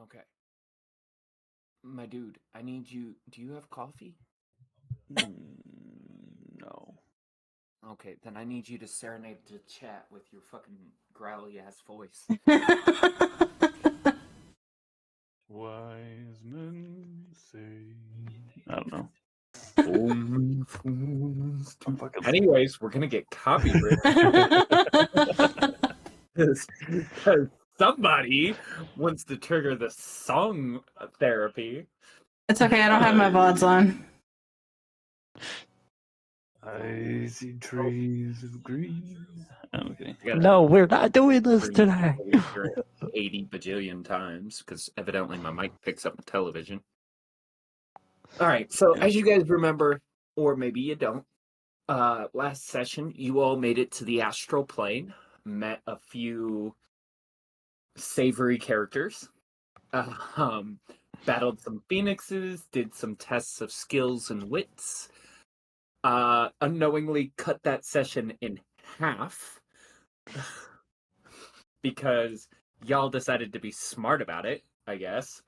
Okay. My dude, I need you. Do you have coffee? No. Okay, then I need you to serenade the chat with your fucking growly ass voice. Wise men say. I don't know. Only fools I'm fucking. Anyways, we're gonna get copyrighted. Because somebody wants to trigger the song therapy. It's okay, I don't have my VODs on. I see trees of green. Okay. No, we're not doing this today. 80 bajillion times, because evidently my mic picks up the television. Alright, so as you guys remember, or maybe you don't, last session you all made it to the astral plane, met a few savory characters, battled some phoenixes, did some tests of skills and wits, unknowingly cut that session in half because y'all decided to be smart about it, I guess.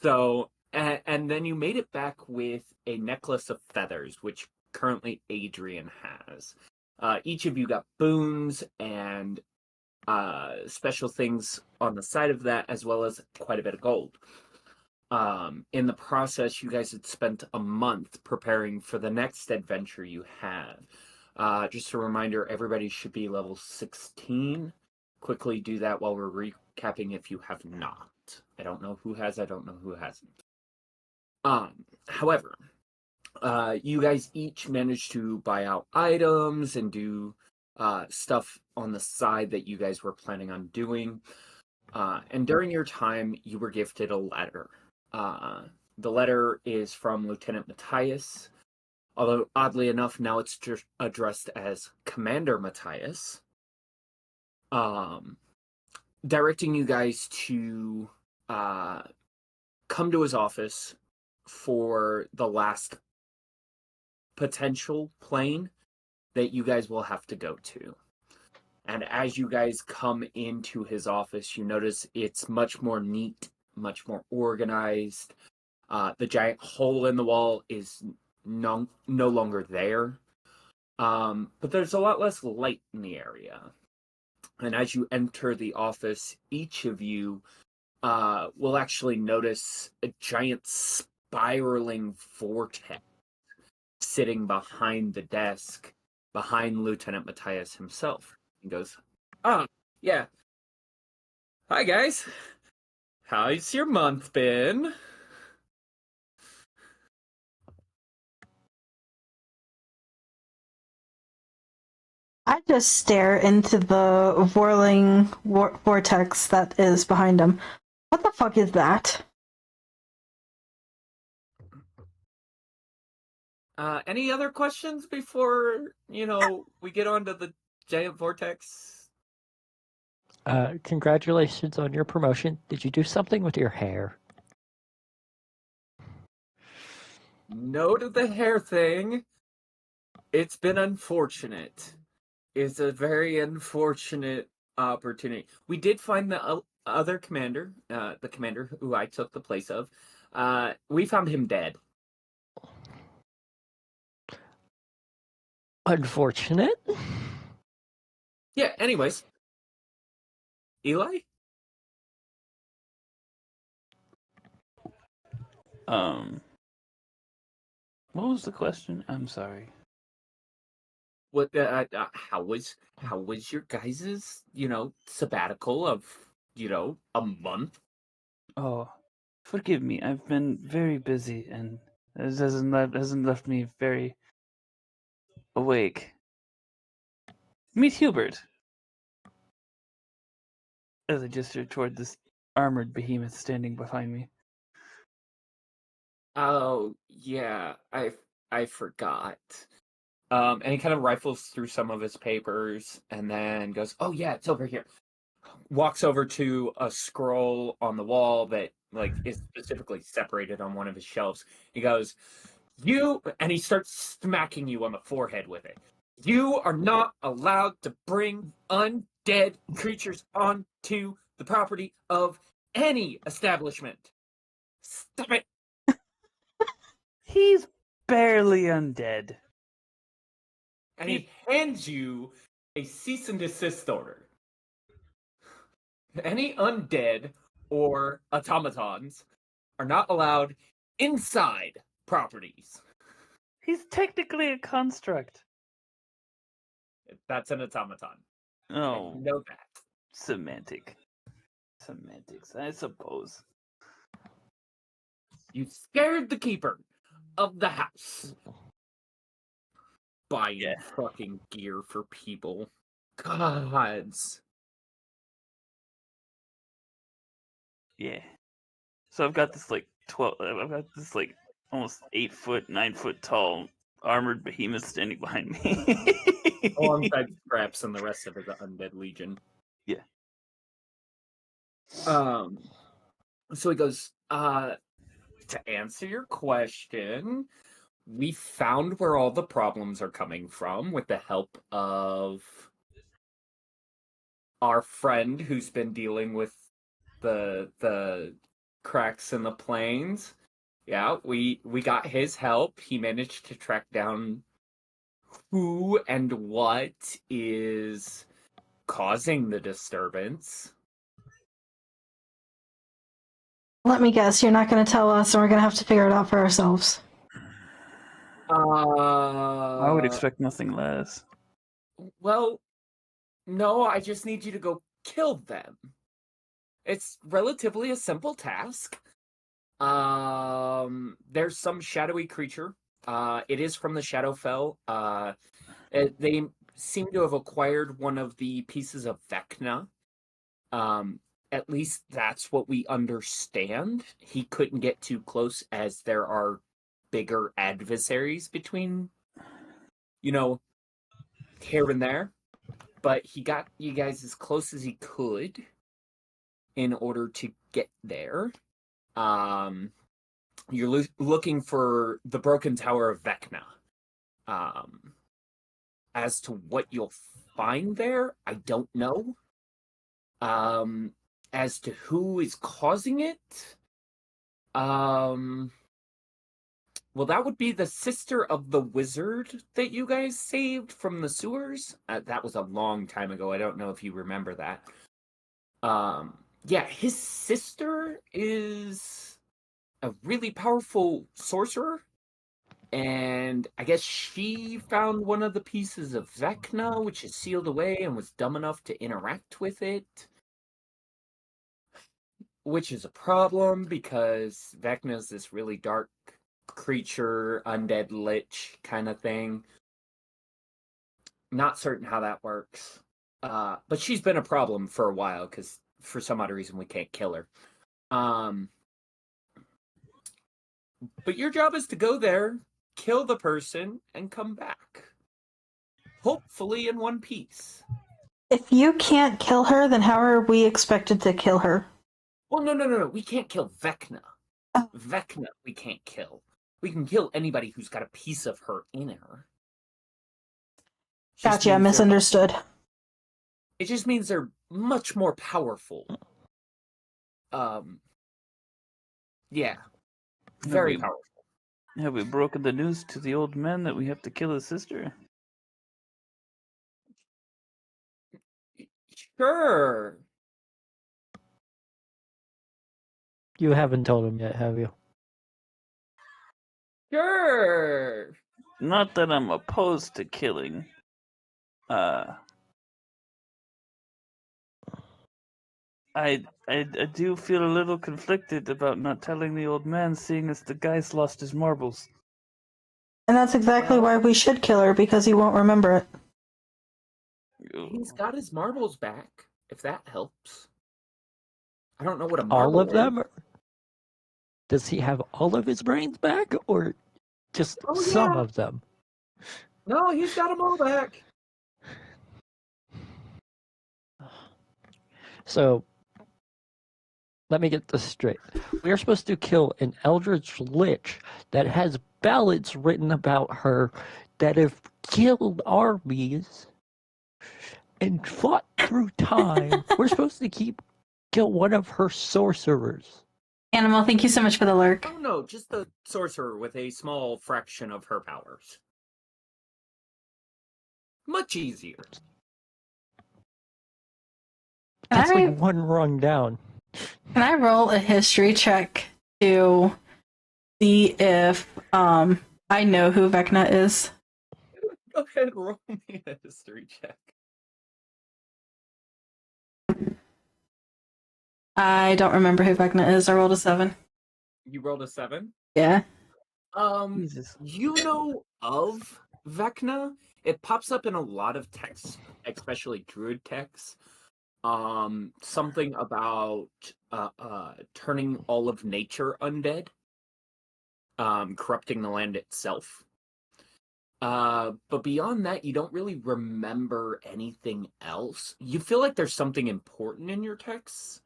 So, and then you made it back with a necklace of feathers, which currently Adrian has. Each of you got boons and special things on the side of that, as well as quite a bit of gold. In the process, you guys had spent a month preparing for the next adventure you have. Just a reminder, everybody should be level 16. Quickly do that while we're recapping if you have not. I don't know who has, I don't know who hasn't. However, you guys each managed to buy out items and do stuff on the side that you guys were planning on doing. And during your time, you were gifted a letter. The letter is from Lieutenant Matthias, although oddly enough, now it's just addressed as Commander Matthias, directing you guys to come to his office for the last potential plane that you guys will have to go to. And as you guys come into his office, you notice it's much more neat, much more organized. The giant hole in the wall is no longer there. But there's a lot less light in the area. And as you enter the office, each of you will actually notice a giant spiraling vortex sitting behind the desk, behind Lieutenant Matthias himself. He goes, yeah. Hi, guys. How's your month been? I just stare into the whirling vortex that is behind him. What the fuck is that? Any other questions before, we get on to the giant vortex? Congratulations on your promotion. Did you do something with your hair? No to the hair thing. It's been unfortunate. It's a very unfortunate opportunity. We did find the other commander, the commander who I took the place of. We found him dead. Unfortunate? Yeah, anyways. Eli? What was the question? I'm sorry. What? How was your guys's, sabbatical of, a month? Oh, forgive me. I've been very busy, and it hasn't left me very awake. Meet Hubert. As I gesture toward this armored behemoth standing behind me. Oh, yeah, I forgot. And he kind of rifles through some of his papers and then goes, "Oh yeah, it's over here." Walks over to a scroll on the wall that is specifically separated on one of his shelves. He goes, and he starts smacking you on the forehead with it. "You are not allowed to bring undead creatures onto the property of any establishment. Stop it. He's barely undead. And he hands you a cease and desist order. Any undead or automatons are not allowed inside properties. He's technically a construct. That's an automaton. Oh, I know that. semantics, I suppose. You scared the keeper of the house. Buying fucking gear for people. Gods. Yeah. So I've got this like almost 8 foot, 9 foot tall armored behemoth standing behind me. Alongside Scraps and the rest of his undead legion. Yeah. So he goes, to answer your question, we found where all the problems are coming from with the help of our friend who's been dealing with the cracks in the plains. Yeah, we got his help. He managed to track down who and what is causing the disturbance. Let me guess, you're not going to tell us, and we're going to have to figure it out for ourselves. I would expect nothing less. Well, no, I just need you to go kill them. It's relatively a simple task. There's some shadowy creature. It is from the Shadowfell. They seem to have acquired one of the pieces of Vecna. At least that's what we understand. He couldn't get too close as there are bigger adversaries between, here and there. But he got you guys as close as he could in order to get there. You're looking for the Broken Tower of Vecna. As to what you'll find there, I don't know. As to who is causing it, well, that would be the sister of the wizard that you guys saved from the sewers. That was a long time ago. I don't know if you remember that. Yeah, his sister is a really powerful sorcerer. And I guess she found one of the pieces of Vecna, which is sealed away, and was dumb enough to interact with it. Which is a problem, because Vecna's this really dark creature, undead lich kind of thing. Not certain how that works. But she's been a problem for a while, because for some odd reason we can't kill her. But your job is to go there, kill the person, and come back. Hopefully in one piece. If you can't kill her, then how are we expected to kill her? Well, no. We can't kill Vecna. Oh. Vecna we can't kill. We can kill anybody who's got a piece of her in her. Gotcha, I misunderstood. It just means they're much more powerful. Yeah. Very powerful. Have we broken the news to the old man that we have to kill his sister? Sure. You haven't told him yet, have you? Sure. Not that I'm opposed to killing. I do feel a little conflicted about not telling the old man, seeing as the guy's lost his marbles. And that's exactly why we should kill her, because he won't remember it. He's got his marbles back, if that helps. I don't know what a marble All of is. them? Does he have all of his brains back, or just some of them? No, he's got them all back. So, let me get this straight. We are supposed to kill an Eldritch Lich that has ballads written about her that have killed armies and fought through time. We're supposed to keep kill one of her sorcerers. Animal, thank you so much for the lurk. Oh no, just the sorcerer with a small fraction of her powers. Much easier. That's Can like one rung down. I roll a history check to see if I know who Vecna is? Go ahead and roll me a history check. I don't remember who Vecna is. I rolled a 7. You rolled a 7? Yeah. Jesus. You know of Vecna. It pops up in a lot of texts, especially druid texts. Something about turning all of nature undead, corrupting the land itself. But beyond that, you don't really remember anything else. You feel like there's something important in your texts,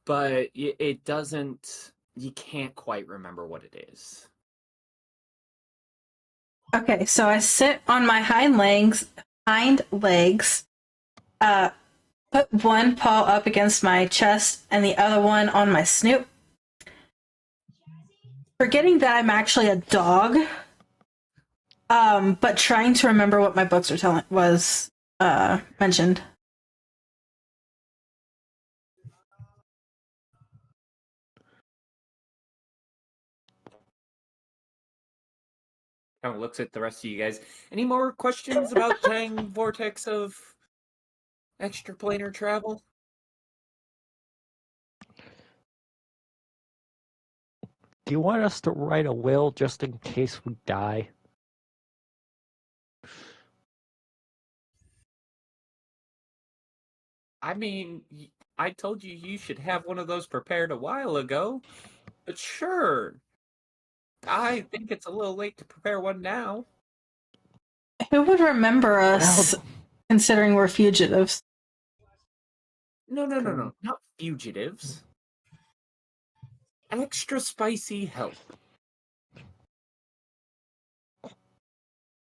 but it doesn't. You can't quite remember what it is. Okay, so I sit on my hind legs, put one paw up against my chest and the other one on my snoot. Forgetting that I'm actually a dog, but trying to remember what my books was mentioned. Kind of looks at the rest of you guys. Any more questions about Tang Vortex of extraplanar travel? Do you want us to write a will just in case we die? I mean, I told you you should have one of those prepared a while ago. But sure. I think it's a little late to prepare one now. Who would remember us, considering we're fugitives? No. Not fugitives. Extra spicy help.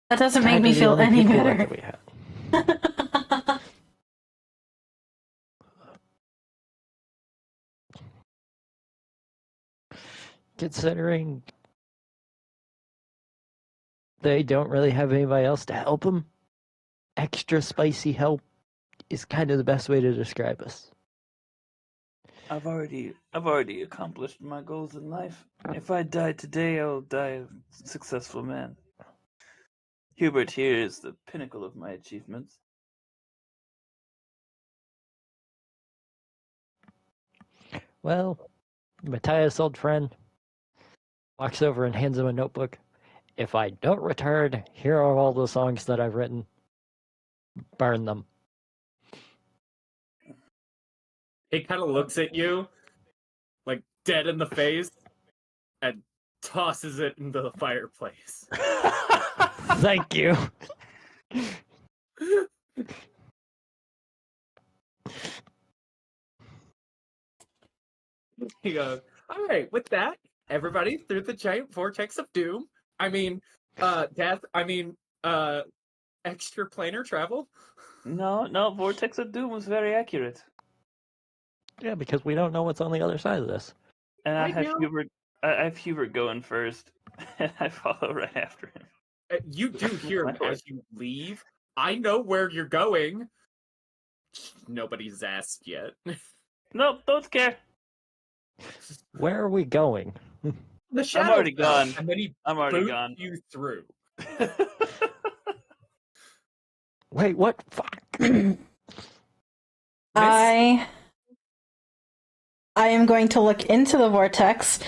That doesn't make Kinda me the feel only any people better. that we had. Considering they don't really have anybody else to help them, extra spicy help is kind of the best way to describe us. I've already accomplished my goals in life. If I die today, I'll die a successful man. Hubert here is the pinnacle of my achievements. Well, Matthias, old friend, walks over and hands him a notebook. If I don't return, here are all the songs that I've written. Burn them. He kind of looks at you, like dead in the face, and tosses it into the fireplace. Thank you. He goes, all right, with that, everybody through the giant vortex of doom. Death. Extraplanar travel. No, Vortex of Doom was very accurate. Yeah, because we don't know what's on the other side of this. And I I have know. Hubert going first, and I follow right after him. You do hear him My as you leave. I know where you're going. Nobody's asked yet. Nope, don't care. Where are we going? The shadow already fell, gone. and then he I'm already boots gone. you through. Wait, what? Fuck. I am going to look into the vortex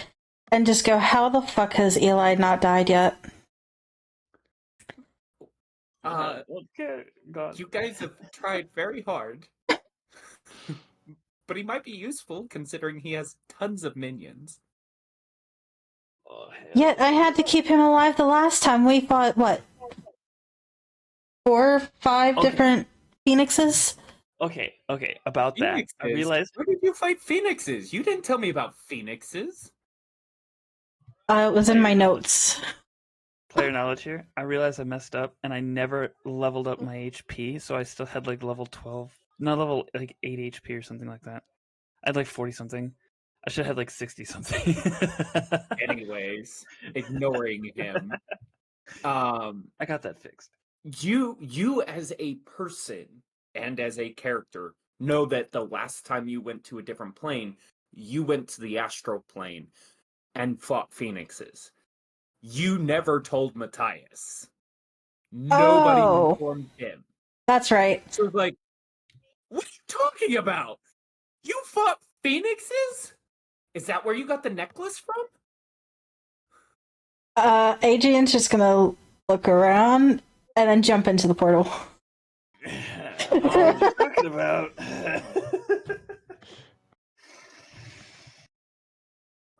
and just go, how the fuck has Eli not died yet? Okay, God. You guys have tried very hard. But he might be useful considering he has tons of minions. Oh, hell. Yet I had to keep him alive the last time we fought, what? 4 or 5 Okay. different phoenixes? Okay, about that. Phoenixes? I realized. Where did you fight phoenixes? You didn't tell me about phoenixes. It was in my notes. Player knowledge here. I realized I messed up and I never leveled up my HP, so I still had like level 12 Not level like 8 HP or something like that. I had like 40 something. I should have had like 60 something. Anyways, ignoring him. I got that fixed. You as a person and as a character know that the last time you went to a different plane, you went to the astral plane and fought phoenixes. You never told Matthias. Nobody Oh. informed him. That's right. So it's like, what are you talking about? You fought phoenixes? Is that where you got the necklace from? Adrian's just gonna look around and then jump into the portal. What are you talking about?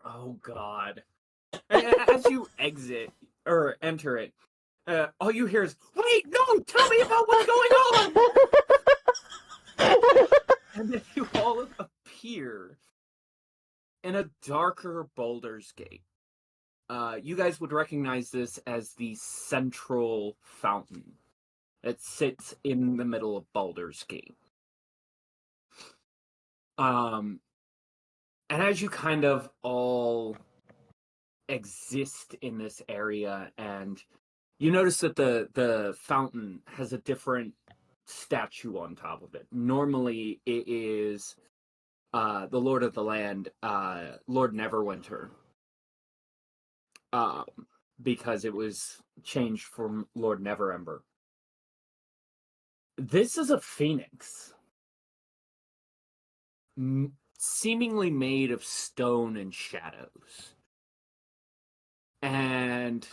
Oh God. As you exit or enter it, all you hear is, wait, no, tell me about what's going on! And then you all appear in a darker Baldur's Gate. You guys would recognize this as the central fountain that sits in the middle of Baldur's Gate. And as you kind of all exist in this area, and you notice that the fountain has a different statue on top of it. Normally, it is the Lord of the Land, Lord Neverwinter, because it was changed from Lord Neverember. This is a phoenix, seemingly made of stone and shadows. And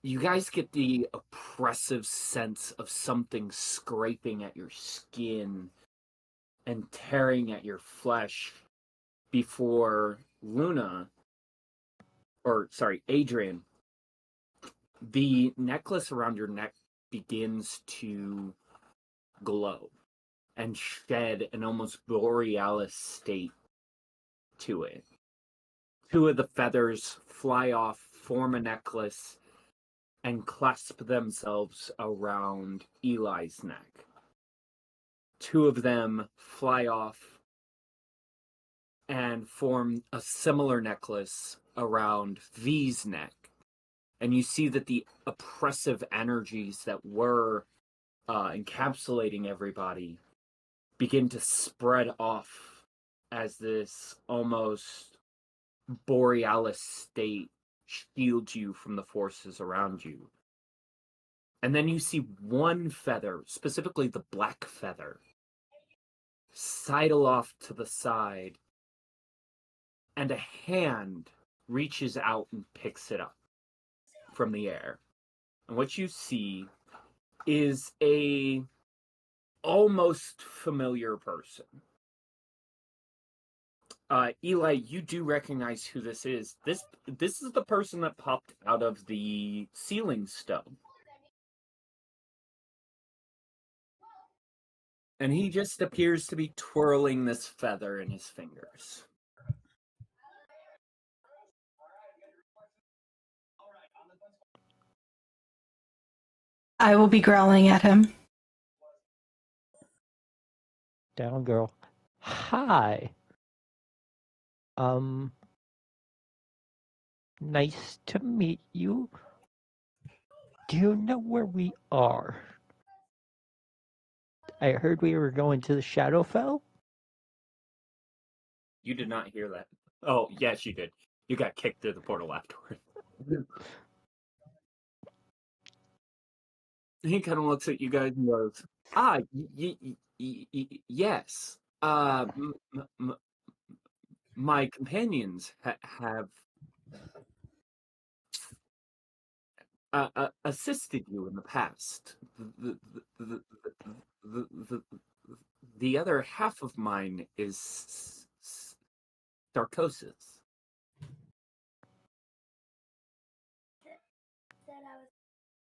you guys get the oppressive sense of something scraping at your skin and tearing at your flesh before Adrian, the necklace around your neck begins to glow and shed an almost borealis state to it. Two of the feathers fly off, form a necklace, and clasp themselves around Eli's neck. Two of them fly off and form a similar necklace around V's neck. And you see that the oppressive energies that were encapsulating everybody begin to spread off as this almost borealis state shields you from the forces around you. And then you see one feather, specifically the black feather, sidle off to the side, and a hand reaches out and picks it up from the air. And what you see is a almost familiar person. Eli, you do recognize who this is. This is the person that popped out of the ceiling stone. And he just appears to be twirling this feather in his fingers. I will be growling at him. Down girl. Hi. Nice to meet you. Do you know where we are? I heard we were going to the Shadowfell. You did not hear that. Oh, yes, you did. You got kicked through the portal afterward. He kind of looks at you guys and goes, yes. My companions have assisted you in the past. The other half of mine is Sarcosis.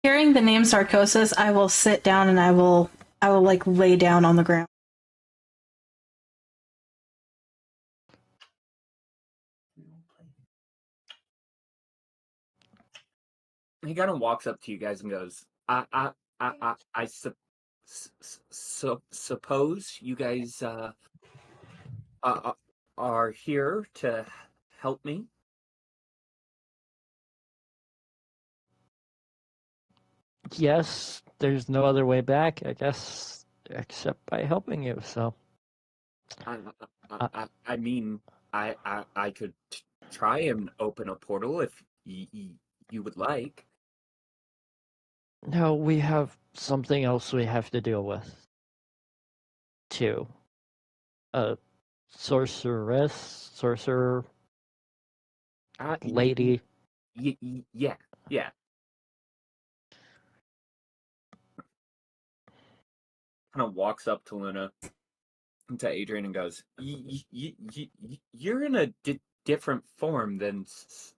Hearing the name Sarcosis, I will sit down and I will like lay down on the ground. He kind of walks up to you guys and goes, I So suppose you guys uh, are here to help me. Yes, there's no other way back, I guess, except by helping you. So I mean, I could try and open a portal if you would like. no, we have something else we have to deal with too. A sorcerer, lady. Yeah, yeah. Kind of walks up to Luna, to Adrian, and goes, "You're in a different form than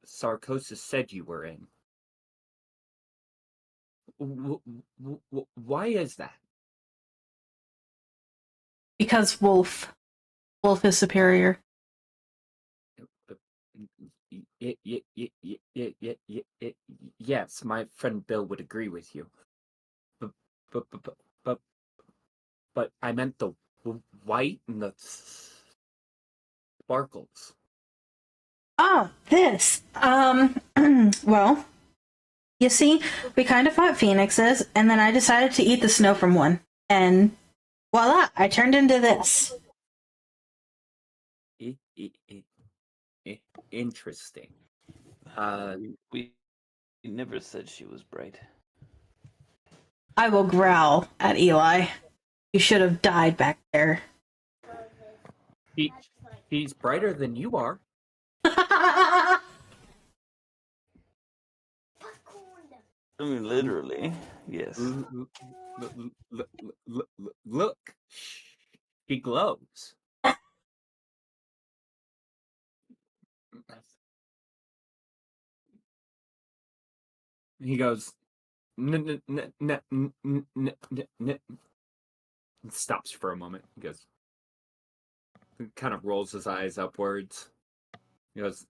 Sarcosis said you were in. Why is that?" Because Wolf is superior. Yes, my friend Bill would agree with you. But but but but but, but I meant the white and the sparkles. Ah, this. Well, you see, we kind of fought phoenixes, and then I decided to eat the snow from one. And voila, I turned into this. Interesting. We never said she was bright. I will growl at Eli. You should have died back there. He's brighter than you are. I mean, literally, yes. Look, he glows. He goes, stops for a moment. He goes, kind of rolls his eyes upwards. He goes,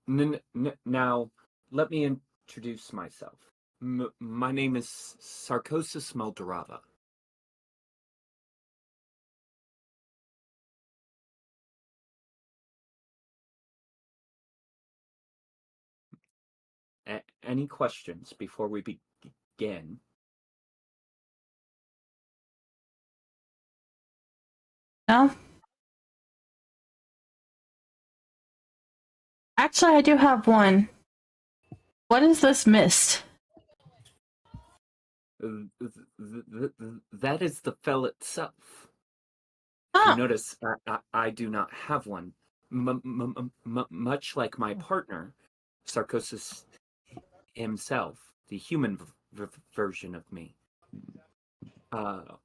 now let me introduce myself. My name is Sarcosis Moldorava. Any questions before we begin? No? Actually, I do have one. What is this mist? That is the fell itself. You Ah, notice I do not have one. Much like my partner, Sarcosis himself, the human version of me.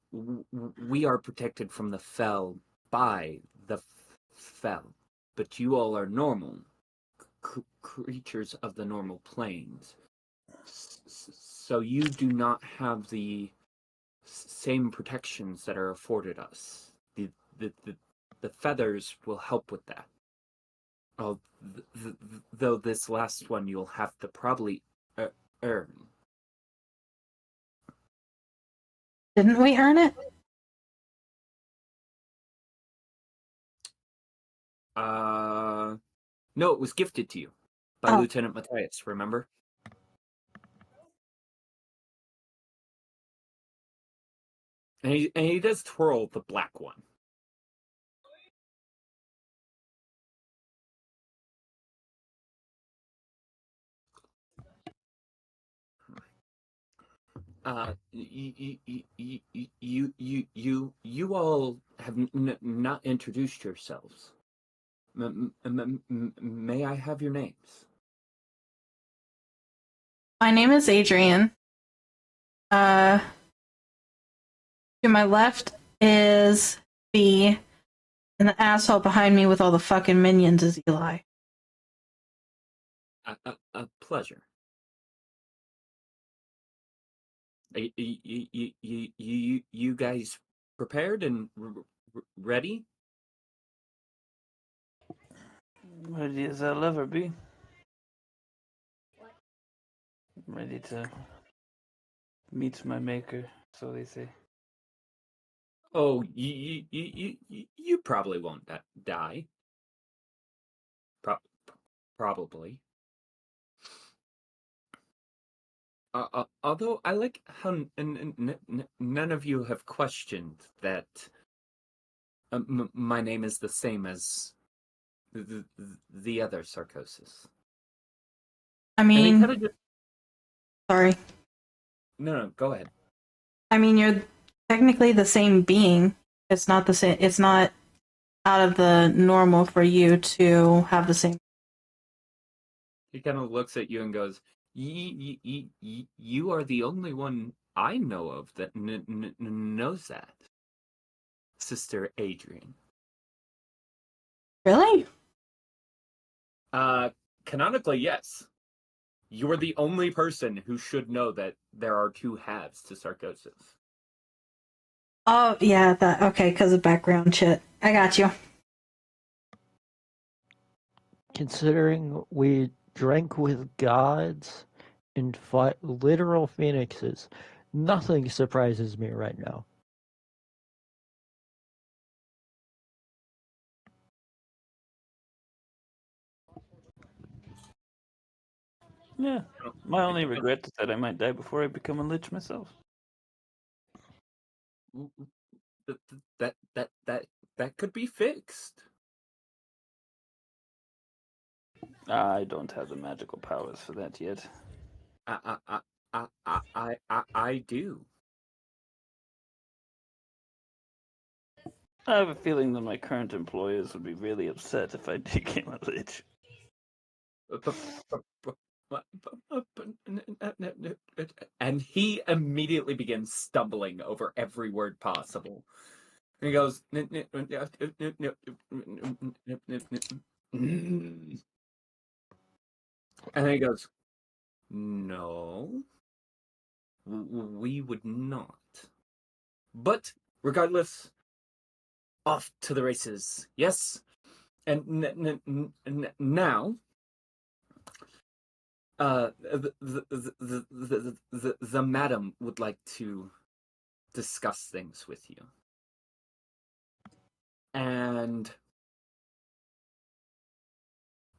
We are protected from the fell by the fell, but you all are normal creatures of the normal planes. So you do not have the same protections that are afforded us. The, the feathers will help with that. Oh, though this last one you'll have to probably earn. didn't we earn it? No, it was gifted to you by Oh. Lieutenant Matthias, remember? And he does twirl the black one. You all have not introduced yourselves. May I have your names? My name is Adrian. To my left is B, and the asshole behind me with all the fucking minions is Eli. A pleasure. You guys prepared and ready? Ready as I'll ever be. Ready to meet my maker, so they say. Oh, you probably won't die. Probably. Although I like how none of you have questioned that my name is the same as the other Sarcosis. I And he mean, kind of just sorry. no, go ahead. I mean, you're technically the same being. It's not the same. It's not out of the normal for you to have the same. He kind of looks at you and goes, "You are the only one I know of that knows that, Sister Adrian." Really? Canonically, yes. You're the only person who should know that there are two halves to Sarcosis. Oh, yeah, that okay, because of background shit. I got you. Considering we drank with gods and fought literal phoenixes, nothing surprises me right now. Yeah. My only regret is that I might die before I become a lich myself. That could be fixed. I don't have the magical powers for that yet. I do. I have a feeling that my current employers would be really upset if I became a lich. And he immediately begins stumbling over every word possible. And he goes, and then he goes, no, we would not. But regardless, off to the races. Yes, and now, the madam would like to discuss things with you. And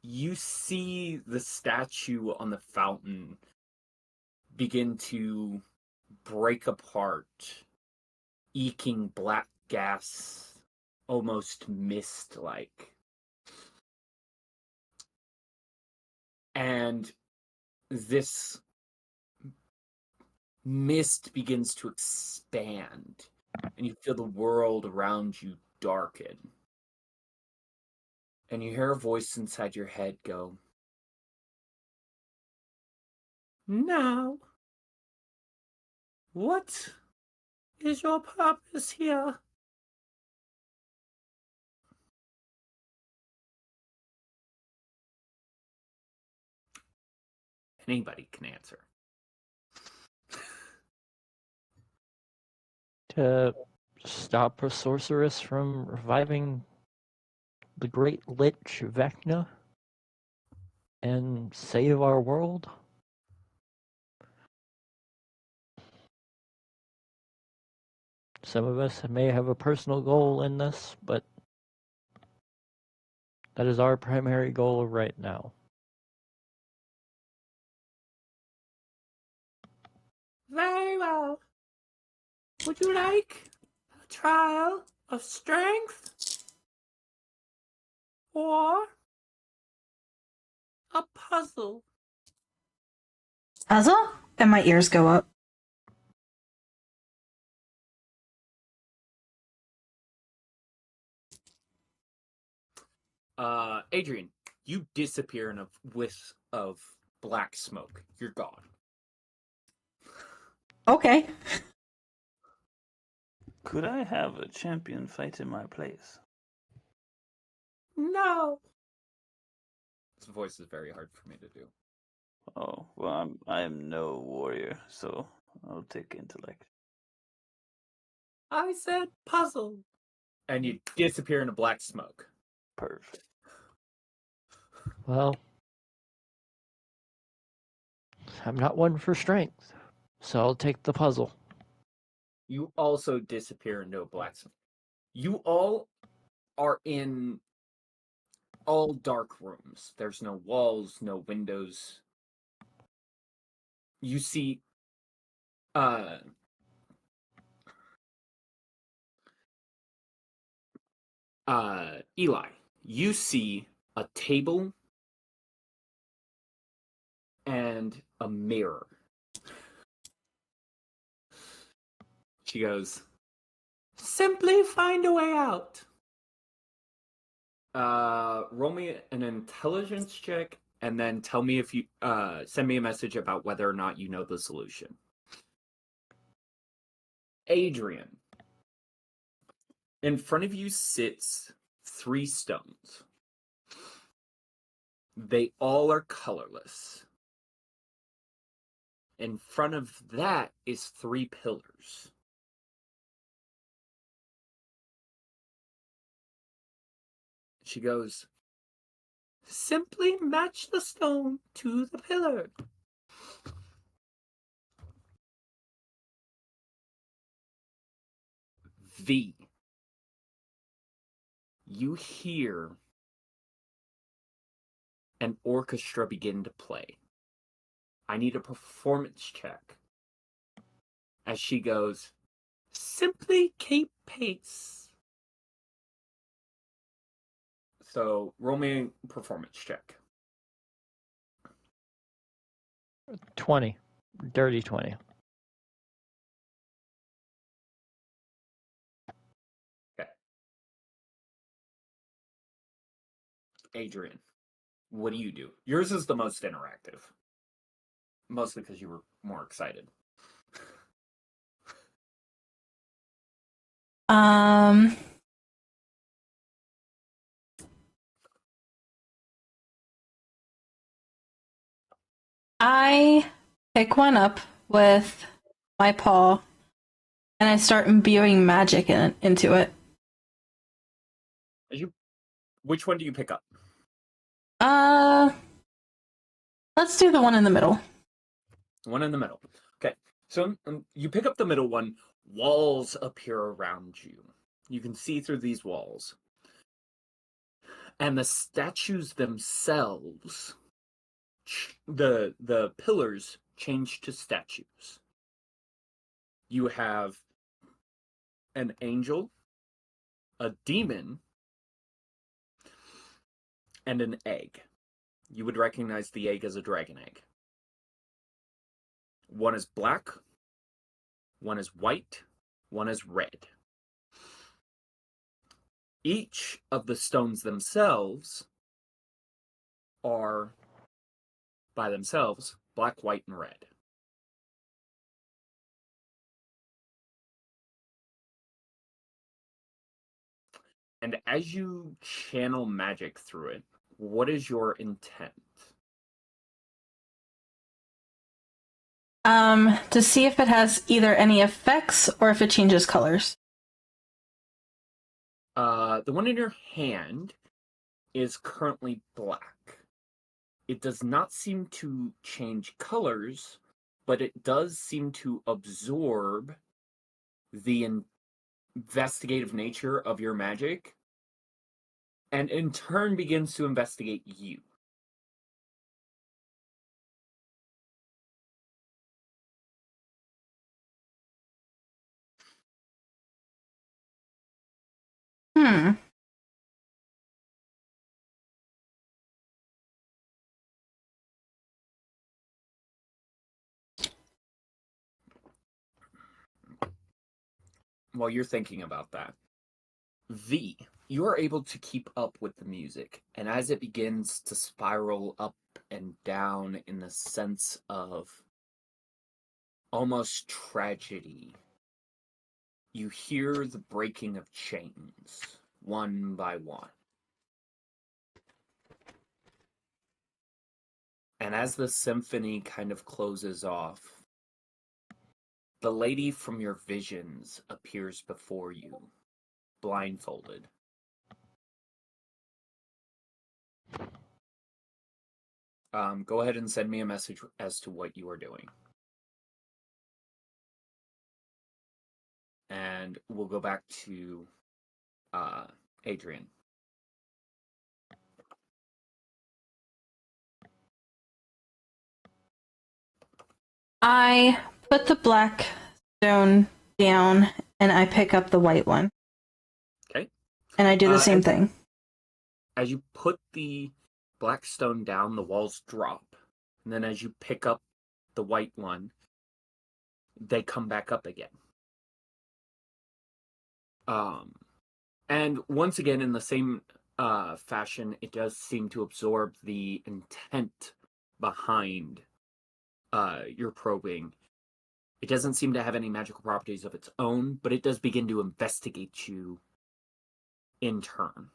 you see the statue on the fountain begin to break apart, eking black gas, almost mist-like. And this mist begins to expand, and you feel the world around you darken. And you hear a voice inside your head go, "Now, what is your purpose here?" Anybody can answer. To stop a sorceress from reviving the great lich Vecna and save our world. Some of us may have a personal goal in this, but that is our primary goal right now. Very well. Would you like a trial of strength? Or a puzzle? Puzzle? And my ears go up. Adrian, you disappear in a whiff of black smoke. You're gone. Okay. Could I have a champion fight in my place? No. This voice is very hard for me to do. Oh, well, I am no warrior, so I'll take intellect. I said puzzle. And you disappear in a black smoke. Perfect. Well, I'm not one for strength, so I'll take the puzzle. You also disappear into a blacksmith. You all are in all dark rooms. There's no walls, no windows. You see Eli, you see a table and a mirror. She goes, simply find a way out. Roll me an intelligence check and then tell me if you send me a message about whether or not you know the solution. Adrian, in front of you sits 3 stones. They all are colorless. In front of that is 3 pillars. She goes, simply match the stone to the pillar. V. You hear an orchestra begin to play. I need a performance check. As she goes, simply keep pace. So roll me a performance check. 20. Dirty 20. Okay. Adrian, what do you do? Yours is the most interactive. Mostly because you were more excited. I pick one up with my paw and I start imbuing magic into it. Which one do you pick up? Let's do the one in the middle. One in the middle. Okay. So you pick up the middle one. Walls appear around you. You can see through these walls. And the statues themselves, the pillars change to statues. You have an angel, a demon, and an egg. You would recognize the egg as a dragon egg. One is black, one is white, one is red. Each of the stones themselves are, by themselves, black, white, and red. And as you channel magic through it, what is your intent? To see if it has either any effects or if it changes colors. The one in your hand is currently black. It does not seem to change colors, but it does seem to absorb the investigative nature of your magic, and in turn begins to investigate you. While you're thinking about that, V, you are able to keep up with the music, and as it begins to spiral up and down in the sense of almost tragedy, you hear the breaking of chains, one by one. And as the symphony kind of closes off, the lady from your visions appears before you, blindfolded. Go ahead and send me a message as to what you are doing. and we'll go back to Adrian. I put the black stone down and I pick up the white one. Okay. And I do the same thing. As you put the black stone down, the walls drop. And then as you pick up the white one, they come back up again. And once again, in the same fashion, it does seem to absorb the intent behind your probing. It doesn't seem to have any magical properties of its own, but it does begin to investigate you in turn.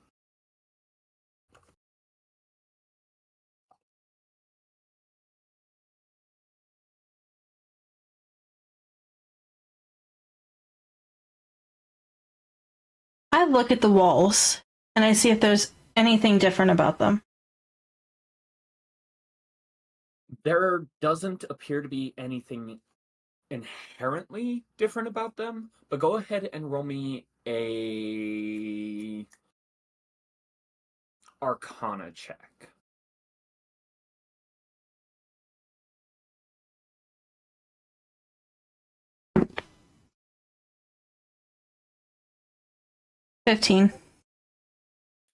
I look at the walls and I see if there's anything different about them. There doesn't appear to be anything inherently different about them, but go ahead and roll me a Arcana check. $15.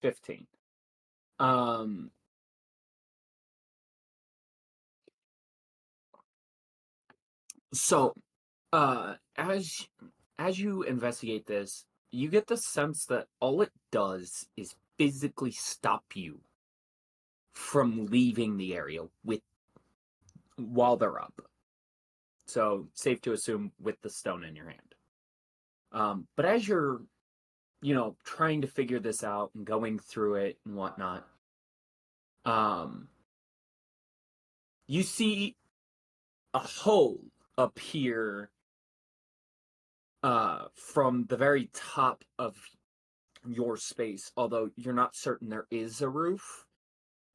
15. So, as you investigate this, you get the sense that all it does is physically stop you from leaving the area while they're up. So, safe to assume with the stone in your hand. But as you're, trying to figure this out and going through it and whatnot, you see a hole appear from the very top of your space, although you're not certain there is a roof,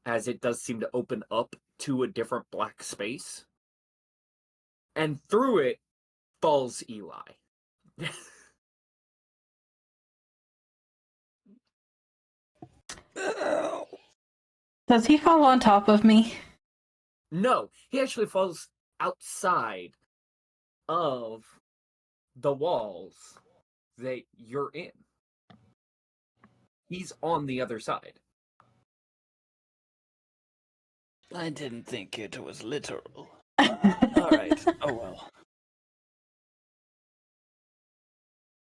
as it does seem to open up to a different black space. And through it falls Eli. Does he fall on top of me? No, he actually falls outside of the walls that you're in. He's on the other side. I didn't think it was literal. Alright, oh well.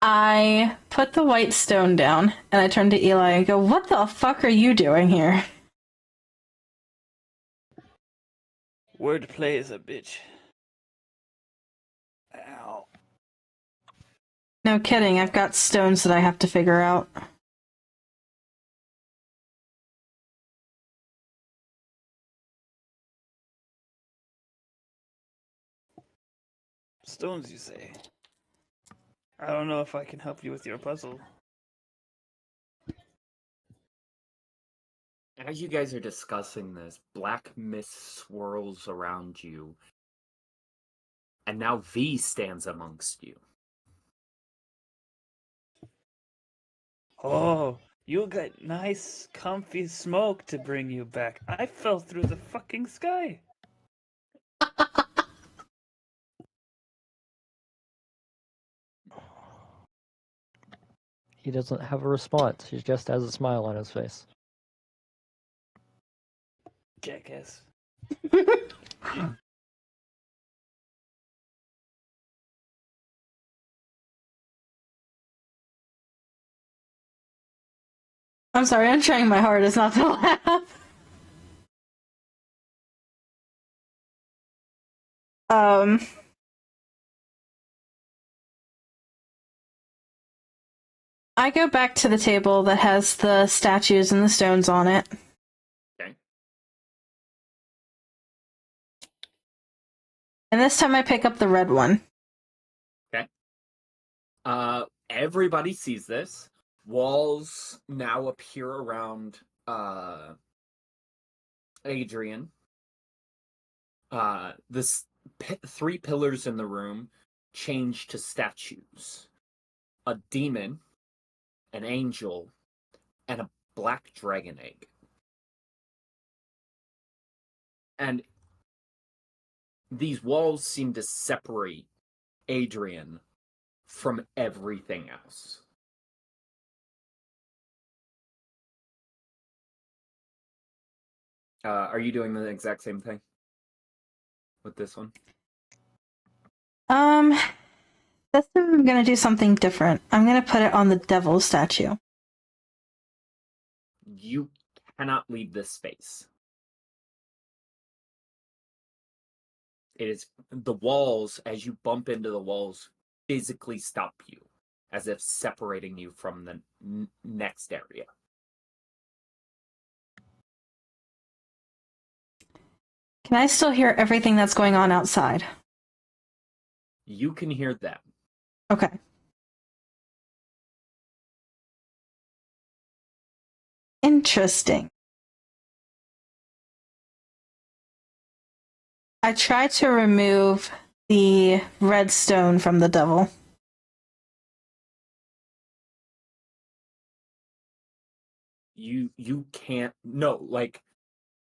I put the white stone down and I turn to Eli and go, "What the fuck are you doing here?" Wordplay is a bitch. Ow. No kidding, I've got stones that I have to figure out. Stones, you say? I don't know if I can help you with your puzzle. As you guys are discussing this, black mist swirls around you, and now V stands amongst you. Oh, you got nice, comfy smoke to bring you back. I fell through the fucking sky. He doesn't have a response. He just has a smile on his face. Jackass. I'm sorry, I'm trying my hardest not to laugh. I go back to the table that has the statues and the stones on it. Okay. And this time I pick up the red one. Okay. Everybody sees this. Walls now appear around Adrian. This three pillars in the room change to statues. a demon, an angel, and a black dragon egg. And these walls seem to separate Adrian from everything else. Are you doing the exact same thing with this one? This time I'm gonna do something different. I'm gonna put it on the devil statue. You cannot leave this space. It is the walls, as you bump into the walls, physically stop you, as if separating you from the next area. Can I still hear everything that's going on outside? You can hear them. Okay. Interesting. I tried to remove the red stone from the devil. You can't. No, like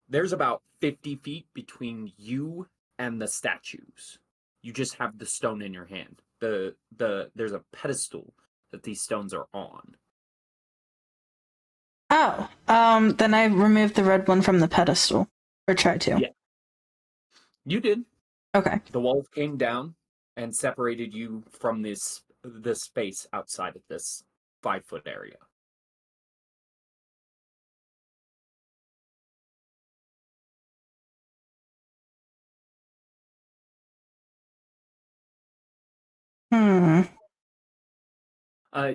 there's about 50 feet between you and the statues. You just have the stone in your hand. There's a pedestal that these stones are on. Oh, then I removed the red one from the pedestal. Or tried to. Yeah. You did. Okay. The walls came down and separated you from this space outside of this 5-foot area.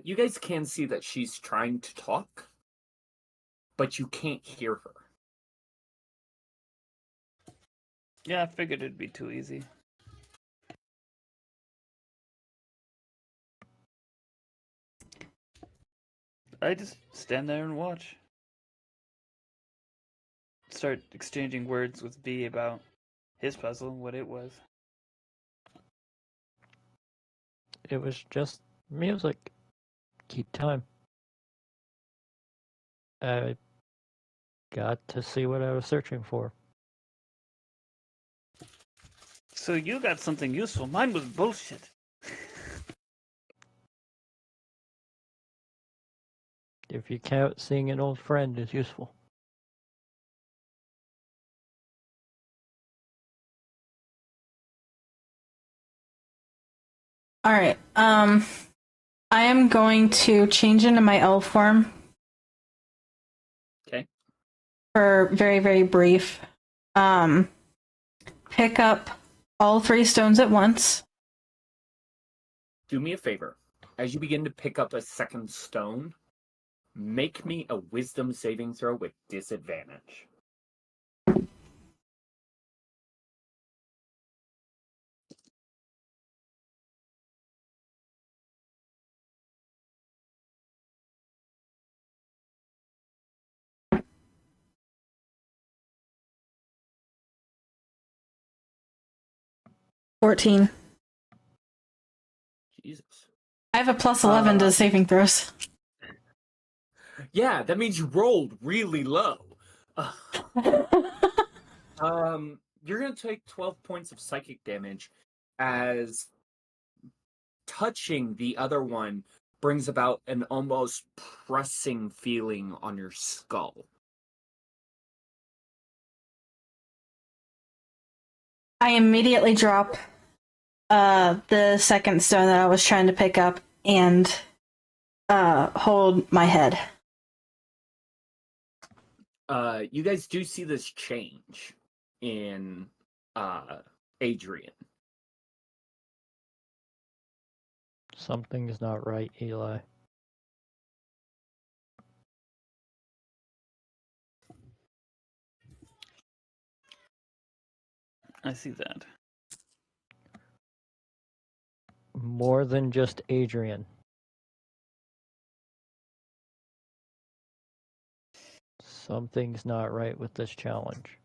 You guys can see that she's trying to talk, but you can't hear her. Yeah, I figured it'd be too easy. I just stand there and watch. Start exchanging words with B about his puzzle, what it was. It was just music. Keep time. I got to see what I was searching for. So you got something useful. Mine was bullshit. If you count seeing an old friend as useful. Alright, I am going to change into my elf form. Okay. For very, very brief. Pick up all 3 stones at once. Do me a favor. As you begin to pick up a second stone, make me a wisdom saving throw with disadvantage. $14. Jesus. I have a plus 11 to saving throws. Yeah, that means you rolled really low. You're gonna take 12 points of psychic damage as touching the other one brings about an almost pressing feeling on your skull. I immediately drop the second stone that I was trying to pick up and hold my head. You guys do see this change in Adrian. Something's not right, Eli. I see that. More than just Adrian. Something's not right with this challenge.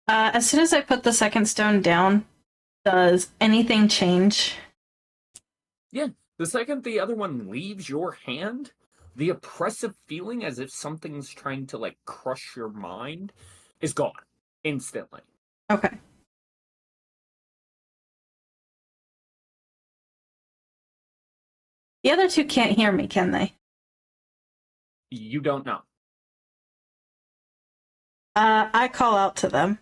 As soon as I put the second stone down, does anything change? Yeah. The second the other one leaves your hand, the oppressive feeling as if something's trying to like crush your mind is gone instantly. Okay. The other two can't hear me, can they? You don't know. I call out to them.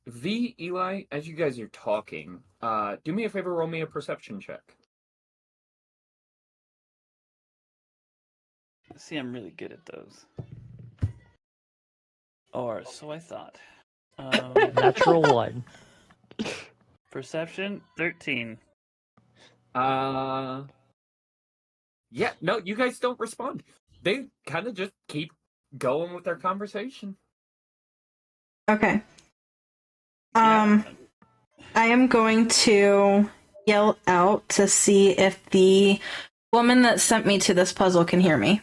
V, Eli, as you guys are talking, do me a favor, roll me a perception check. See, I'm really good at those. Or so I thought. Natural 1. Perception 13. Yeah, no, you guys don't respond. They kind of just keep going with their conversation. Okay. Yeah. I am going to yell out to see if the woman that sent me to this puzzle can hear me.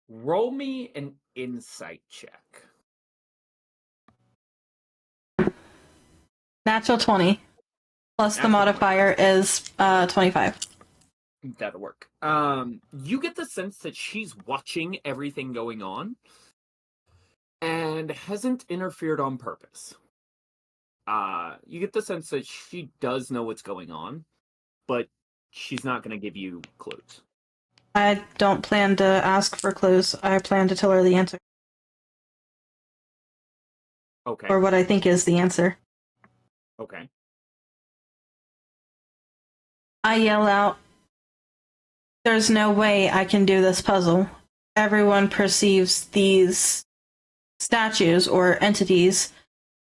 Roll me an insight check. Natural 20. Plus the Natural 20. modifier is 25. That'll work. You get the sense that she's watching everything going on and hasn't interfered on purpose. You get the sense that she does know what's going on, but she's not going to give you clues. I don't plan to ask for clues. I plan to tell her the answer. Okay. Or what I think is the answer. Okay. I yell out, "There's no way I can do this puzzle. Everyone perceives these statues or entities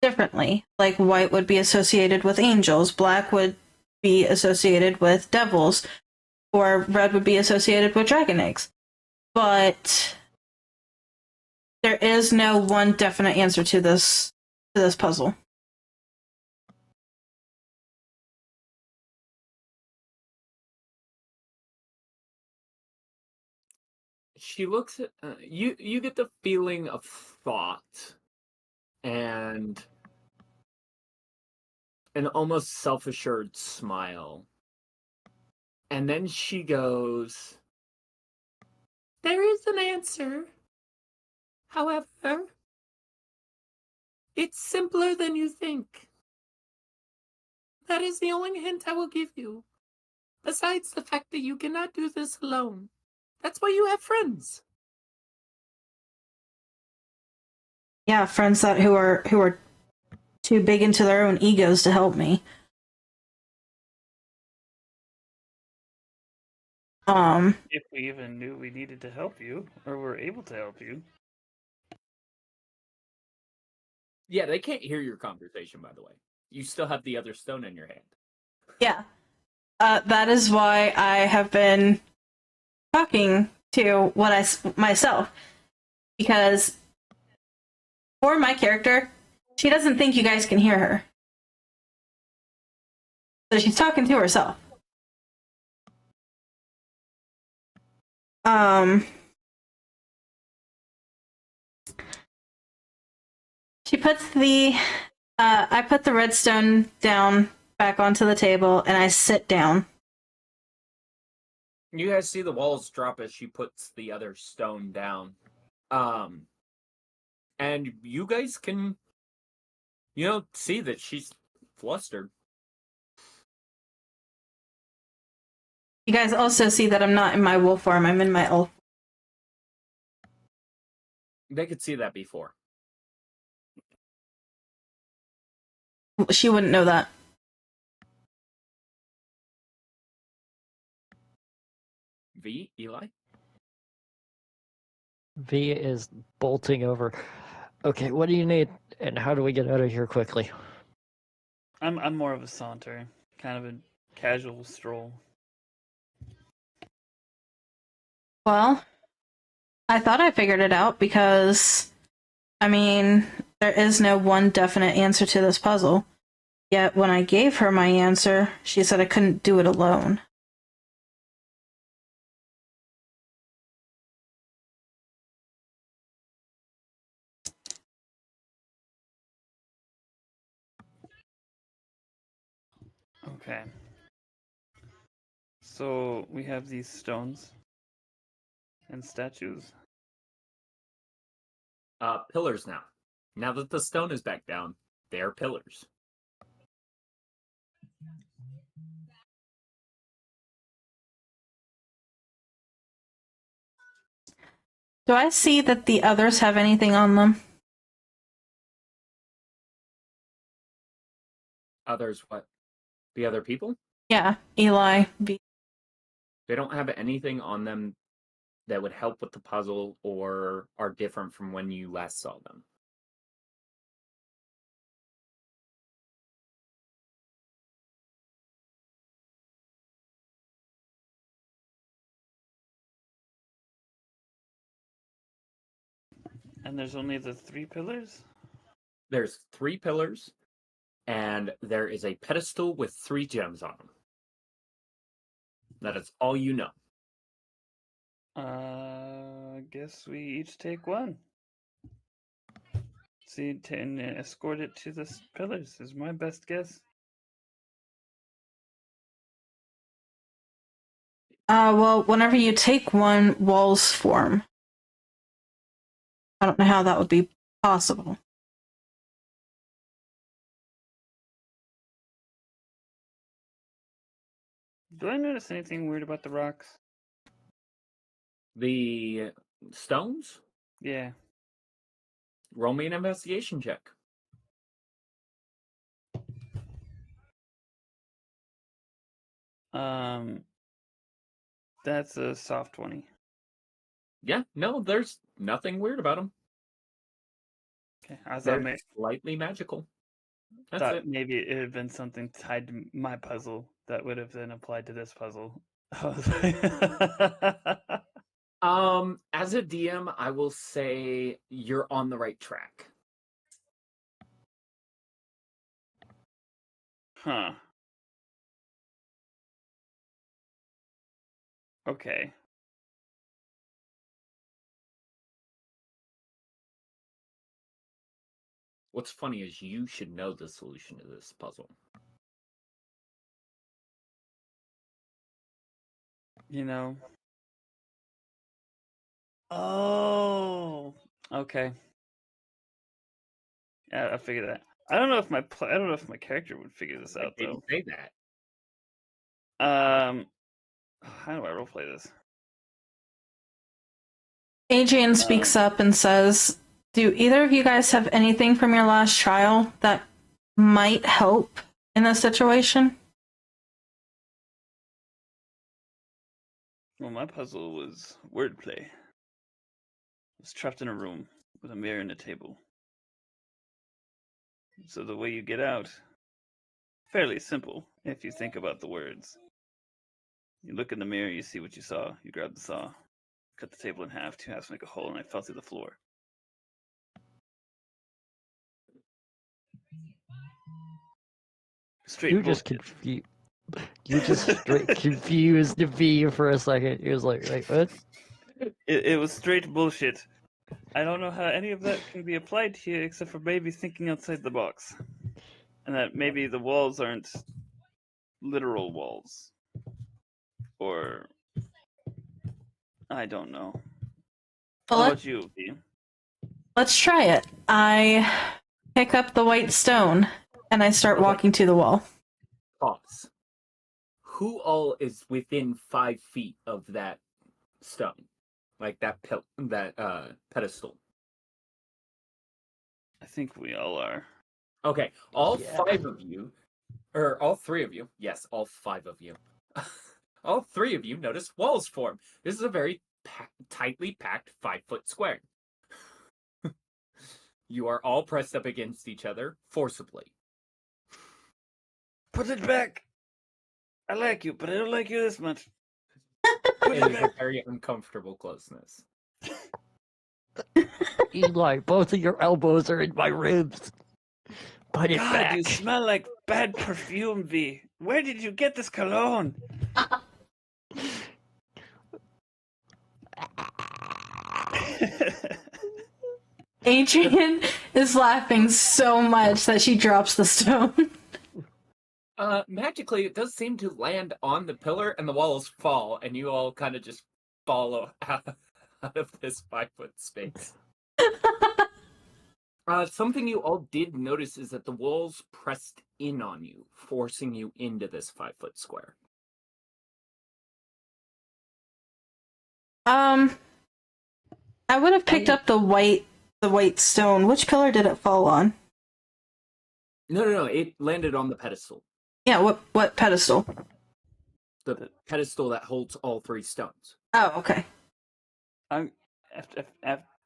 differently. Like white would be associated with angels, black would be associated with devils, or red would be associated with dragon eggs. But there is no one definite answer to this puzzle." She looks at you. You get the feeling of thought and an almost self-assured smile, and then she goes, "There is an answer. However, it's simpler than you think. That is the only hint I will give you. Besides the fact that you cannot do this alone. That's why you have friends." Yeah, friends who are too big into their own egos to help me. If we even knew we needed to help you, or were able to help you. Yeah, they can't hear your conversation, by the way. You still have the other stone in your hand. Yeah. That is why I have been talking to myself, because for my character, she doesn't think you guys can hear her, so she's talking to herself. She puts I put the redstone down back onto the table, and I sit down. You guys see the walls drop as she puts the other stone down. And you guys can, see that she's flustered. You guys also see that I'm not in my wolf form, I'm in my elf. They could see that before. She wouldn't know that. V, Eli? V is bolting over. Okay, what do you need, and how do we get out of here quickly? I'm more of a saunter, kind of a casual stroll. Well, I thought I figured it out because, I mean, there is no one definite answer to this puzzle. Yet when I gave her my answer, she said I couldn't do it alone. Okay. So we have these stones and statues. Pillars now. Now that the stone is back down, they are pillars. Do I see that the others have anything on them? Others, what? The other people? Yeah, Eli. B. They don't have anything on them that would help with the puzzle or are different from when you last saw them. And there's only the 3 pillars? There's 3 pillars, and there is a pedestal with 3 gems on them. That is all you know. Guess we each take one. See, and escort it to the pillars is my best guess. Well, whenever you take one, walls form. I don't know how that would be possible. Do I notice anything weird about the rocks? The stones? Yeah. Roll me an investigation check. That's a soft 20. Yeah, no, there's nothing weird about them. Okay, I thought, They're slightly magical. That's it. maybe it had been something tied to my puzzle that would have then applied to this puzzle. As a DM, I will say you're on the right track. Huh. Okay. What's funny is you should know the solution to this puzzle. You know. Oh. Okay. Yeah, I figured that. I don't know if my character would figure this out I didn't though. say that. How do I roleplay this? Adrian speaks up and says, do either of you guys have anything from your last trial that might help in this situation? Well, my puzzle was wordplay. I was trapped in a room with a mirror and a table. So the way you get out, fairly simple if you think about the words. You look in the mirror, you see what you saw, you grab the saw, cut the table in half, 2 halves make a hole, and I fell through the floor. Straight You just bullshit. You just straight confused me for a second. He was like, wait, what? It was straight bullshit. I don't know how any of that can be applied here except for maybe thinking outside the box. And that maybe the walls aren't literal walls. Or I don't know. Well, How about you, V? let's try it. I pick up the white stone and I start walking to the wall. Pause. Who all is within 5 feet of that stone? Like that pedestal. I think we all are. Okay, all Yeah. 5 of you, or all 3 of you, yes, all 5 of you, all 3 of you notice walls form. This is a very tightly packed 5-foot square. You are all pressed up against each other forcibly. Put it back! I like you, but I don't like you this much. It is a very uncomfortable closeness. Eli, both of your elbows are in my ribs. Put it God, back. you smell like bad perfume, V. Where did you get this cologne? Adrian is laughing so much that she drops the stone. Magically, it does seem to land on the pillar, and the walls fall, and you all kind of just follow out of this 5-foot space. Something you all did notice is that the walls pressed in on you, forcing you into this 5-foot square. I would have picked up the white stone. Which pillar did it fall on? No. It landed on the pedestal. Yeah, what pedestal? The pedestal that holds all 3 stones. Oh, okay.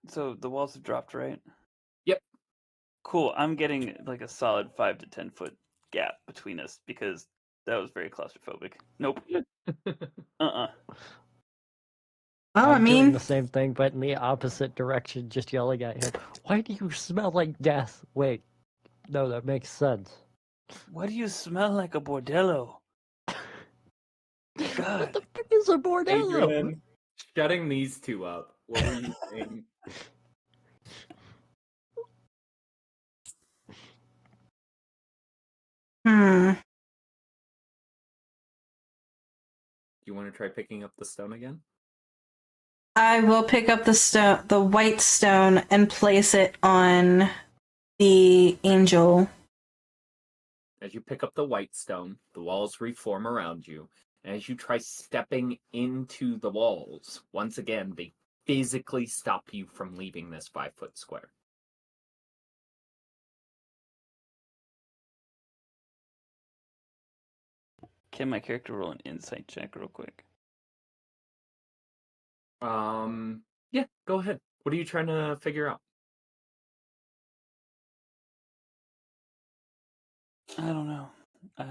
So the walls have dropped, right? Yep. Cool. I'm getting like a solid 5 to 10 foot gap between us because that was very claustrophobic. Nope. Well, I'm doing the same thing, but in the opposite direction, just yelling at him. Why do you smell like death? Wait, no, that makes sense. Why do you smell like a bordello? What God. the frick is a bordello? Adrian, shutting these 2 up. What were you saying? You want to try picking up the stone again? I will pick up the white stone, and place it on the angel. As you pick up the white stone, the walls reform around you. And as you try stepping into the walls, once again, they physically stop you from leaving this 5-foot square. Can my character roll an insight check real quick? Yeah, go ahead. What are you trying to figure out? I don't know. I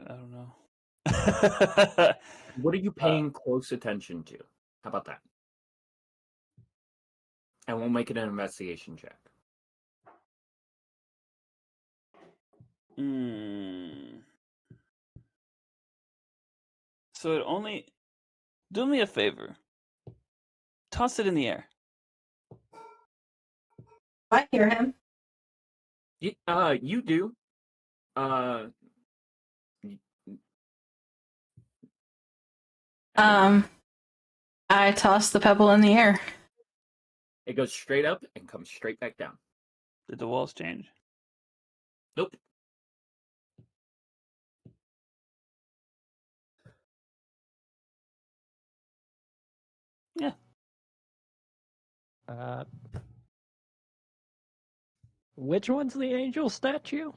don't know. What are you paying close attention to? How about that? And we'll make it an investigation check. So it only... Do me a favor. Toss it in the air. I hear him. You do. I toss the pebble in the air. It goes straight up and comes straight back down. Did the walls change? Nope. Yeah. Which one's the angel statue?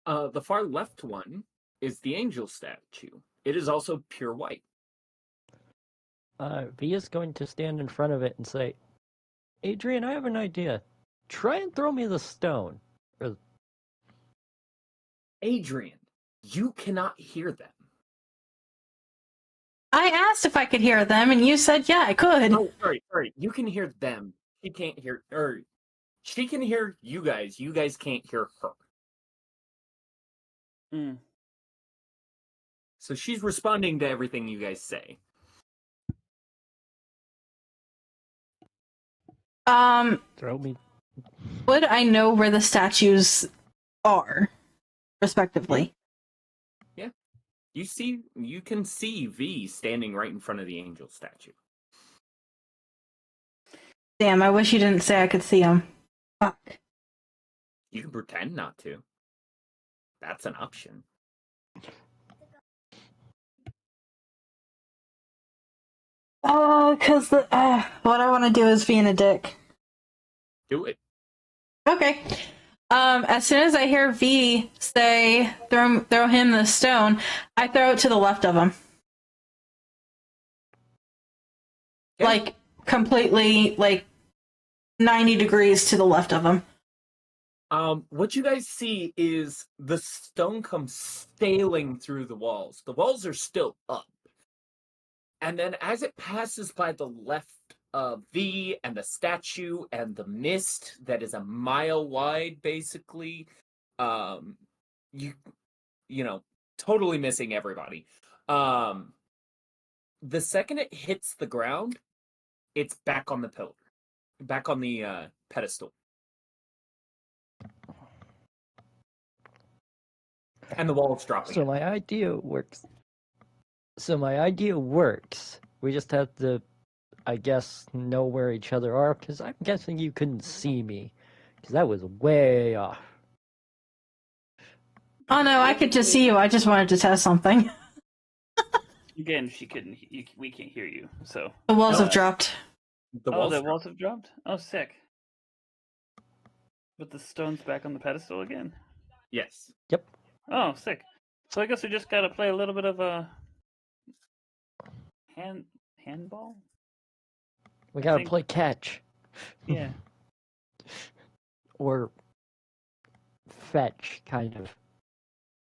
The far left one is the angel statue. It is also pure white. V is going to stand in front of it and say, Adrian, I have an idea. Try and throw me the stone. Adrian, you cannot hear them. I asked if I could hear them, and you said, yeah, I could. Oh, sorry. You can hear them. She can't hear, she can hear you guys. You guys can't hear her. So she's responding to everything you guys say. Throw me. Would I know where the statues are, respectively? Yeah. You can see V standing right in front of the angel statue. Damn, I wish you didn't say I could see them. Fuck. You can pretend not to. That's an option. Oh, because what I want to do is being a dick. Do it. Okay. As soon as I hear V say, throw him the stone, I throw it to the left of him. Yeah. Like, completely, 90 degrees to the left of him. What you guys see is the stone comes sailing through the walls. The walls are still up. And then as it passes by the left of V and the statue and the mist that is a mile wide, basically, you totally missing everybody. The second it hits the ground, it's back on the pillar, back on the pedestal, and the wall's dropping. So my idea works. We just have to, I guess, know where each other are, because I'm guessing you couldn't see me, because that was way off. Oh no, I could just see you. I just wanted to test something. Again, she couldn't. We can't hear you. So The walls have dropped. The the wall's walls have dropped. Oh, sick. But the stone's back on the pedestal again. Yes. Yep. Oh, sick. So I guess we just gotta play a little bit of a handball. We gotta think- play catch. Yeah. Or fetch, kind of.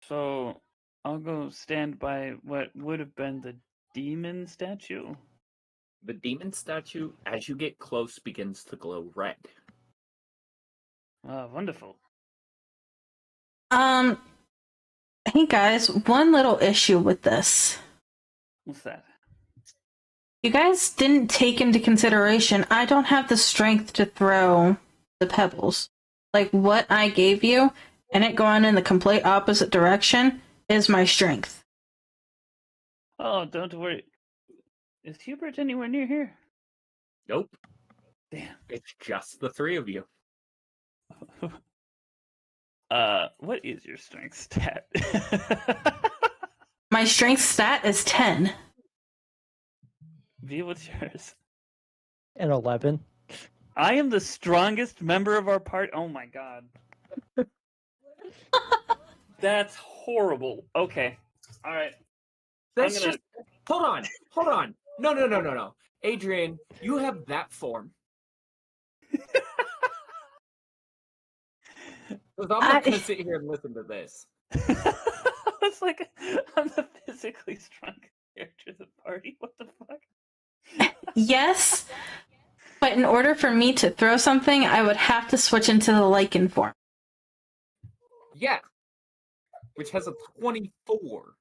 So I'll go stand by what would have been the demon statue. The demon statue, as you get close, begins to glow red. Wonderful. Hey guys, one little issue with this. What's that? You guys didn't take into consideration I don't have the strength to throw the pebbles. Like what I gave you, and it going in the complete opposite direction, is my strength. Oh, don't worry. Is Hubert anywhere near here? Nope. Damn. It's just the three of you. What is your strength stat? My strength stat is 10. V, what's yours? An 11. I am the strongest member of our party. Oh my god. That's horrible. Okay. Alright. That's gonna- just. Hold on. No. Adrian, you have that form. Because I'm not going to sit here and listen to this. It's like I'm the physically strong character of the party. What the fuck? Yes, but in order for me to throw something, I would have to switch into the lichen form. Yeah. Which has a 24.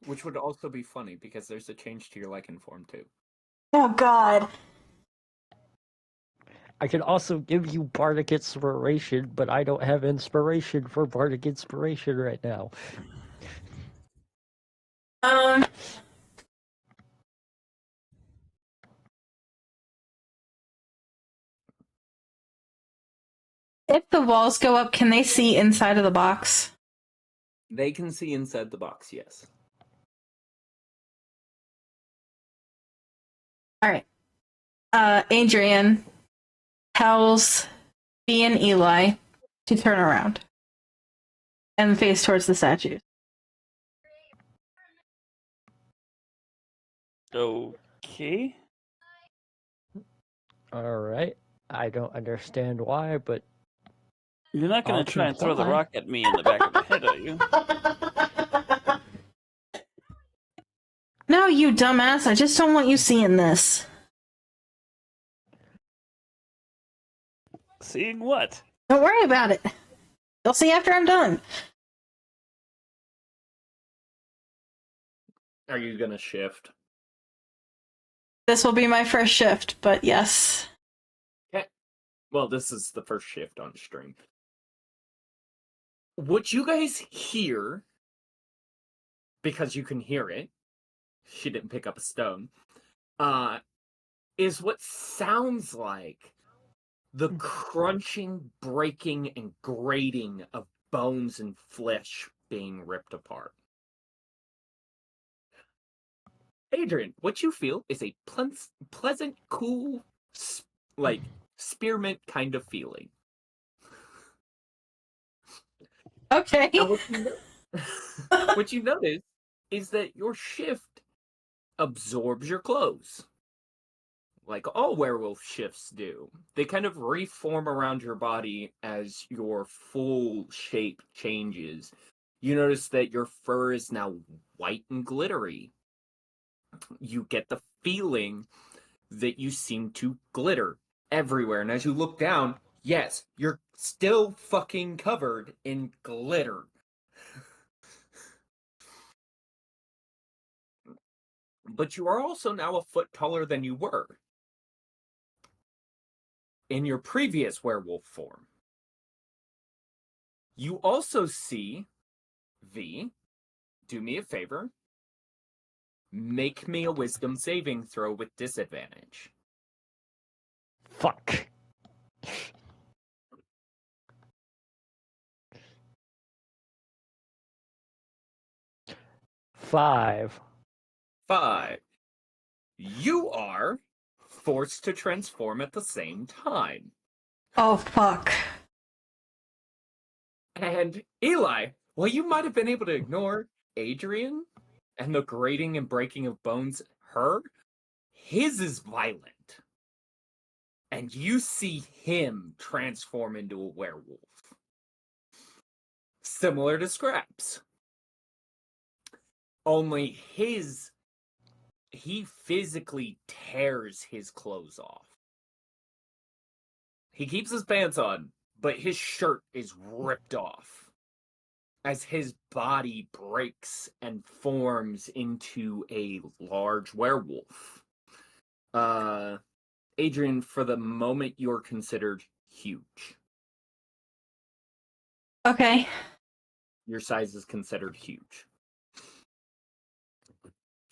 Which would also be funny because there's a change to your lichen form too. Oh god. I could also give you Bardic Inspiration, but I don't have inspiration for Bardic Inspiration right now. If the walls go up, can they see inside of the box? They can see inside the box, yes. Alright. Adrian tells B and Eli to turn around and face towards the statue. Okay. Alright. I don't understand why, but You're not gonna I'll try and throw the comply. rock at me in the back of the head, are you? No, you dumbass. I just don't want you seeing this. Seeing what? Don't worry about it. You'll see after I'm done. Are you going to shift? This will be my first shift, but yes. Okay. Well, this is the first shift on stream. What you guys hear, because you can hear it, she didn't pick up a stone, is what sounds like the crunching, breaking, and grating of bones and flesh being ripped apart. Adrian, what you feel is a pleasant, cool, like, spearmint kind of feeling. Okay. Now, what you notice is that your shift absorbs your clothes. Like all werewolf shifts do. They kind of reform around your body as your full shape changes. You notice that your fur is now white and glittery. you get the feeling that you seem to glitter everywhere. And as you look down, yes, you're still fucking covered in glitter. But you are also now a foot taller than you were in your previous werewolf form. You also see, V, do me a favor, make me a wisdom saving throw with disadvantage. Fuck. Five. 5. You are forced to transform at the same time. Oh, fuck. And Eli, while you might have been able to ignore Adrian and the grating and breaking of bones, his is violent. And you see him transform into a werewolf. Similar to Scraps. Only he physically tears his clothes off. He keeps his pants on, but his shirt is ripped off as his body breaks and forms into a large werewolf. Adrian, for the moment, you're considered huge. Okay. Your size is considered huge.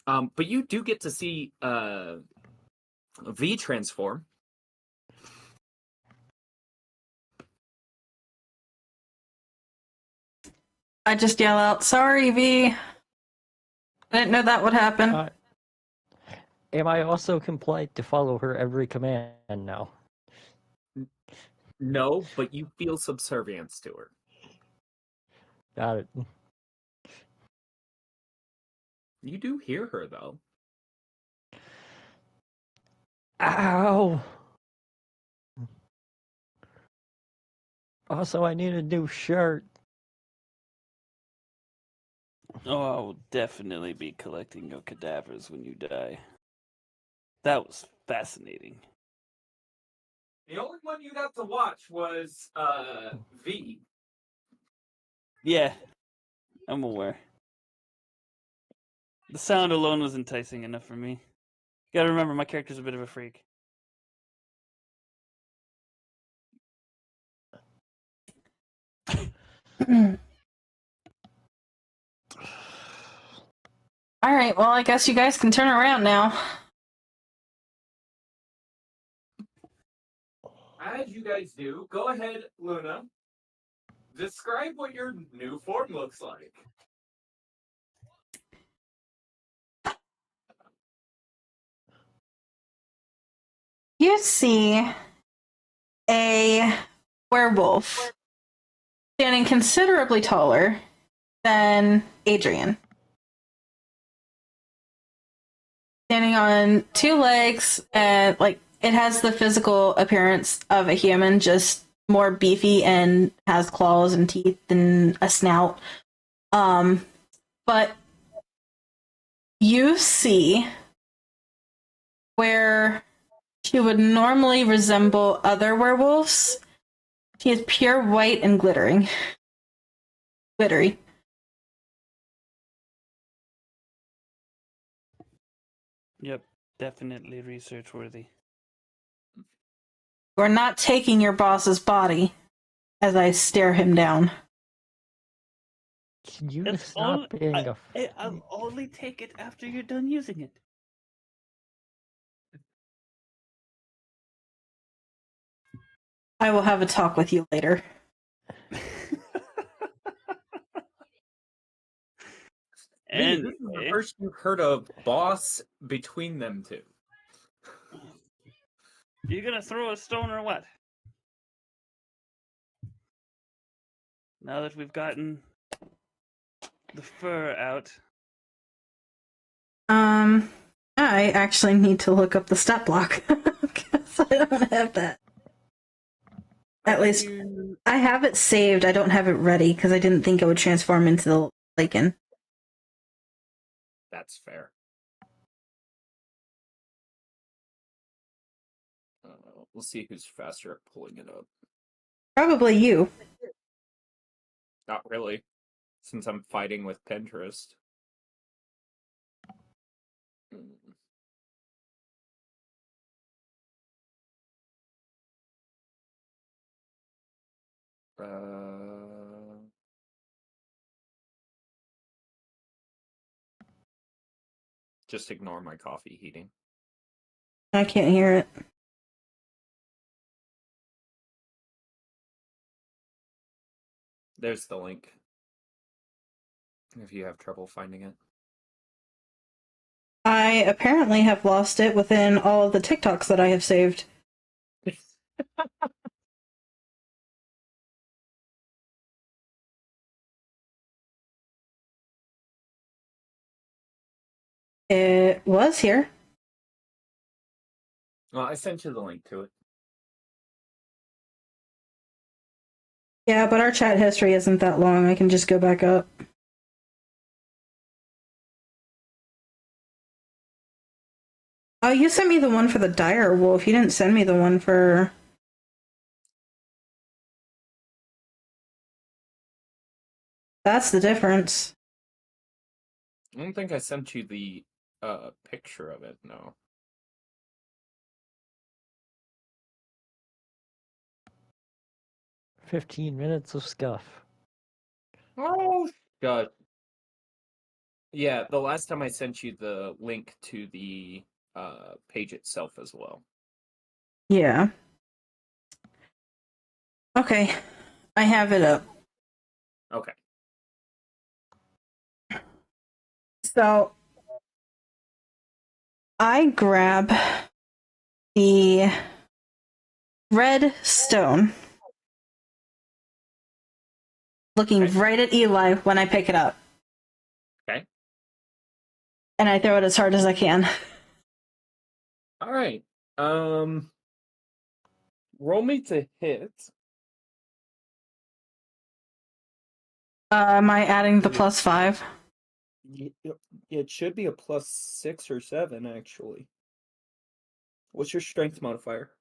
But you do get to see V transform. I just yell out, "Sorry, V. I didn't know that would happen." Am I also compliant to follow her every command now? No, but you feel subservience to her. Got it. You do hear her, though. Ow! Also, I need a new shirt. Oh, I will definitely be collecting your cadavers when you die. That was fascinating. The only one you got to watch was V. Yeah, I'm aware. The sound alone was enticing enough for me. You gotta remember, my character's a bit of a freak. All right, well, I guess you guys can turn around now. As you guys do, go ahead, Luna. Describe what your new form looks like. You see a werewolf standing considerably taller than Adrian. Standing on two legs, and it has the physical appearance of a human, just more beefy and has claws and teeth and a snout. But you see where she would normally resemble other werewolves. She is pure white and glittery. Yep, definitely research worthy. You're not taking your boss's body, as I stare him down. Can you stop being a... I'll only take it after you're done using it. I will have a talk with you later. And this is the first you've heard of boss between them two. You gonna throw a stone or what? Now that we've gotten the fur out. I actually need to look up the stat block because I don't have that. At least I have it saved. I don't have it ready because I didn't think it would transform into the Lycan. That's fair. We'll see who's faster at pulling it up. Probably you. Not really, since I'm fighting with Pinterest. Just ignore my coffee heating. I can't hear it. There's the link. If you have trouble finding it. I apparently have lost it within all of the TikToks that I have saved. It was here. Well, I sent you the link to it. Yeah, but our chat history isn't that long. I can just go back up. Oh, you sent me the one for the dire wolf. You didn't send me the one for... That's the difference. I don't think I sent you the picture of it, no. $15 of scuff. Oh, God. Yeah, the last time I sent you the link to the page itself as well. Yeah. Okay. I have it up. Okay. So I grab the red stone, looking Okay. right at Eli when I pick it up. Okay. And I throw it as hard as I can. All right. Roll me to hit. Am I adding the +5? It should be a +6 or 7, actually. What's your strength modifier?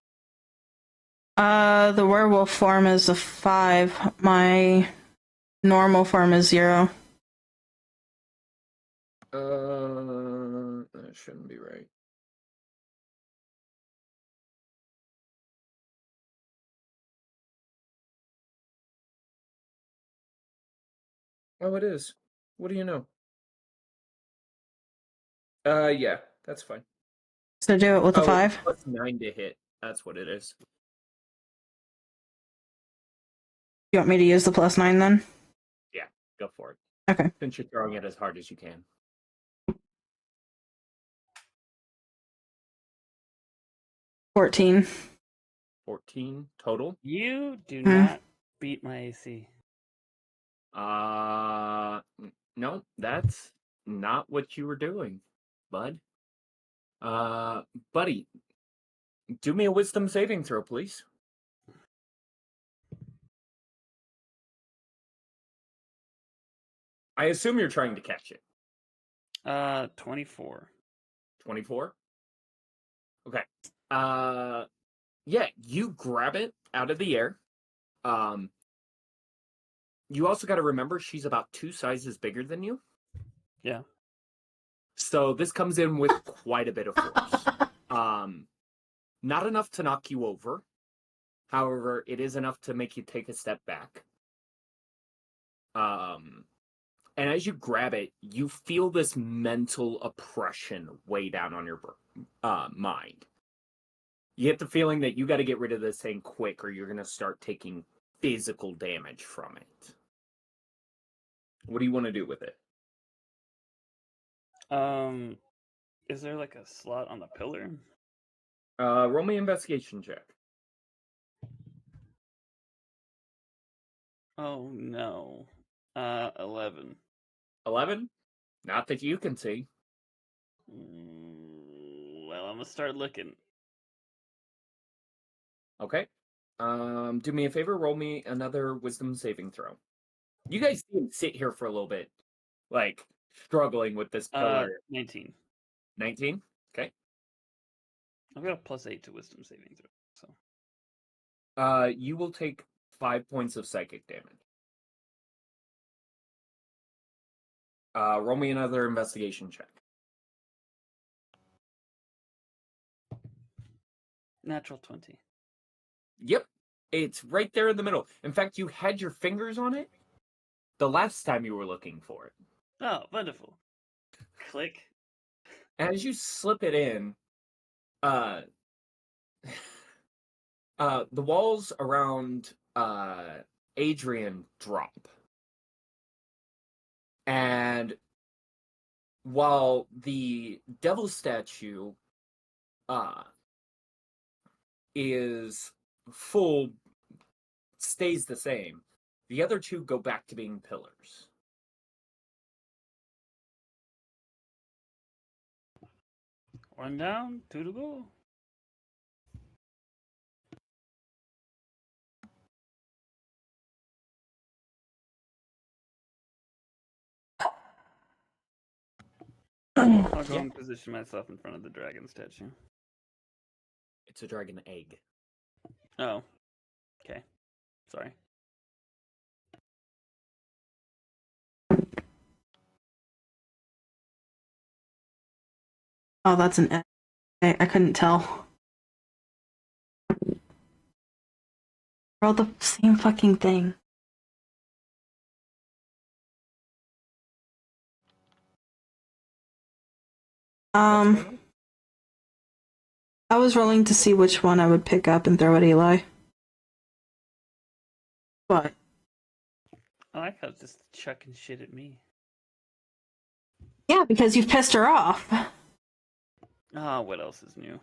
The werewolf form is a 5. My normal form is 0. That shouldn't be right. Oh, it is. What do you know? Yeah, that's fine. So do it with a 5? +9 to hit. That's what it is. You want me to use the +9 then? Yeah, go for it. Okay. Since you're throwing it as hard as you can. 14. 14 total. You do not beat my AC. No, that's not what you were doing, bud. Buddy, do me a wisdom saving throw, please. I assume you're trying to catch it. 24. 24? Okay. Yeah, you grab it out of the air. You also got to remember she's about 2 sizes bigger than you. Yeah. So this comes in with quite a bit of force. Not enough to knock you over. However, it is enough to make you take a step back. And as you grab it, you feel this mental oppression weigh down on your mind. You get the feeling that you got to get rid of this thing quick, or you're going to start taking physical damage from it. What do you want to do with it? Is there like a slot on the pillar? Roll me investigation check. Oh no. 11. 11? Not that you can see. Well, I'm gonna start looking. Okay. Do me a favor, roll me another wisdom saving throw. You guys see him sit here for a little bit, like, struggling with this pillar. 19. 19? Okay. I've got a +8 to wisdom saving throw. So You will take 5 points of psychic damage. Roll me another investigation check. Natural 20. Yep. It's right there in the middle. In fact, you had your fingers on it the last time you were looking for it. Oh, wonderful. Click. As you slip it in, the walls around Adrian drop. And while the devil statue is stays the same, the other two go back to being pillars. One down, two to go. I'll go and position myself in front of the dragon statue. It's a dragon egg. Oh. Okay. Sorry. Oh, that's an egg. I couldn't tell. We're all the same fucking thing. I was rolling to see which one I would pick up and throw at Eli. But I like how it's just chucking shit at me. yeah, because you've pissed her off. Ah, what else is new?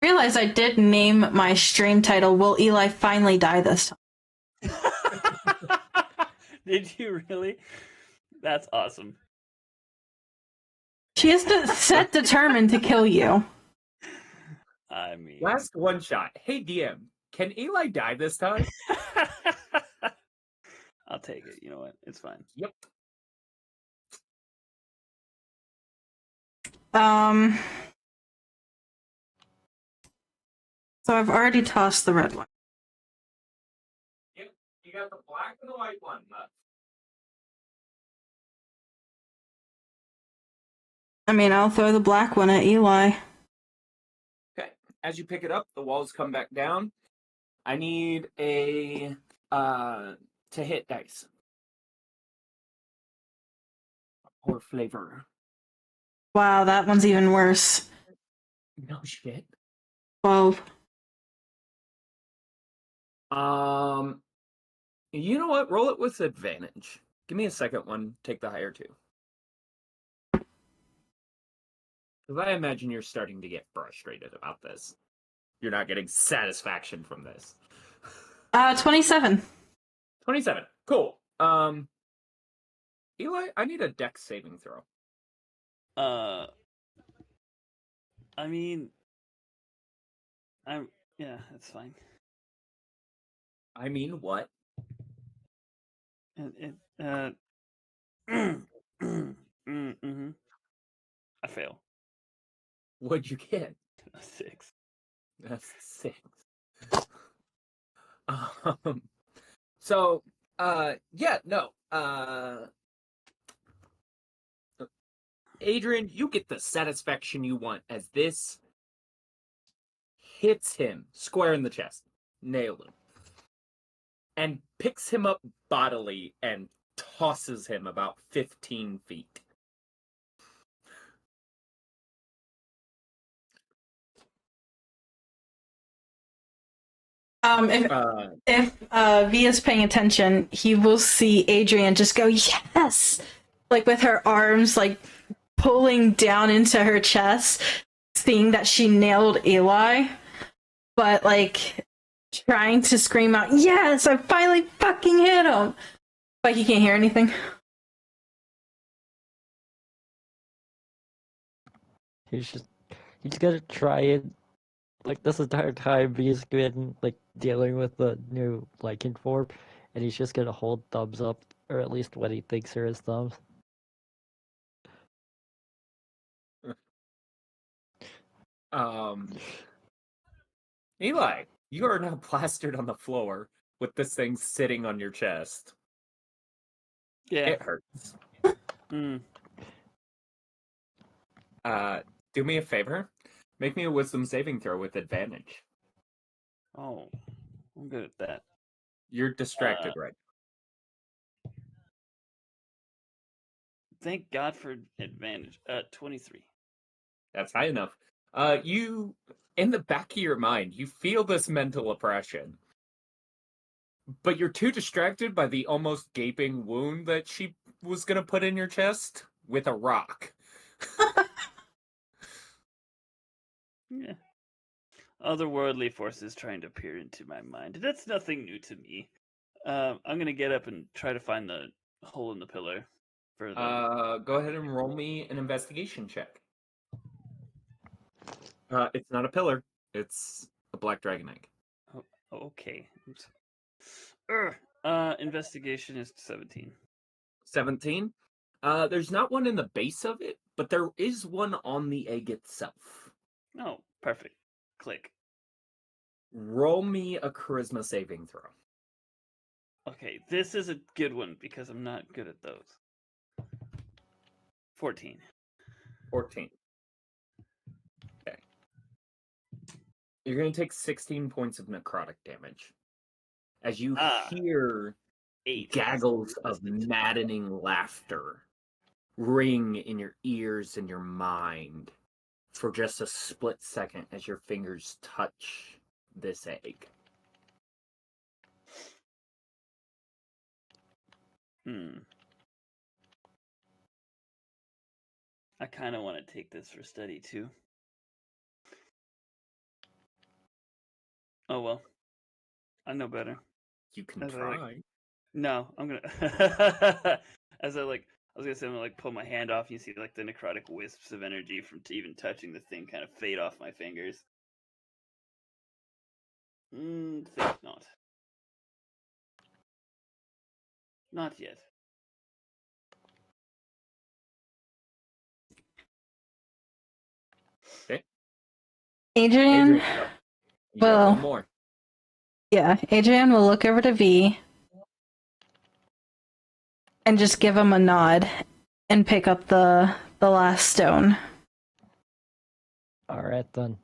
Realize I did name my stream title "Will Eli Finally Die This Time?" Did you really? That's awesome. She is set determined to kill you. I mean, Last one shot. Hey DM, can Eli die this time? I'll take it. You know what? It's fine. Yep. So I've already tossed the red one. Yep. You got the black and the white one left. I mean, I'll throw the black one at Eli. Okay. As you pick it up, the walls come back down. I need a to hit dice. Or flavor. Wow, that one's even worse. No shit. 12. You know what? Roll it with advantage. Give me a second one. Take the higher two. Because I imagine you're starting to get frustrated about this. You're not getting satisfaction from this. 27. 27. Cool. Eli, I need a dex saving throw. I mean, yeah, it's fine. I mean, what? Mm-hmm. I fail. What'd you get? A 6. That's 6. So, yeah, no. Adrian, you get the satisfaction you want as this hits him square in the chest. Nailed him. And picks him up bodily and tosses him about 15 feet. If V is paying attention, he will see Adrian just go, yes! Like with her arms, like, pulling down into her chest, seeing that she nailed Eli, but, like, trying to scream out, yes, I finally fucking hit him! But he can't hear anything. He's gonna try it. Like, this entire time, he's been, like, dealing with the new liking form, and he's just gonna hold thumbs up, or at least what he thinks are his thumbs. Eli, you are now plastered on the floor with this thing sitting on your chest. Yeah. It hurts. Hmm. Do me a favor. Make me a wisdom saving throw with advantage. Oh, I'm good at that. You're distracted, right? Thank God for advantage. 23. That's high enough. You, in the back of your mind, you feel this mental oppression, but you're too distracted by the almost gaping wound that she was gonna put in your chest with a rock. Yeah. Otherworldly forces trying to peer into my mind. That's nothing new to me. I'm gonna get up and try to find the hole in the pillar. For the... Go ahead and roll me an investigation check. It's not a pillar. It's a black dragon egg. Oh, okay. Investigation is 17. 17. There's not one in the base of it, but there is one on the egg itself. Oh, perfect. Click. Roll me a charisma saving throw. Okay, this is a good one because I'm not good at those. 14. 14. Okay. You're going to take 16 points of necrotic damage. As you hear 8. gaggles of maddening laughter ring in your ears and your mind for just a split second as your fingers touch this egg. I kind of want to take this for study too. Oh well. I know better. You can As try. No, I'm gonna. As I was gonna say, I'm gonna pull my hand off. And you see the necrotic wisps of energy from even touching the thing kind of fade off my fingers. Think not. Not yet. Okay. Adrian, You got one more. Yeah, Adrian will look over to V and just give him a nod and pick up the last stone. All right, then.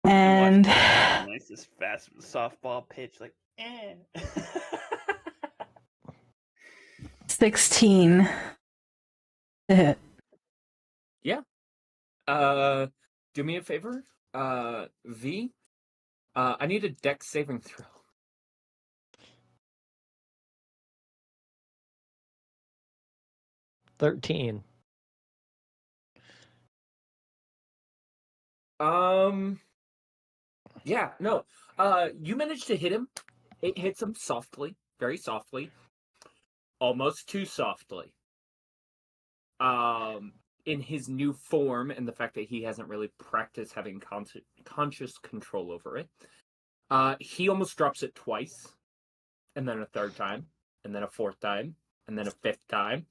And nice, this fast softball pitch, 16 to hit. Yeah. Do me a favor, V. I need a dex saving throw. $13. Yeah, no. You managed to hit him. It hits him softly, very softly, almost too softly. In his new form and the fact that he hasn't really practiced having conscious control over it, he almost drops it twice, and then a third time, and then a fourth time, and then a fifth time,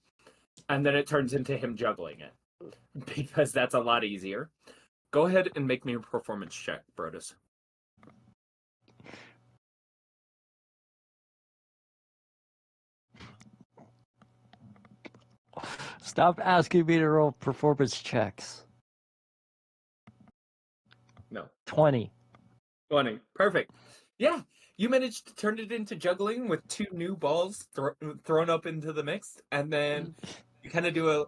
and then it turns into him juggling it, because that's a lot easier. Go ahead and make me a performance check, Brodus. Stop asking me to roll performance checks. No. 20. 20. Perfect. Yeah, you managed to turn it into juggling with two new balls thrown up into the mix, and then you kind of do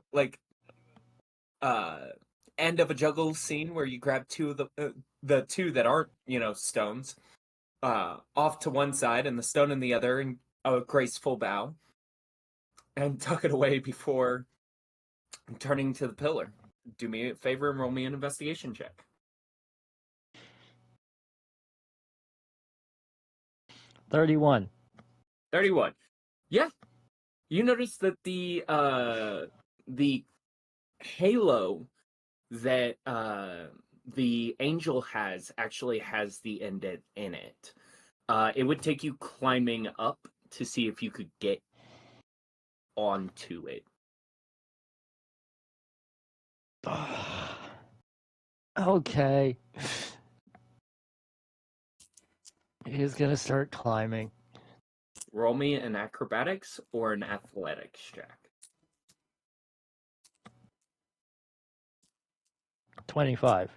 a end of a juggle scene where you grab two of the two that aren't stones off to one side and the stone in the other, and a graceful bow, and tuck it away before turning to the pillar. Do me a favor and roll me an investigation check. 31. 31. Yeah. You notice that the halo that the angel actually has the indent in it. It would take you climbing up to see if you could get onto it. Okay. He's gonna start climbing. Roll me an acrobatics or an athletics check. 25.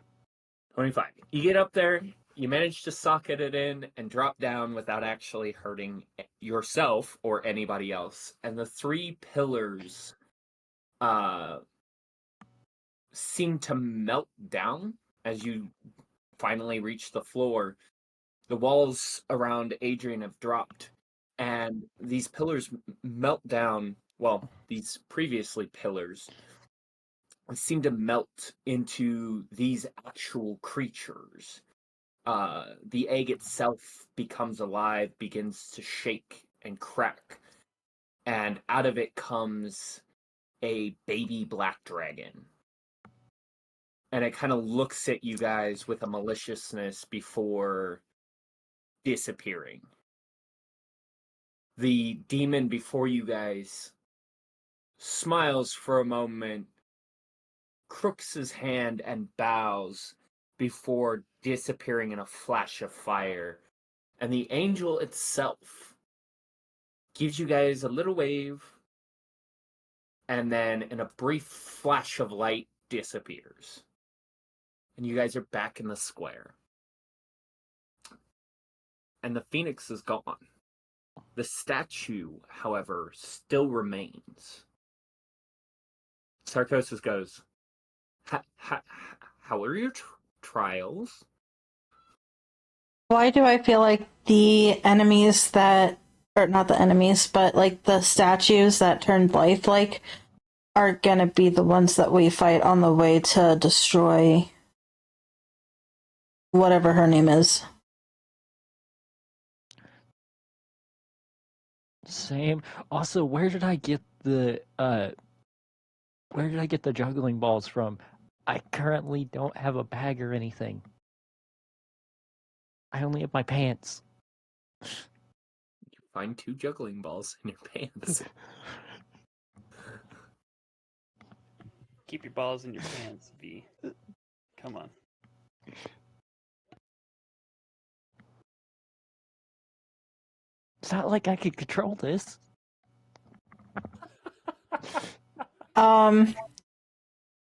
25. You get up there, you manage to socket it in and drop down without actually hurting yourself or anybody else. And the three pillars seem to melt down as you finally reach the floor. The walls around Adrian have dropped, and these pillars melt down. Well, these previously pillars seem to melt into these actual creatures. The egg itself becomes alive, begins to shake and crack, and out of it comes a baby black dragon. And it kind of looks at you guys with a maliciousness before disappearing. The demon before you guys smiles for a moment, crooks his hand, and bows before disappearing in a flash of fire. And the angel itself gives you guys a little wave, and then in a brief flash of light disappears. And you guys are back in the square. And the phoenix is gone. The statue, however, still remains. Sarcosis goes, how are your trials? Why do I feel like the enemies that, or not the enemies, but like the statues that turned lifelike are gonna be the ones that we fight on the way to destroy whatever her name is? Same. Also, where did I get the juggling balls from? I currently don't have a bag or anything. I only have my pants. You find 2 juggling balls in your pants. Keep your balls in your pants, V. Come on. It's not like I could control this.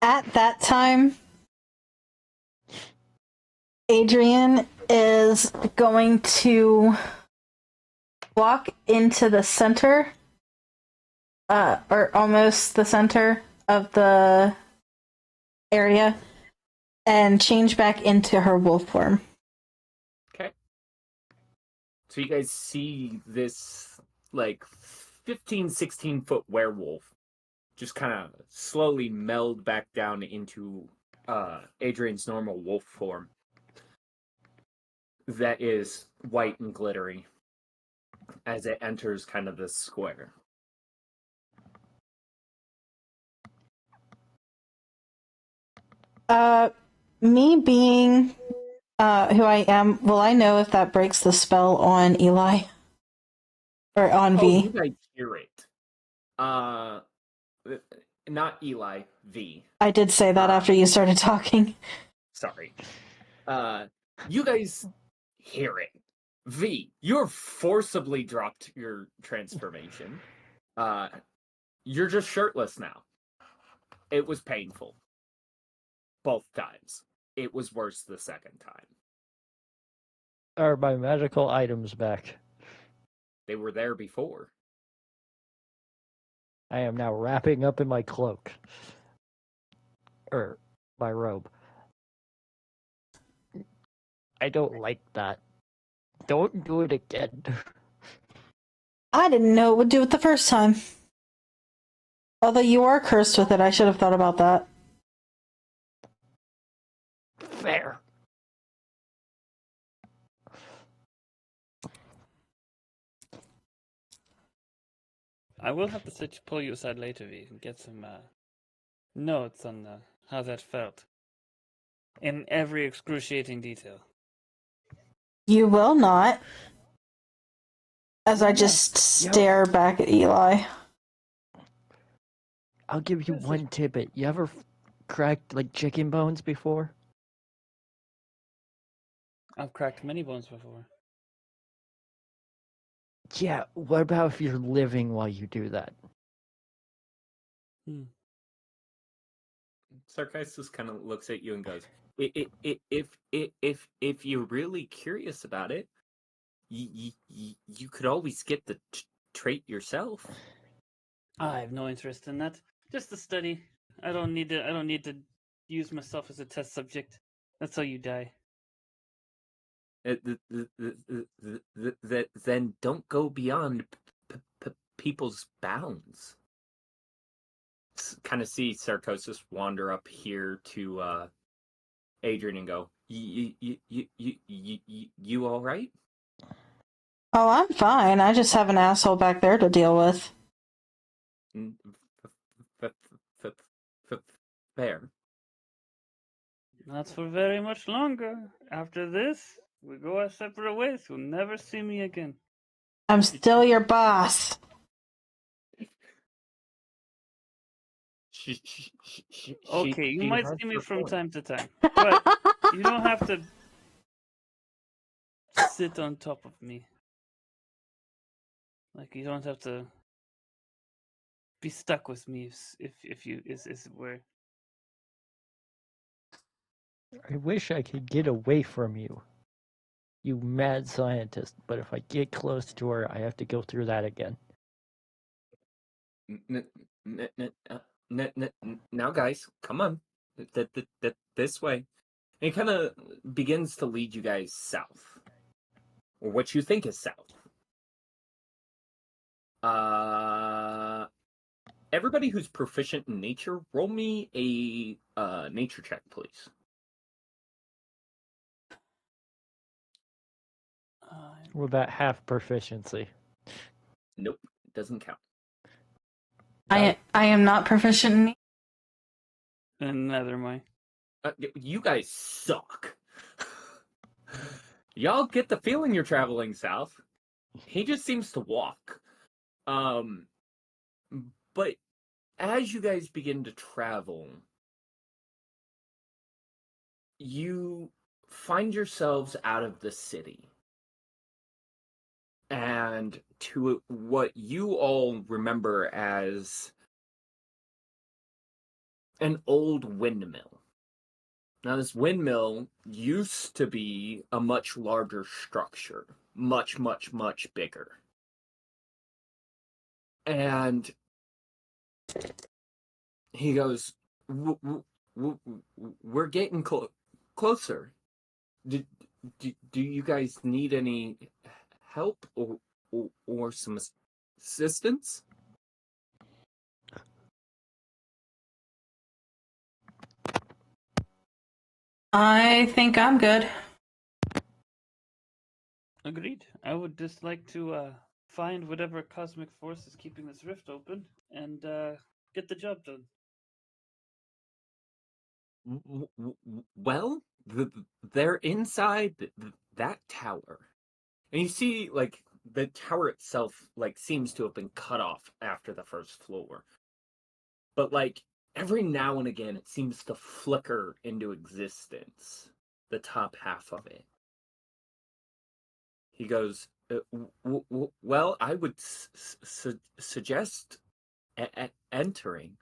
At that time, Adrian is going to walk into the center, or almost the center of the area, and change back into her wolf form. Okay. So you guys see this, like, 15, 16-foot werewolf just kind of slowly meld back down into Adrian's normal wolf form that is white and glittery as it enters kind of this square. Me being who I am, will I know if that breaks the spell on Eli? Or on V? You guys hear it. Not Eli, V. I did say that after you started talking. Sorry. You guys hear it. V, you're forcibly dropped your transformation. You're just shirtless now. It was painful. Both times. It was worse the second time. Are my magical items back? They were there before. I am now wrapping up in my cloak. Or my robe. I don't like that. Don't do it again. I didn't know it would do it the first time. Although you are cursed with it, I should have thought about that. Fair. I will have to pull you aside later, V, and get some notes on how that felt. In every excruciating detail. You will not. As I just stare back at Eli. I'll give you one tidbit. You ever cracked like chicken bones before? I've cracked many bones before. Yeah, what about if you're living while you do that? Sarkissus kind of looks at you and goes, "If you're really curious about it, you could always get the trait yourself." I have no interest in that. Just a study. I don't need to. I don't need to use myself as a test subject. That's how you die. Then don't go beyond people's bounds. Kind of see Sarcosis wander up here to Adrian and go, you all right? Oh, I'm fine. I just have an asshole back there to deal with. Fair. Not for very much longer. After this, we go our separate ways. You'll never see me again. I'm still your boss. Okay, you She might has see me her from point. time to time, but you don't have to sit on top of me. Like you don't have to be stuck with me if you is it were. I wish I could get away from you, you mad scientist, but if I get close to her, I have to go through that again. Now, guys, come on. This way. And he kind of begins to lead you guys south. Or what you think is south. Everybody who's proficient in nature, roll me a nature check, please. What about half proficiency? Nope, it doesn't count. I am not proficient in. And neither am I. You guys suck. Y'all get the feeling you're traveling south. He just seems to walk. But as you guys begin to travel, you find yourselves out of the city. And to what you all remember as an old windmill. Now, this windmill used to be a much larger structure, much, much, much bigger. And he goes, "We're getting closer. Do you guys need any help or some assistance?" I think I'm good. Agreed. I would just like to find whatever cosmic force is keeping this rift open and get the job done. Well, they're inside that tower. And you see, like, the tower itself, like, seems to have been cut off after the first floor. But, like, every now and again, it seems to flicker into existence, the top half of it. He goes, well, I would suggest entering.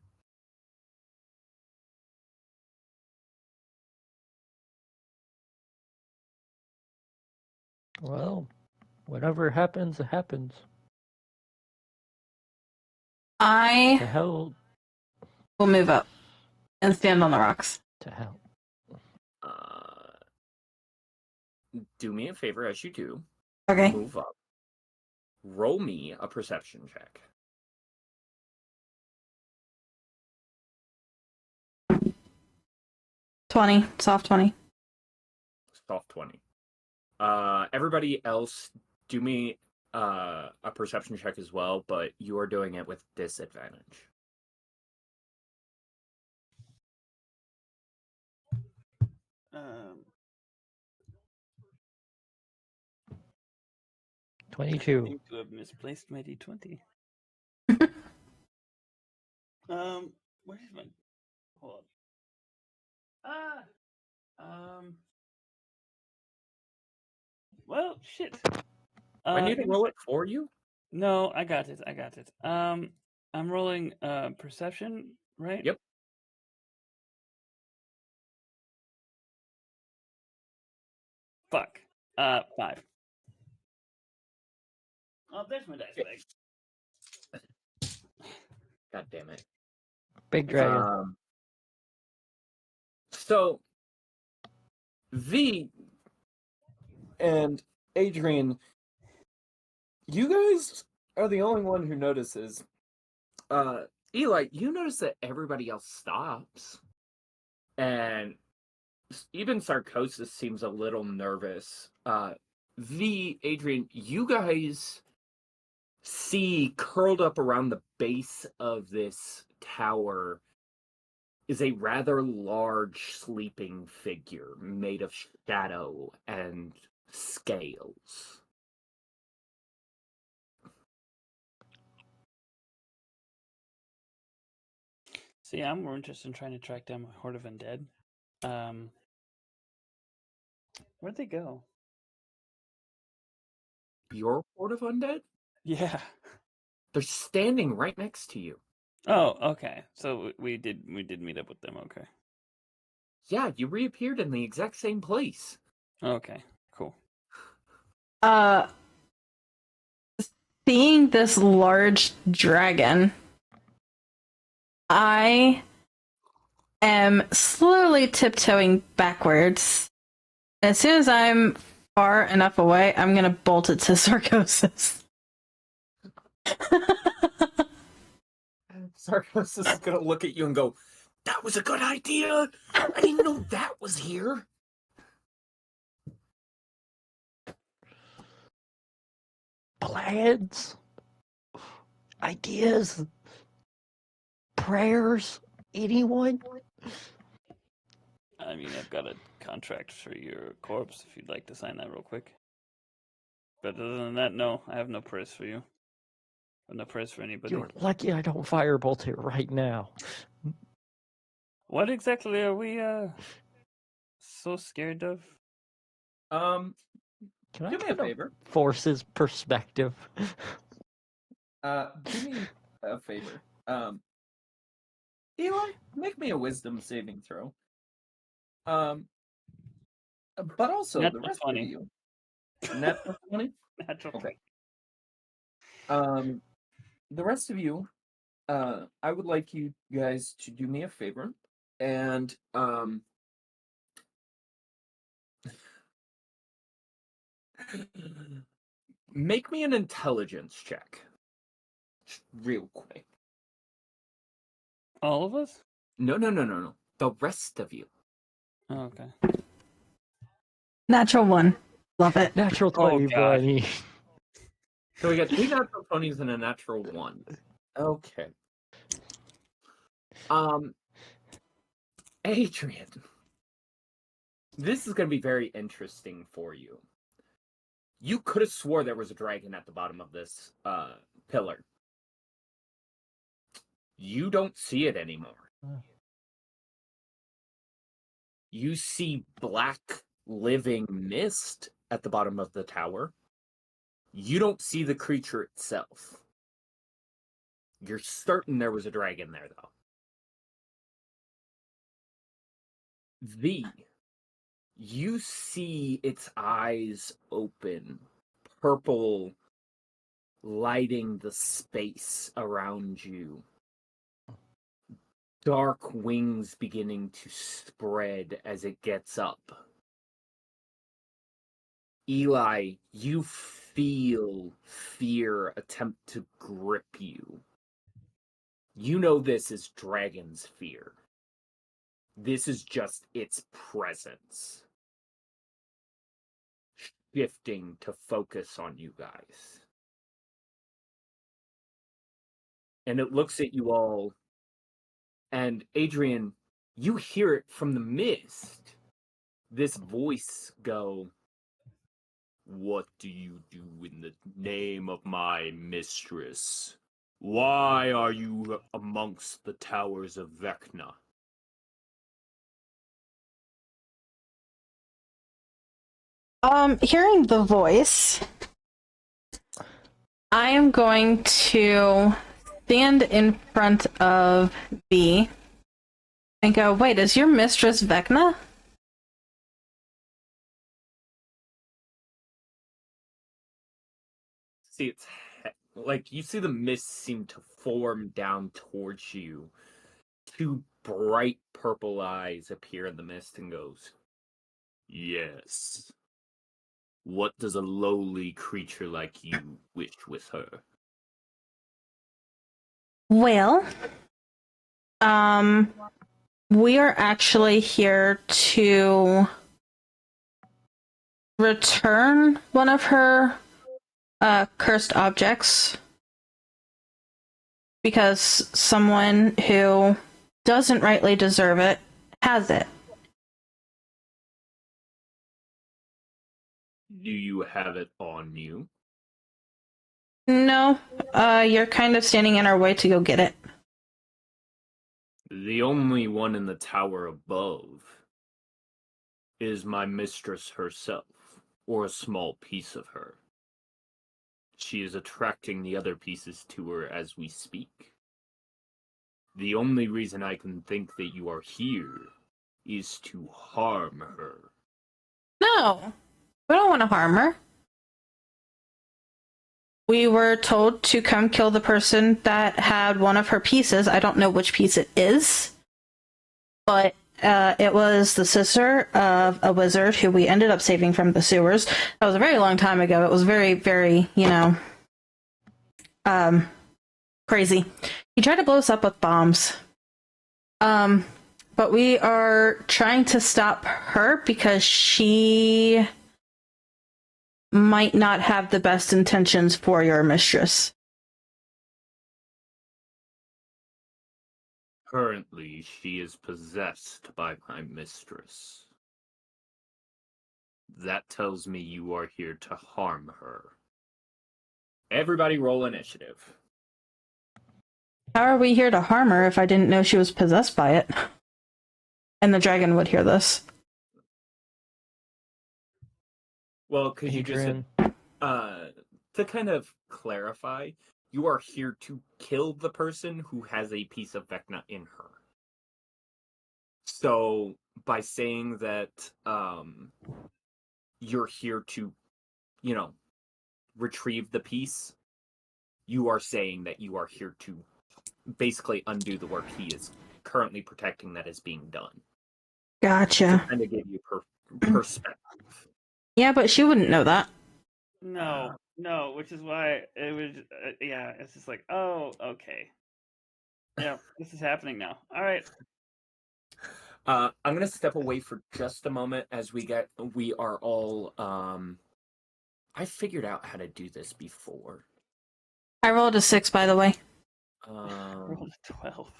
Well, whatever happens, happens. To I hell, will move up and stand on the rocks. to hell. Do me a favor as you do. Okay. Move up. Roll me a perception check. 20. Soft 20. Soft 20. Everybody else, do me a perception check as well, but you are doing it with disadvantage. Um, 22. I seem to have misplaced my d20. Where's my? Hold on. Well, shit. I need to roll it for you. No, I got it. I'm rolling perception, right? Yep. Fuck. 5. Oh, there's my dice bag. God damn it. Big dragon. So V and Adrian, you guys are the only one who notices. Eli, you notice that everybody else stops, and even Sarcosis seems a little nervous. V, Adrian, you guys see curled up around the base of this tower is a rather large sleeping figure made of shadow and scales. See, I'm more interested in trying to track down my horde of undead. Where'd they go? Your horde of undead? Yeah. They're standing right next to you. Oh, okay. So we did meet up with them. Okay. Yeah, you reappeared in the exact same place. Okay. Cool. Seeing this large dragon, I am slowly tiptoeing backwards. As soon as I'm far enough away, I'm gonna bolt it to Sarcosis. Sarcosis is gonna look at you and go, "That was a good idea! I didn't know that was here!" Plans, ideas, prayers, anyone? I mean, I've got a contract for your corpse if you'd like to sign that real quick. But other than that, no, I have no prayers for you. I have no prayers for anybody. You're lucky I don't firebolt it right now. What exactly are we so scared of? Can I Do me a get favor. Force's perspective? Do me a favor. Eli, make me a wisdom saving throw. But also Natural the rest 20. of you. Natural 20? Natural. Okay. The rest of you, I would like you guys to do me a favor and make me an intelligence check. Just real quick. All of us? No. The rest of you. Oh, okay. Natural 1. Love it. Natural Oh, 20, God. buddy. So we got 2 natural 20s and a natural 1. Okay. Adrian, this is going to be very interesting for you. You could have swore there was a dragon at the bottom of this pillar. You don't see it anymore. You see black living mist at the bottom of the tower. You don't see the creature itself. You're certain there was a dragon there, though. You see its eyes open, purple lighting the space around you. Dark wings beginning to spread as it gets up. Eli, you feel fear attempt to grip you. You know this is dragon's fear. This is just its presence shifting to focus on you guys. And it looks at you all, and Adrian, you hear it from the mist. This voice go, "What do you do in the name of my mistress? Why are you amongst the towers of Vecna?" Hearing the voice, I am going to stand in front of B and go, wait, is your mistress Vecna? See, it's like you see the mist seem to form down towards you. Two bright purple eyes appear in the mist and goes, "Yes. What does a lowly creature like you wish with her?" Well, we are actually here to return one of her cursed objects because someone who doesn't rightly deserve it has it. Do you have it on you? No, you're kind of standing in our way to go get it. The only one in the tower above is my mistress herself, or a small piece of her. She is attracting the other pieces to her as we speak. The only reason I can think that you are here is to harm her. No, we don't want to harm her. We were told to come kill the person that had one of her pieces. I don't know which piece it is, but it was the sister of a wizard who we ended up saving from the sewers. That was a very long time ago. It was very, very, crazy. He tried to blow us up with bombs. But we are trying to stop her because she might not have the best intentions for your mistress. Currently, she is possessed by my mistress. That tells me you are here to harm her. Everybody roll initiative. How are we here to harm her if I didn't know she was possessed by it? And the dragon would hear this. Well, because you just Adrian, to kind of clarify, you are here to kill the person who has a piece of Vecna in her. So by saying that you're here to, retrieve the piece, you are saying that you are here to basically undo the work he is currently protecting that is being done. Gotcha. To kind of give you perspective. Yeah, but she wouldn't know that. No, no, which is why it was. Yeah, it's just like, oh, okay. Yeah, this is happening now. All right. I'm gonna step away for just a moment as we are all I figured out how to do this before. I rolled a 6, by the way. Rolled a 12.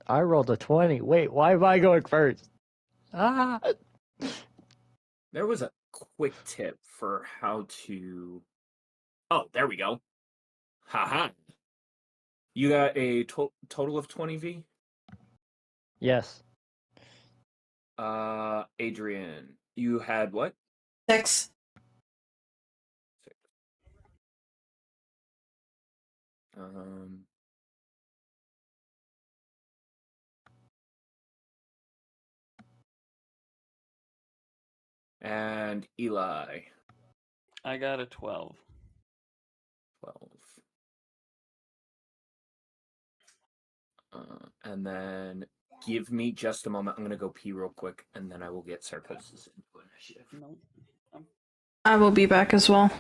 I rolled a 20. Wait, why am I going first? Ah! There was a quick tip for how to. Oh, there we go. Haha. You got a total of 20 V? Yes. Adrian, you had what? 6. Um, and Eli, I got a 12. 12. And then give me just a moment. I'm gonna go pee real quick, and then I will get Sarcosis into initiative. No. I will be back as well.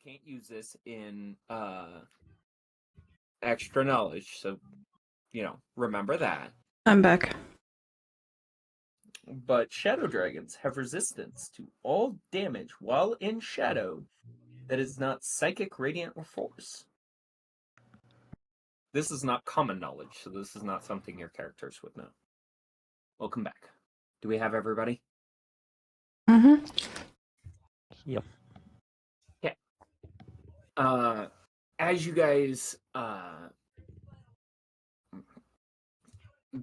can't use this in extra knowledge, so remember that. I'm back. But shadow dragons have resistance to all damage while in shadow that is not psychic, radiant, or force. This is not common knowledge, so this is not something your characters would know. Welcome back. Do we have everybody? Mm-hmm. Yep. Okay. As you guys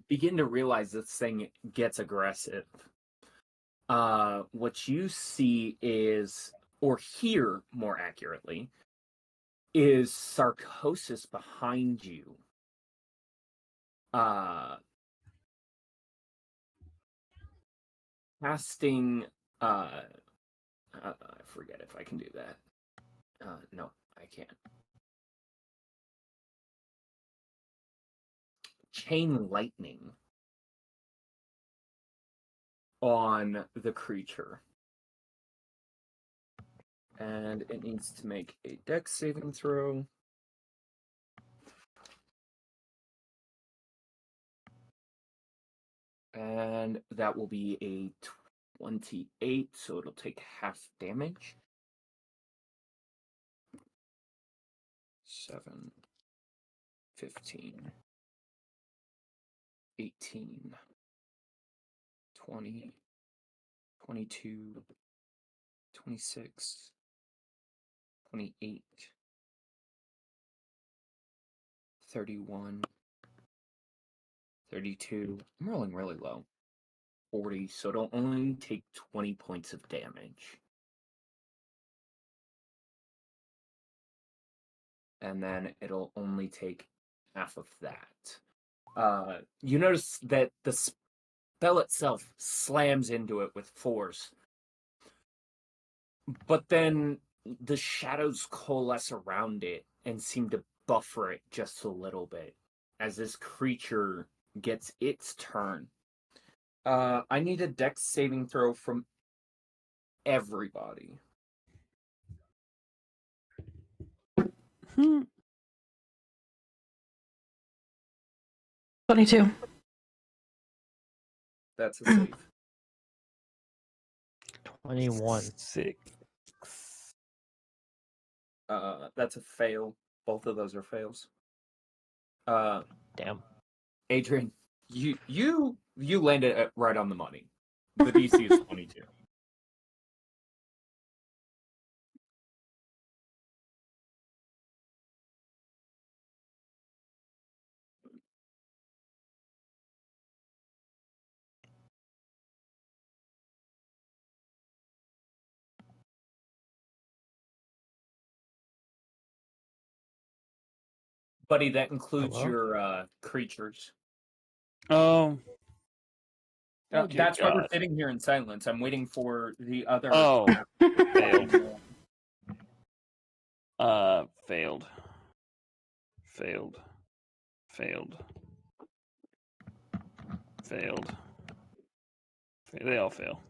begin to realize this thing gets aggressive, what you see is, or hear more accurately, is Sarcosis behind you. Casting, I forget if I can do that. No, I can't. Chain lightning on the creature. And it needs to make a dex saving throw. And that will be a 28, so it'll take half damage. 7, 15, 18, 20, 22, 26, 28, 31, 32. I'm rolling really low. 40, so it'll only take 20 points of damage. And then it'll only take half of that. You notice that the spell itself slams into it with force, but then the shadows coalesce around it and seem to buffer it just a little bit as this creature gets its turn. I need a dex saving throw from everybody. 22. That's a save. 21. 6. That's a fail. Both of those are fails. Damn. Adrian, you landed it right on the money. The DC is 22. Buddy, that includes Hello? your creatures. Oh. Oh, dear That's why we're God. sitting here in silence. I'm waiting for the other. Oh. Failed. Failed. Failed. Failed. Failed. They all fail.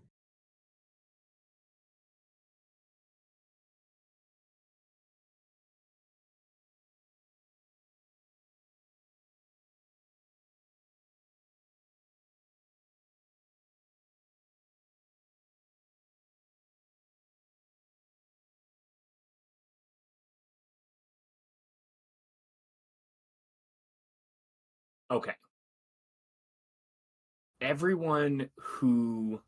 Okay. Everyone who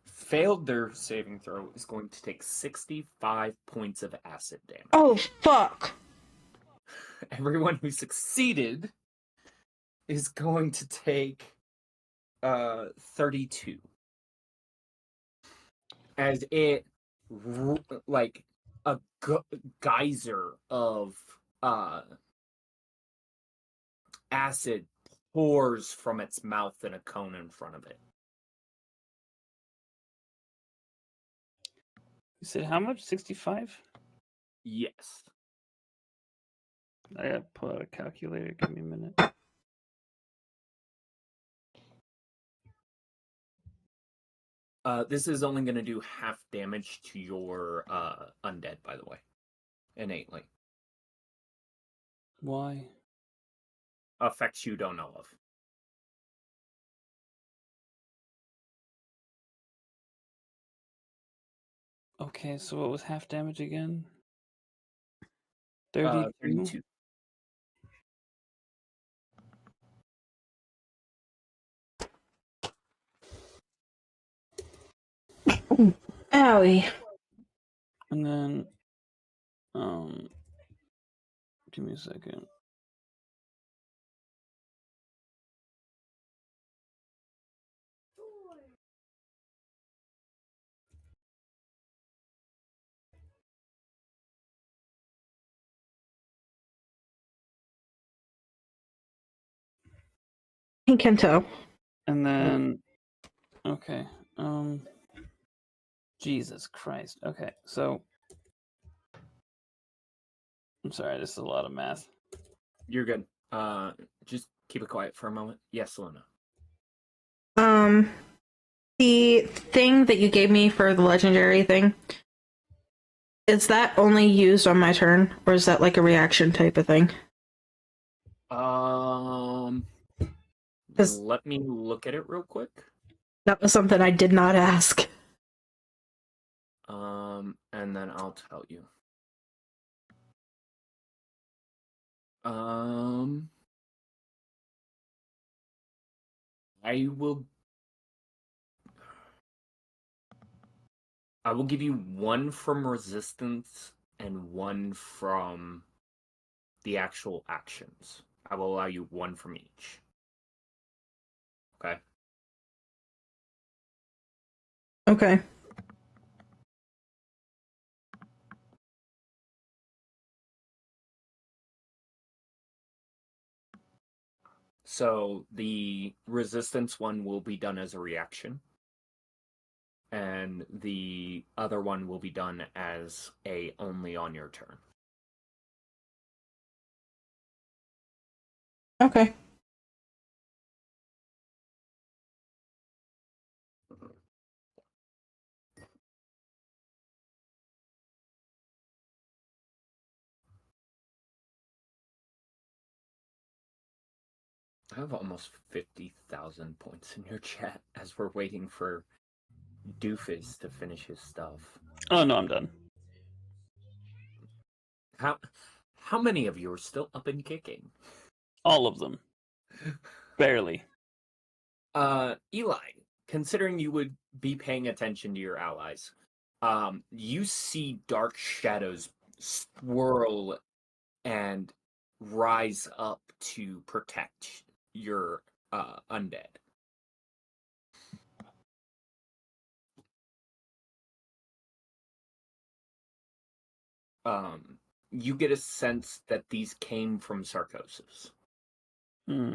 failed their saving throw is going to take 65 points of acid damage. Oh, fuck. Everyone who succeeded is going to take 32. As it, like, a geyser of acid pours from its mouth in a cone in front of it. You said how much? 65? Yes. I gotta pull out a calculator. Give me a minute. This is only going to do half damage to your undead, by the way. innately. Why? Effects you don't know of. Okay, so what was half damage again? 32? 32. Owie. And then, give me a second. He can tell. And then, okay, Jesus Christ. Okay, so, I'm sorry, this is a lot of math. You're good. Just keep it quiet for a moment. Yes, Luna. The thing that you gave me for the legendary thing, is that only used on my turn, or is that like a reaction type of thing? Let me look at it real quick. That was something I did not ask. And then I'll tell you. I will give you one from resistance and one from the actual actions. I will allow you one from each. Okay. Okay. So the resistance one will be done as a reaction. And the other one will be done as a only on your turn. Okay. I have almost 50,000 points in your chat as we're waiting for Doofus to finish his stuff. Oh, no, I'm done. How many of you are still up and kicking? All of them. Barely. Eli, considering you would be paying attention to your allies, you see dark shadows swirl and rise up to protect your undead. You get a sense that these came from Sarcosis. Hmm.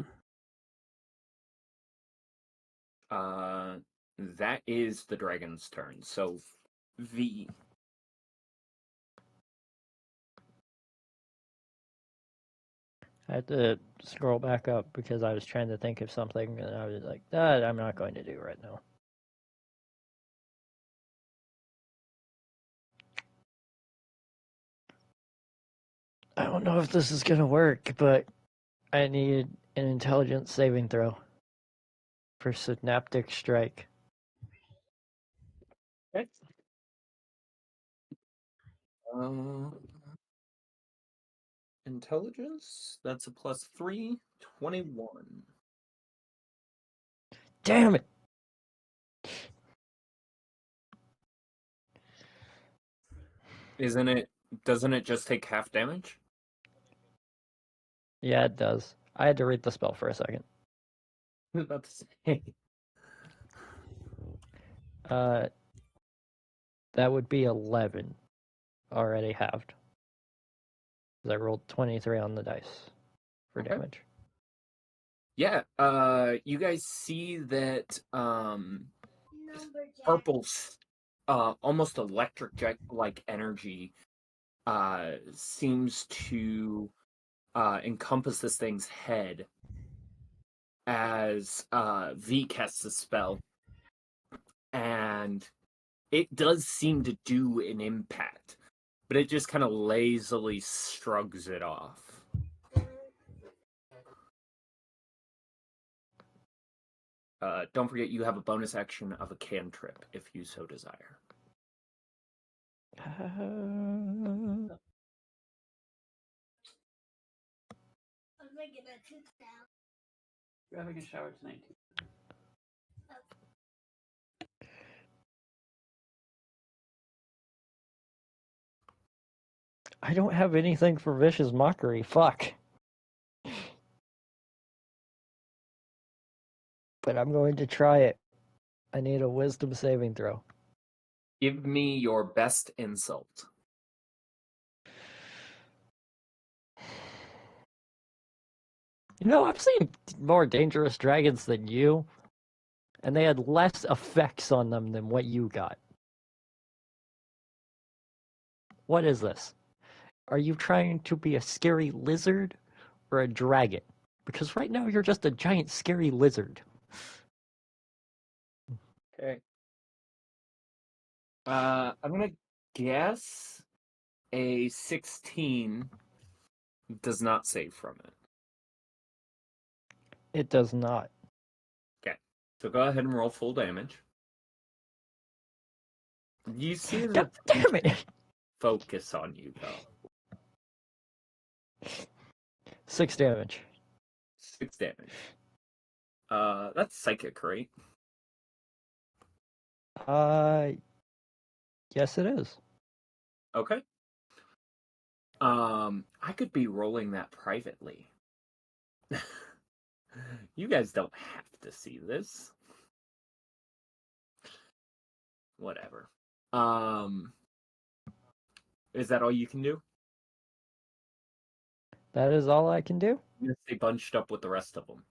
That is the dragon's turn. So, V. I had to scroll back up because I was trying to think of something, and I was like, that I'm not going to do right now. I don't know if this is going to work, but I need an intelligence saving throw for Synaptic Strike. Okay. Intelligence, that's a +3, 21. Damn it! Doesn't it just take half damage? Yeah, it does. I had to read the spell for a second. I was about to say. That would be 11 already halved. I rolled 23 on the dice for Okay. damage. Yeah, you guys see that purple, almost electric like energy seems to encompass this thing's head as V casts a spell, and it does seem to do an impact. but it just kind of lazily shrugs it off. Don't forget you have a bonus action of a cantrip if you so desire. You're having a shower tonight. I don't have anything for Vicious Mockery. Fuck. But I'm going to try it. I need a wisdom saving throw. Give me your best insult. You know, I've seen more dangerous dragons than you, and they had less effects on them than what you got. What is this? Are you trying to be a scary lizard or a dragon? Because right now you're just a giant scary lizard. Okay. I'm gonna guess a 16 does not save from it. It does not. Okay. So go ahead and roll full damage. You see the God damn it! focus on you, though. 6 damage. 6 damage. That's psychic, right? Yes it is. Okay. I could be rolling that privately. You guys don't have to see this. Whatever. Is that all you can do? That is all I can do? I'm gonna stay bunched up with the rest of them.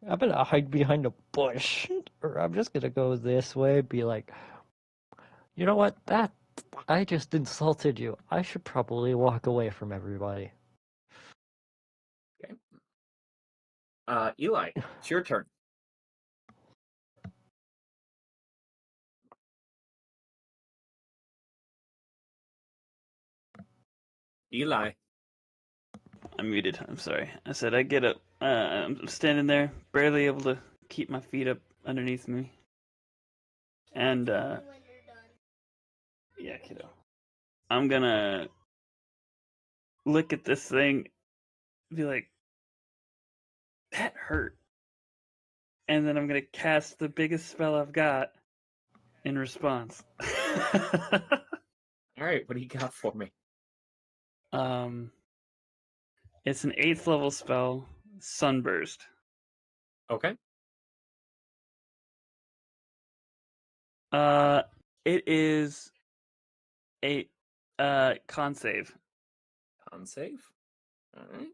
I'm gonna hide behind a bush, or I'm just gonna go this way, be like, you know what, I just insulted you. I should probably walk away from everybody. Okay. Eli, it's your turn. Eli. I'm muted. I'm sorry. I said I get up. I'm standing there, barely able to keep my feet up underneath me. And, yeah, kiddo. I'm gonna look at this thing, be like, that hurt. And then I'm gonna cast the biggest spell I've got in response. Alright, what do you got for me? It's an 8th level spell, Sunburst. Okay. It is a con save. Con save. Alright.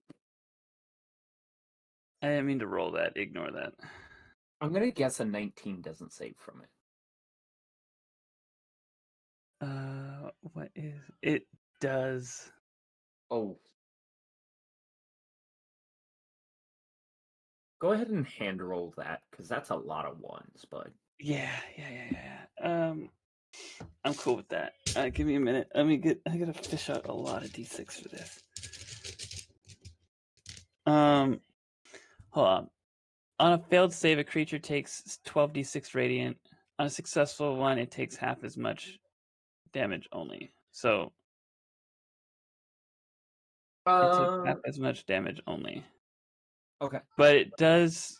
I didn't mean to roll that. Ignore that. I'm gonna guess a 19 doesn't save from it. What is it? Does. Oh. Go ahead and hand roll that, because that's a lot of ones, bud. Yeah. I'm cool with that. Give me a minute. I gotta fish out a lot of d6 for this. Hold on. On a failed save, a creature takes 12d6 radiant. On a successful one, it takes half as much damage only. So it takes half as much damage only. Okay. But it does.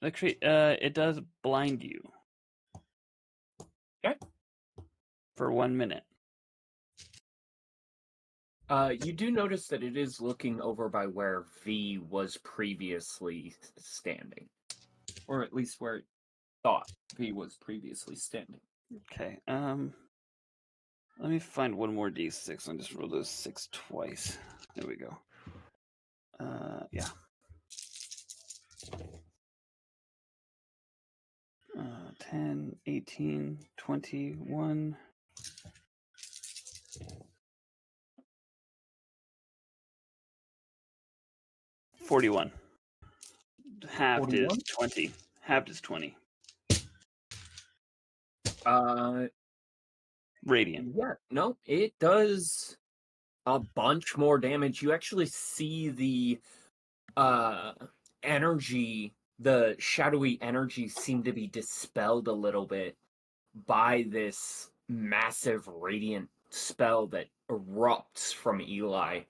It does blind you. Okay. For 1 minute. You do notice that it is looking over by where V was previously standing. Or at least where it thought V was previously standing. Okay. Let me find one more d6. I'll just roll those 6 twice. There we go. Yeah. 10, 18, 21. 41. Halved 41? is 20. Halved is 20. Uh, Radiant. yeah, no, it does a bunch more damage. You actually see the energy, the shadowy energy seem to be dispelled a little bit by this massive radiant spell that erupts from Eli.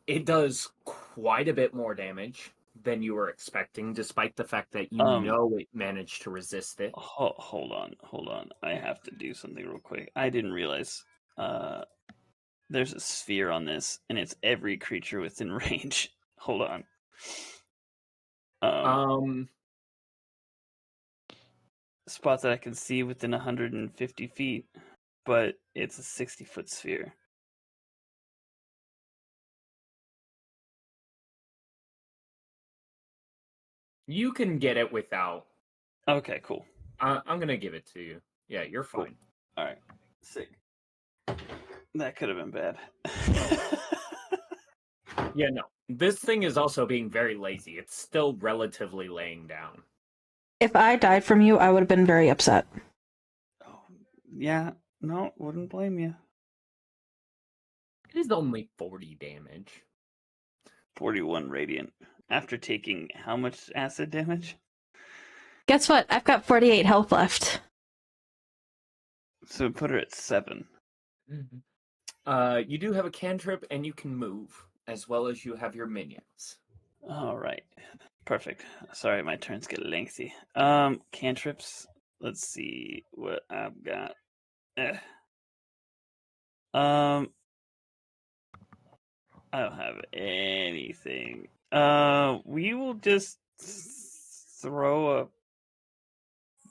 It does quite a bit more damage than you were expecting, despite the fact that you know it managed to resist it. Hold on. I have to do something real quick. I didn't realize there's a sphere on this, and it's every creature within range. Hold on. Spot that I can see within 150 feet, but it's a 60-foot sphere. You can get it without. Okay, cool. I'm gonna give it to you. Yeah, you're Cool. fine. All right, sick. That could have been bad. Yeah, no. This thing is also being very lazy. It's still relatively laying down. If I died from you, I would have been very upset. Oh, yeah, no, wouldn't blame you. It is only 40 damage. 41 radiant. After taking how much acid damage? Guess what? I've got 48 health left. So put her at 7. You do have a cantrip and you can move, as well as you have your minions. All right. Perfect. Sorry, my turns get lengthy. Cantrips. Let's see what I've got. I don't have anything. We will just throw a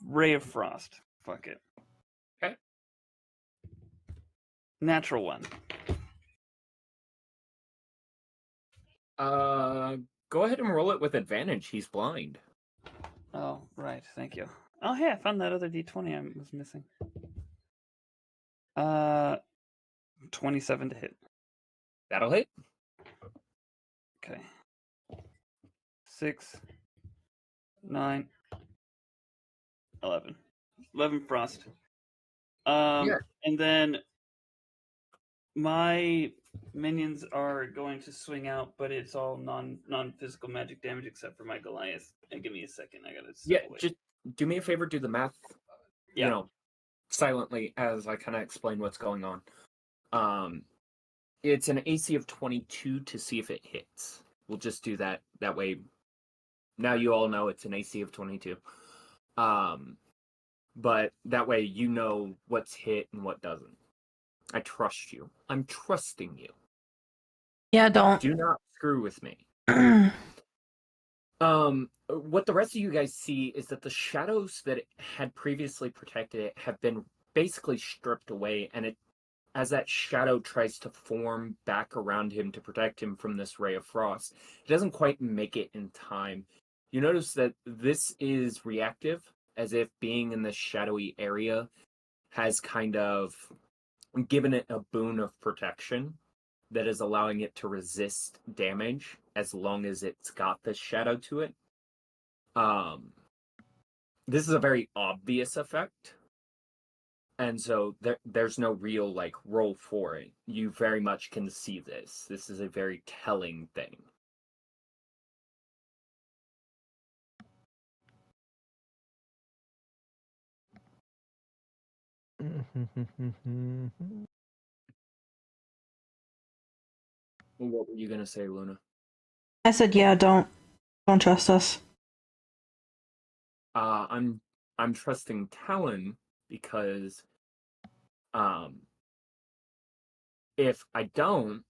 ray of frost. Fuck it. Okay. Natural one. Go ahead and roll it with advantage. He's blind. Oh, right. Thank you. Oh, hey, I found that other D20 I was missing. 27 to hit. That'll hit. Okay. 6, 9, 11. 11 frost. Yeah. And then my minions are going to swing out, but it's all non-physical magic damage except for my Goliath. And give me a second, I gotta step away. Just do me a favor, do the math. Yeah. You know, silently as I kind of explain what's going on. It's an AC of 22 to see if it hits. We'll just do that. That way, now you all know it's an AC of 22. But that way you know what's hit and what doesn't. I trust you. I'm trusting you. Yeah, don't. Do not screw with me. What the rest of you guys see is that the shadows that it had previously protected it have been basically stripped away, and as that shadow tries to form back around him to protect him from this ray of frost, it doesn't quite make it in time. You notice that this is reactive, as if being in this shadowy area has kind of given it a boon of protection that is allowing it to resist damage as long as it's got this shadow to it. This is a very obvious effect, and so there's no real like roll for it. You very much can see this. This is a very telling thing. What were you gonna say, Luna? I said, yeah, don't trust us. I'm trusting Talon because if I don't,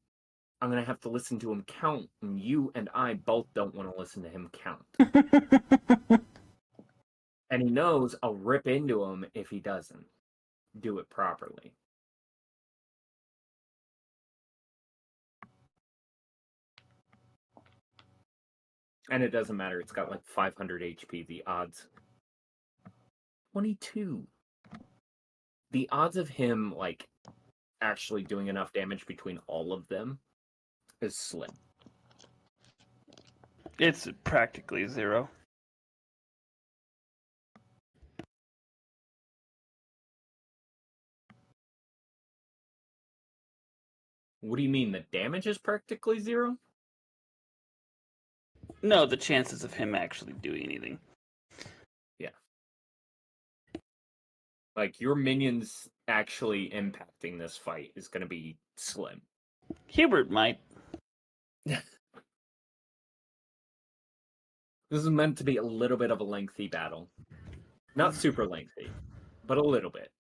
I'm gonna have to listen to him count, and you and I both don't want to listen to him count. And he knows I'll rip into him if he doesn't do it properly. And it doesn't matter, it's got like 500 HP, the odds. 22. The odds of him, like, actually doing enough damage between all of them is slim. It's practically 0. What do you mean? The damage is practically zero? No, the chances of him actually doing anything. Like, your minions actually impacting this fight is going to be slim. Hubert might. This is meant to be a little bit of a lengthy battle. Not super lengthy, but a little bit.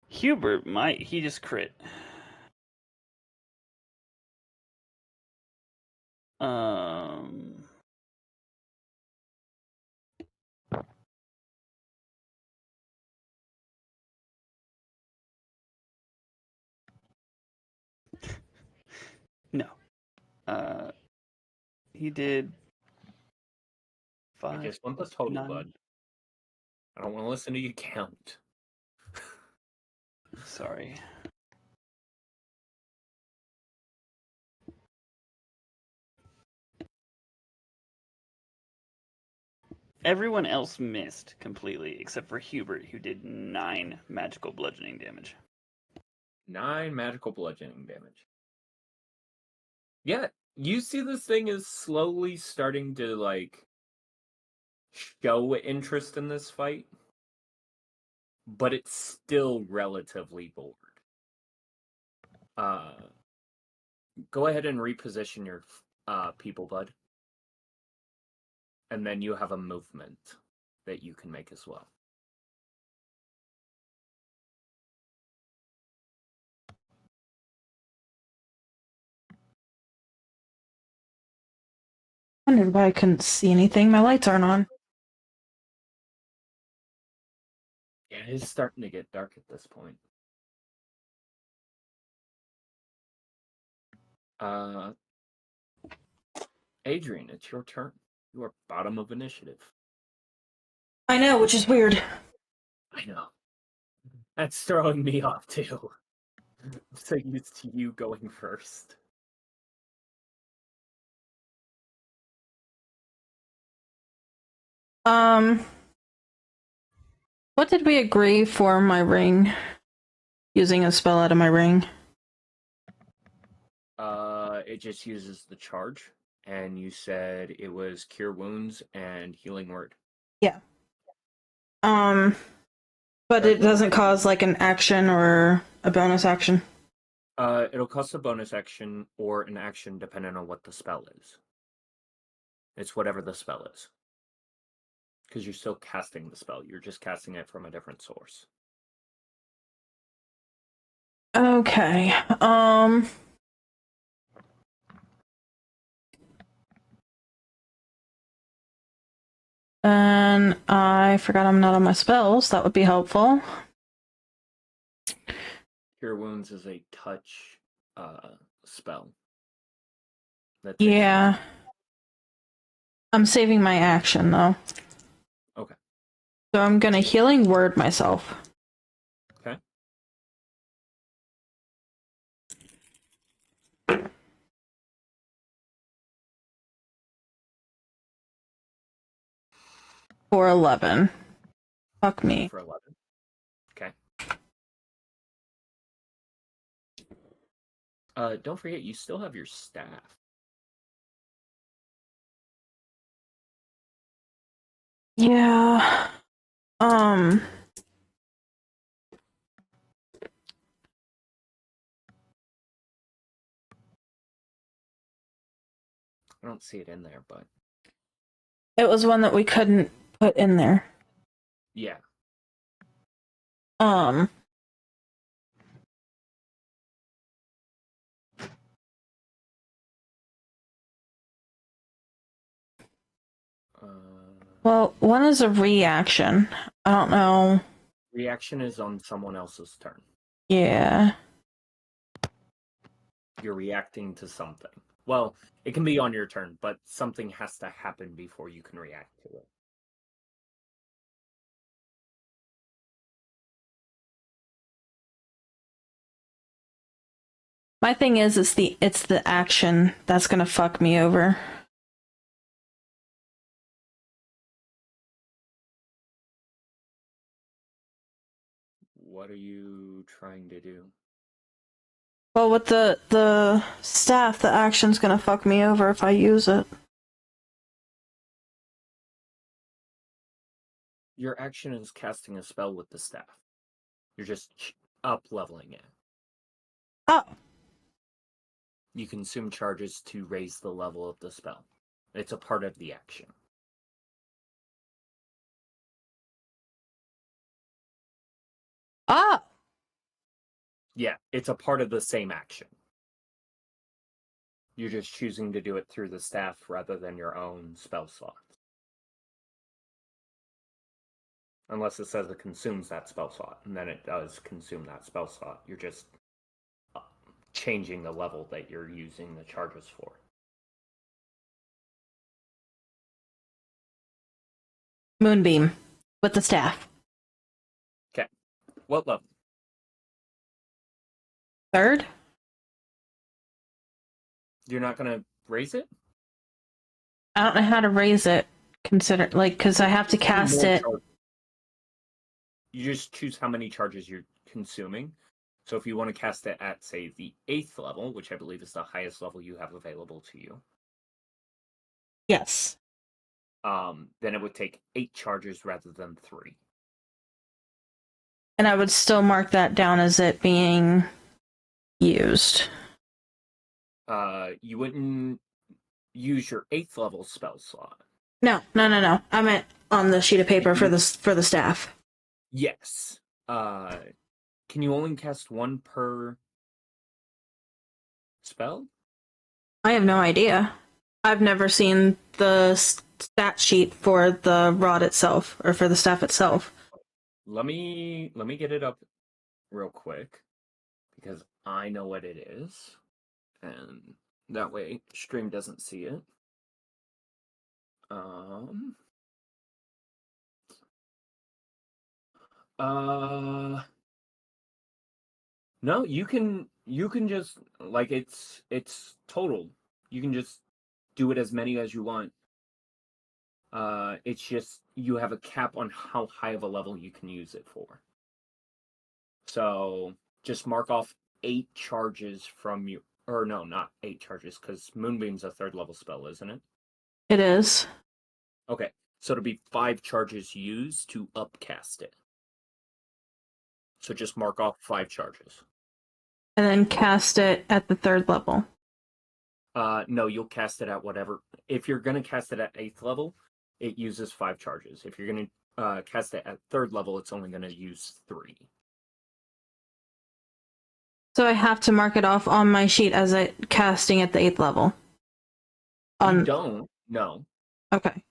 Hubert might. He just crit. No. He did I 5. just want the total, 9. bud. I don't want to listen to you count. Sorry. Everyone else missed completely except for Hubert, who did 9 magical bludgeoning damage. 9 magical bludgeoning damage. Yeah, you see this thing is slowly starting to, like, show interest in this fight, but it's still relatively bored. Go ahead and reposition your people, bud. And then you have a movement that you can make as well. I wondered why I couldn't see anything. My lights aren't on. Yeah, it is starting to get dark at this point. Adrian, it's your turn. You are bottom of initiative. I know, which is weird. I know. That's throwing me off too. I'm so used to you going first. What did we agree for my ring? Using a spell out of my ring. It just uses the charge, and you said it was Cure Wounds and Healing Word. Yeah. But it doesn't cause like an action or a bonus action. It'll cost a bonus action or an action depending on what the spell is. It's whatever the spell is. Because you're still casting the spell. You're just casting it from a different source. Okay. And I forgot I'm not on my spells. That would be helpful. Cure Wounds is a touch spell. Yeah. I'm saving my action though. Okay. So I'm gonna Healing Word myself. Okay. For 11. Fuck me. For 11. Okay. Don't forget, you still have your staff. Yeah. I don't see it in there, but It was one that we couldn't put in there. yeah. Well, one is a reaction. I don't know. Reaction is on someone else's turn. Yeah. You're reacting to something. Well, it can be on your turn, but something has to happen before you can react to it. My thing is, it's the action that's gonna fuck me over. What are you trying to do? Well, with the staff, the action's gonna fuck me over if I use it. Your action is casting a spell with the staff. You're just up leveling it. Oh, You consume charges to raise the level of the spell. It's a part of the action. ah, Yeah, it's a part of the same action. You're just choosing to do it through the staff rather than your own spell slots. Unless it says it consumes that spell slot, and then it does consume that spell slot. You're just changing the level that you're using the charges for. moonbeam with the staff. Okay. What level? 3rd? You're not going to raise it? I don't know how to raise it. Because I have to cast it. You just choose how many charges you're consuming. So if you want to cast it at, say, the 8th level, which I believe is the highest level you have available to you, Yes. then it would take 8 charges rather than 3. And I would still mark that down as it being used. You wouldn't use your 8th level spell slot. No. I meant on the sheet of paper for the staff. Yes. Can you only cast one per spell? I have no idea. I've never seen the stat sheet for the rod itself, or for the staff itself. Let me get it up real quick, because I know what it is, and that way stream doesn't see it. No, you can just, like, it's total. You can just do it as many as you want. It's just you have a cap on how high of a level you can use it for. So just mark off 8 charges from you, or no, not 8 charges, because Moonbeam's a 3rd level spell, isn't it? It is. Okay, so it'll be 5 charges used to upcast it. So just mark off 5 charges. And then cast it at the 3rd level. No, you'll cast it at whatever. If you're gonna cast it at 8th level, it uses 5 charges. If you're gonna cast it at 3rd level, it's only gonna use 3. So I have to mark it off on my sheet as it casting at the 8th level. You don't. No. Okay.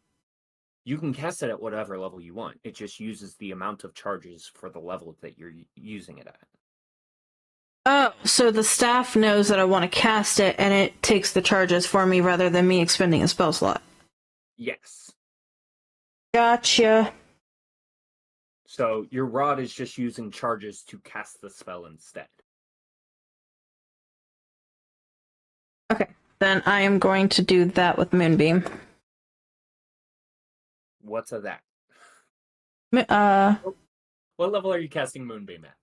You can cast it at whatever level you want. It just uses the amount of charges for the level that you're using it at. Oh, so the staff knows that I want to cast it, and it takes the charges for me rather than me expending a spell slot. Yes. Gotcha. So your rod is just using charges to cast the spell instead. Okay, then I am going to do that with Moonbeam. What's a that? What level are you casting Moonbeam at?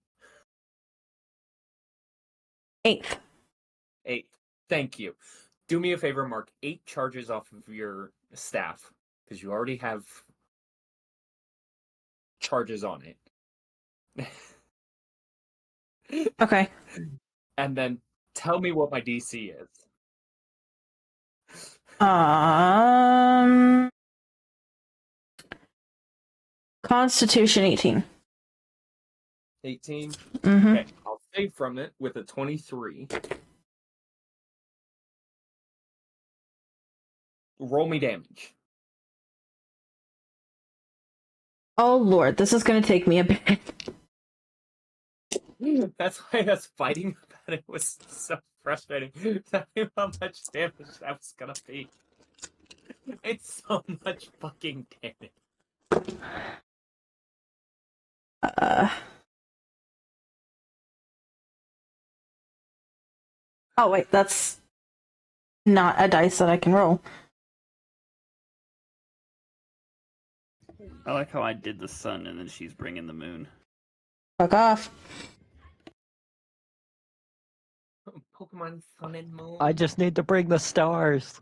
8th. 8th. Thank you. Do me a favor, mark 8 charges off of your staff, because you already have charges on it. Okay. And then tell me what my DC is. Constitution 18. 18? Mm-hmm. Okay, I'll save from it with a 23. Roll me damage. Oh lord, this is gonna take me a bit. That's why I was fighting about it. It was so frustrating. Tell me how much damage that was gonna be. It's so much fucking damage. Oh wait, that's not a dice that I can roll. I like how I did the sun and then she's bringing the moon. Fuck off. Pokemon Sun and Moon. I just need to bring the stars.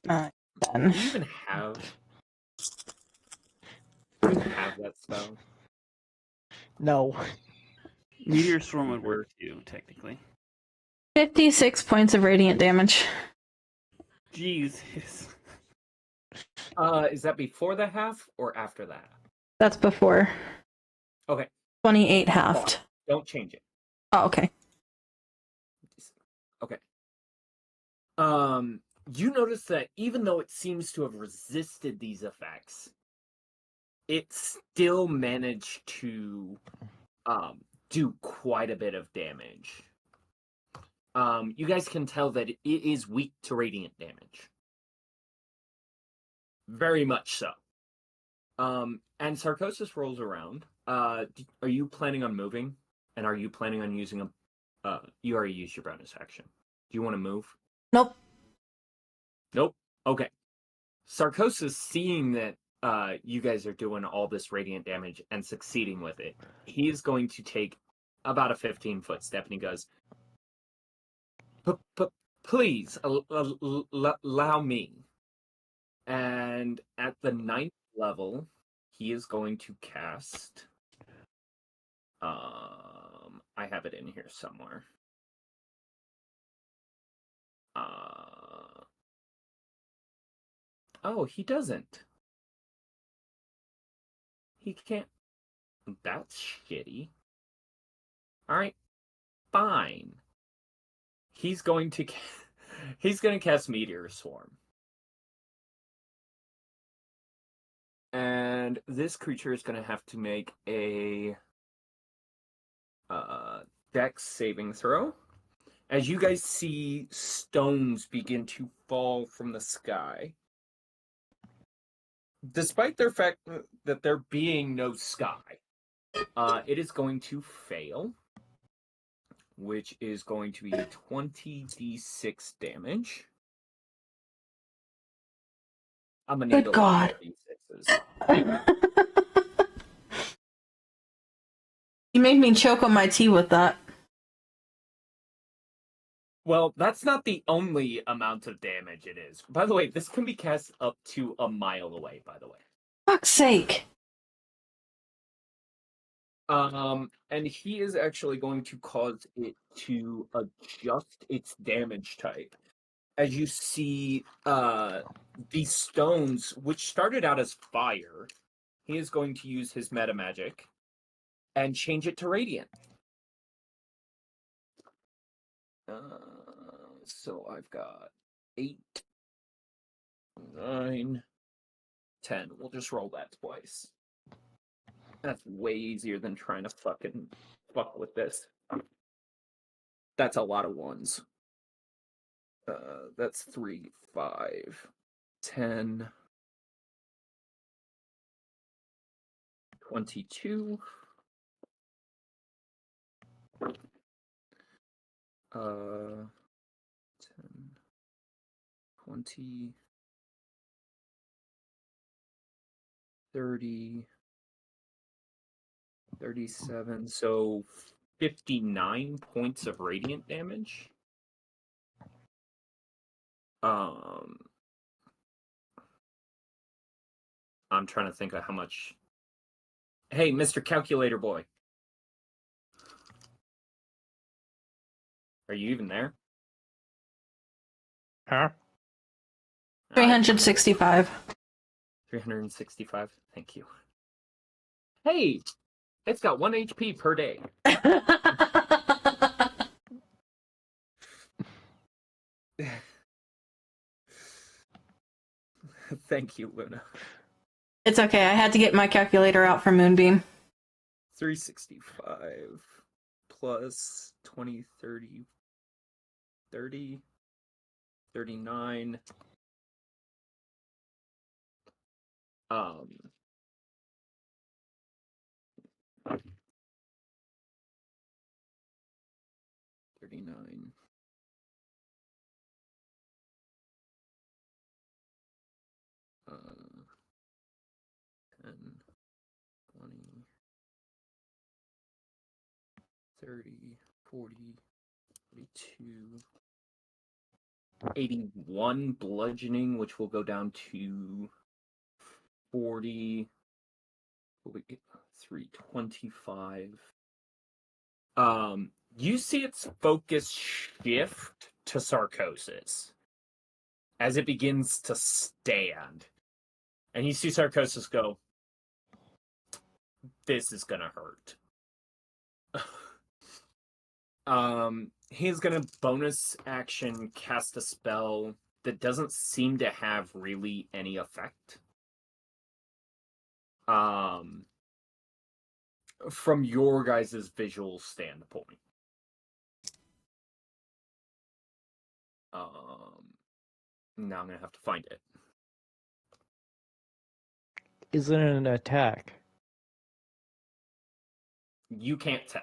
Done. Do you even have? Do you even have that spell? No. Meteor Swarm would work too, technically. 56 points of radiant damage. Jesus. Is that before the half or after that? That's before. Okay. 28 halved. Don't change it. Oh, okay. Okay. You notice that even though it seems to have resisted these effects, it still managed to do quite a bit of damage. You guys can tell that it is weak to radiant damage. Very much so. And Sarcosis rolls around. Are you planning on moving? And are you planning on using you already used your bonus action. Do you want to move? Nope. Nope. Okay. Sarcosis, seeing that you guys are doing all this radiant damage and succeeding with it, he is going to take about a 15-foot step, and he goes, "Please allow me." And at the 9th level, he is going to cast. I have it in here somewhere. Oh, he doesn't. He can't. That's shitty. Alright, fine. He's going to cast Meteor Swarm. And this creature is going to have to make a Dex saving throw. As you guys see stones begin to fall from the sky. Despite their fact that there being no sky, it is going to fail, which is going to be 20d6 damage. I'm gonna need Good a lot God. more d6s. You made me choke on my tea with that. Well, that's not the only amount of damage it is. By the way, this can be cast up to a mile away, by the way. Fuck's sake. And he is actually going to cause it to adjust its damage type. As you see, these stones, which started out as fire, he is going to use his meta magic and change it to radiant. So I've got 8, 9, 10. We'll just roll that twice. That's way easier than trying to fucking fuck with this. That's a lot of ones. That's 3, 5, 10, 22. 10, 20, 30, 37. So 59 points of radiant damage. I'm trying to think of how much. Hey, Mr. Calculator Boy. Are you even there? Huh? 365. 365. Thank you. Hey, it's got 1 HP per day. Thank you, Luna. It's okay, I had to get my calculator out for Moonbeam. 365 plus 20, 30, 30, 39. 39. 10, 20, 30, 40, 42. 81 bludgeoning, which will go down to 40. 325. You see its focus shift to Sarcosis as it begins to stand. And you see Sarcosis go, this is gonna hurt. He's gonna bonus action cast a spell that doesn't seem to have really any effect. From your guys' visual standpoint. Now I'm gonna have to find it. Isn't it an attack? You can't tell.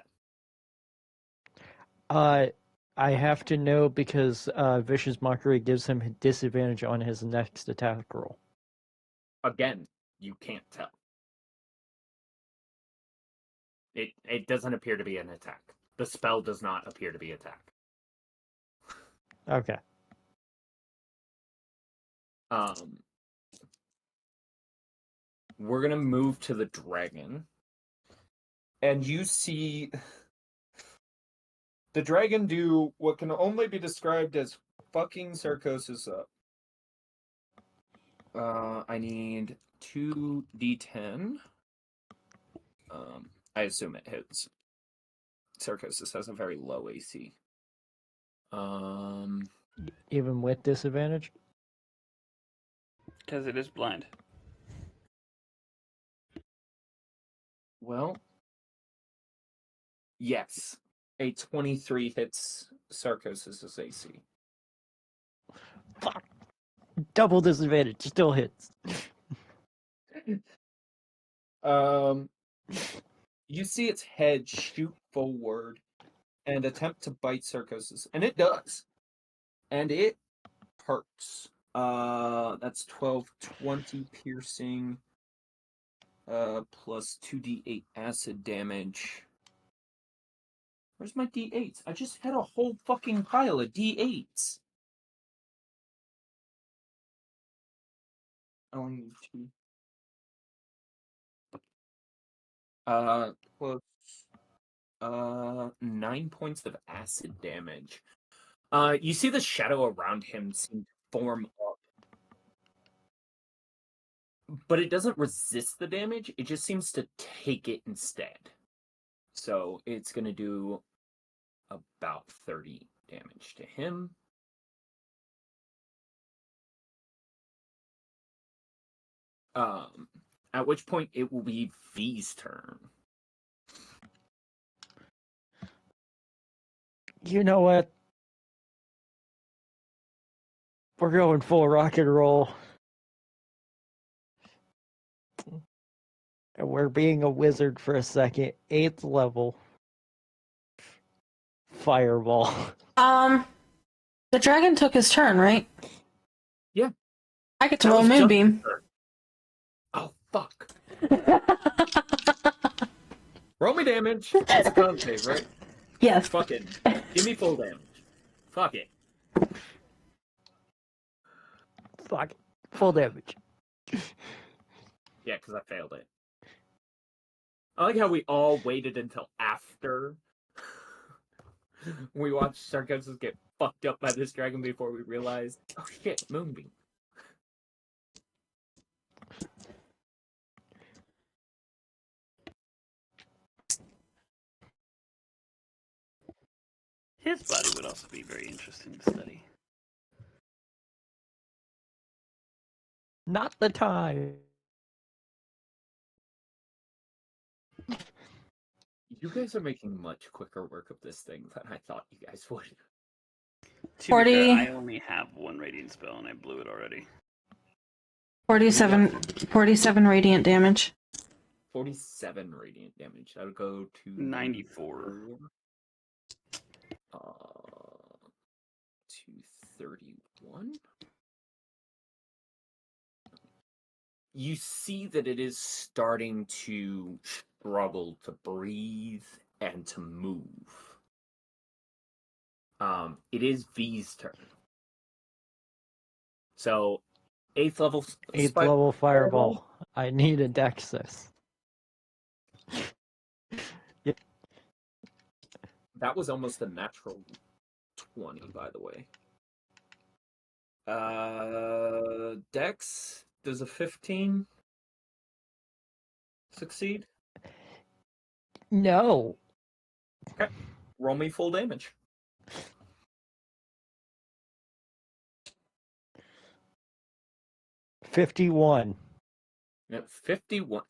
I have to know because Vicious Mockery gives him disadvantage on his next attack roll. Again, you can't tell. It doesn't appear to be an attack. The spell does not appear to be attack. Okay. We're gonna move to the dragon. And you see the dragon do what can only be described as fucking Sarcosis up. I need 2d10. I assume it hits. Sarcosis has a very low AC. Even with disadvantage? Because it is blind. Well, yes. A 23 hits Sarcosis' AC. Fuck. Double disadvantage, still hits. You see its head shoot forward and attempt to bite Sarcosis, and it does. And it hurts. That's 12, 20 piercing, plus 2d8 acid damage. Where's my d8s? I just had a whole fucking pile of d8s. I only need 2. Plus 9 points of acid damage. You see the shadow around him seem to form up. But it doesn't resist the damage, it just seems to take it instead. So it's gonna do about 30 damage to him. At which point it will be V's turn. You know what? We're going full rock and roll. And we're being a wizard for a second. 8th level. Fireball. The dragon took his turn, right? Yeah. I get to roll a moonbeam. Oh, fuck. Roll me damage. It's a con save, right? Yes. Fuck it. Give me full damage. Fuck it. Fuck. Full damage. Yeah, because I failed it. I like how we all waited until after we watched Sarcosis get fucked up by this dragon before we realized, oh shit, Moonbeam. His body would also be very interesting to study. Not the time. You guys are making much quicker work of this thing than I thought you guys would. To 40. be fair, I only have one radiant spell and I blew it already. 47 radiant damage. 47 radiant damage. That would go to 94. 231. You see that it is starting to struggle to breathe and to move. It is V's turn. So, 8th level. Eighth level fireball. I need a Dexus. That was almost a natural 20, by the way. Dex, does a 15 succeed? No. Okay. Roll me full damage. $51. 51.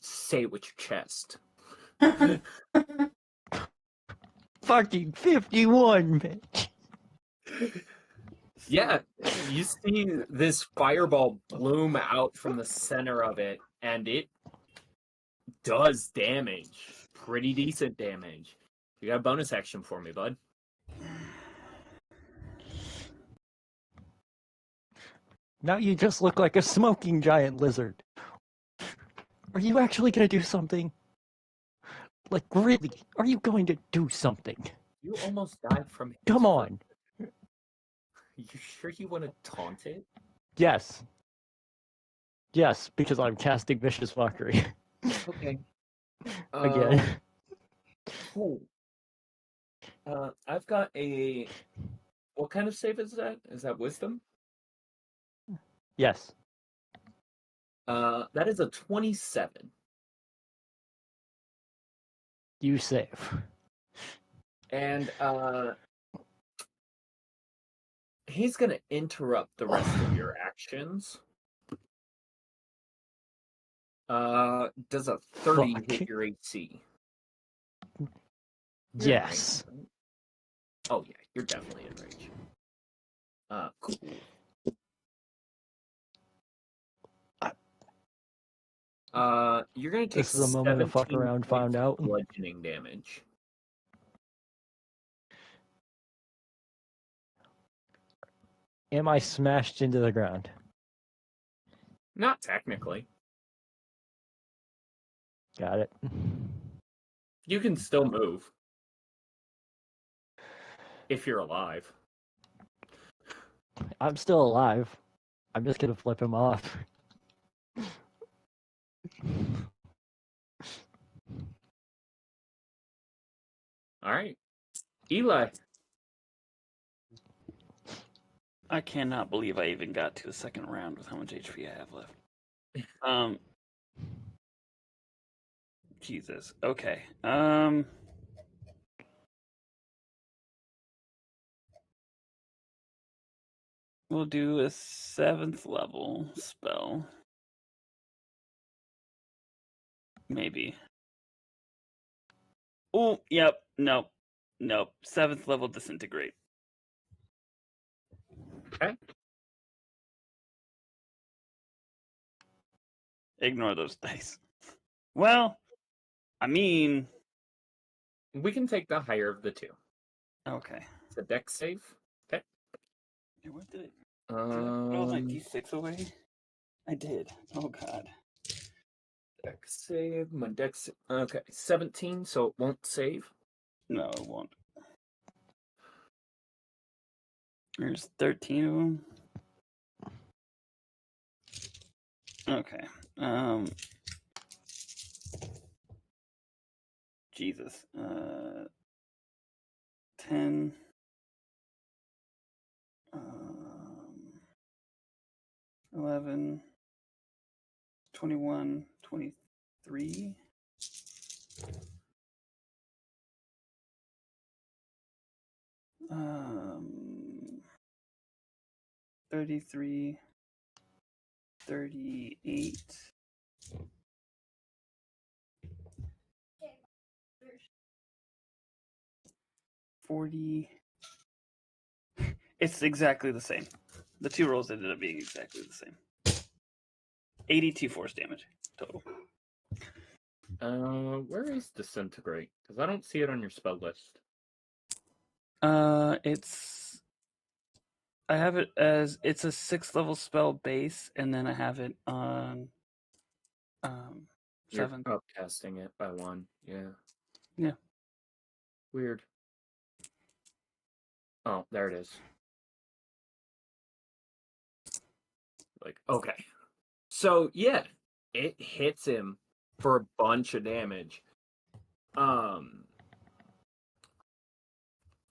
Say it with your chest. Fucking 51, bitch. Yeah, you see this fireball bloom out from the center of it, and it does damage. Pretty decent damage. You got a bonus action for me, bud. Now you just look like a smoking giant lizard. Are you actually going to do something? Like, really? Are you going to do something? You almost died from his Come on. You sure you want to taunt it? Yes. Yes, because I'm casting Vicious Mockery. Okay. Again. Cool. I've got a... What kind of save is that? Is that Wisdom? Yes. That is a 27. You save. And, he's gonna interrupt the rest of your actions. Does a 30 Fuck. hit your AC? Yes. Oh yeah, you're definitely in range. Cool. You're gonna take This is a moment to fuck 17 around, points found of out. bludgeoning damage. Am I smashed into the ground? Not technically. Got it. You can still move. If you're alive. I'm still alive. I'm just gonna flip him off. Alright. Eli. I cannot believe I even got to the second round with how much HP I have left. Jesus. Okay. We'll do a 7th level spell. Maybe. Oh, yep. Nope. 7th level disintegrate. Okay. Ignore those dice. Well, I mean... We can take the higher of the two. Okay. It's a dex save. Okay. What did I throw my D6 away? I did. Oh, God. Dex save. My dex... Okay, 17, so it won't save. No, it won't. There's 13 of them. Okay. Jesus. 10. 11. 21. 23. 33. 38. 40. It's exactly the same. The two rolls ended up being exactly the same. 82 force damage total. Where is disintegrate? Because I don't see it on your spell list. I have it as it's a 6th level spell base, and then I have it on 7th. You're upcasting it by 1. Yeah. Yeah. Weird. Oh, there it is. Like, okay. So, yeah, it hits him for a bunch of damage.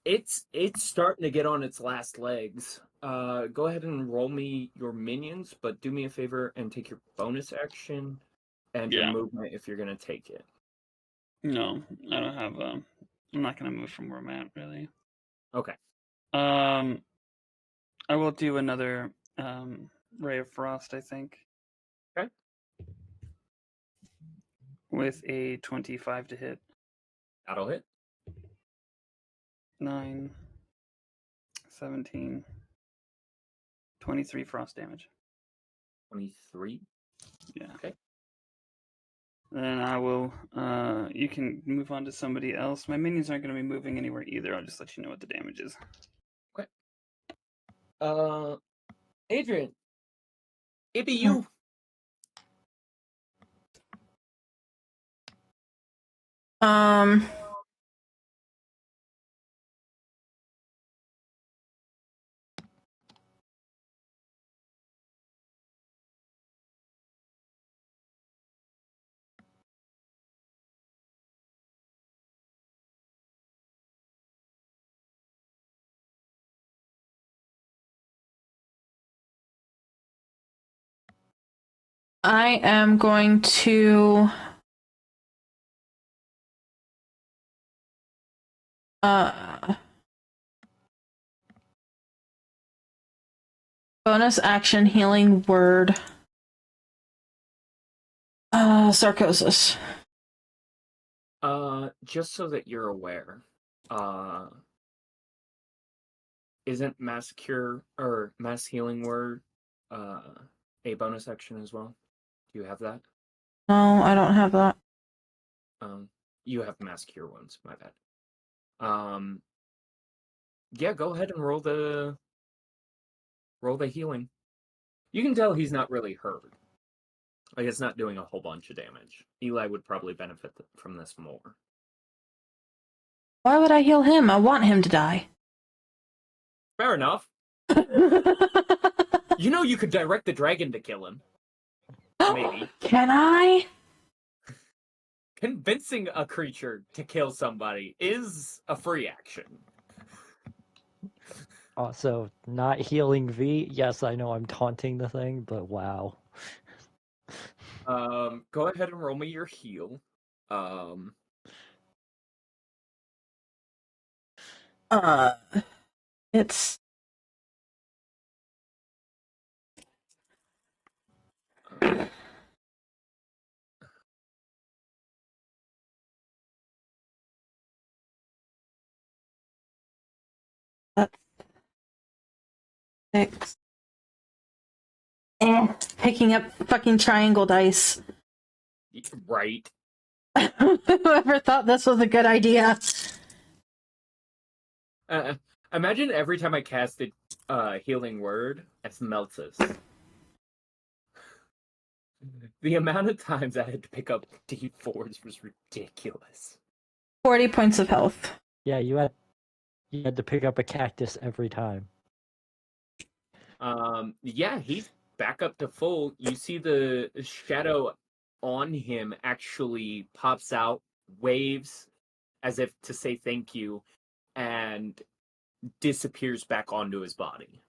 It's starting to get on its last legs. Go ahead and roll me your minions, but do me a favor and take your bonus action and your Yeah. movement if you're gonna take it. No, I don't have. I'm not gonna move from where I'm at, really. Okay. I will do another Ray of Frost, I think. Okay. With a 25 to hit. That'll hit. 9, 17, 23 frost damage. 23. Yeah. Okay. Then I will. You can move on to somebody else. My minions aren't going to be moving anywhere either. I'll just let you know what the damage is. Adrian, it be you. Um. I am going to bonus action healing word Sarcosis. Just so that you're aware, isn't mass cure or mass healing word a bonus action as well? Do you have that? No, I don't have that. You have mass cure ones, my bad. Yeah, go ahead and roll the healing. You can tell he's not really hurt. Like, it's not doing a whole bunch of damage. Eli would probably benefit from this more. Why would I heal him? I want him to die. Fair enough. You know you could direct the dragon to kill him. Maybe. Can I? Convincing a creature to kill somebody is a free action. Also, not healing V. Yes, I know I'm taunting the thing, but wow. Go ahead and roll me your heal. It's that's 6. Picking up fucking triangle dice. Right. Whoever thought this was a good idea? Imagine every time I casted healing word as Meltus. The amount of times I had to pick up D4s was ridiculous. 40 points of health. Yeah, you had to pick up a cactus every time. Yeah, he's back up to full. You see the shadow on him actually pops out, waves as if to say thank you, and disappears back onto his body.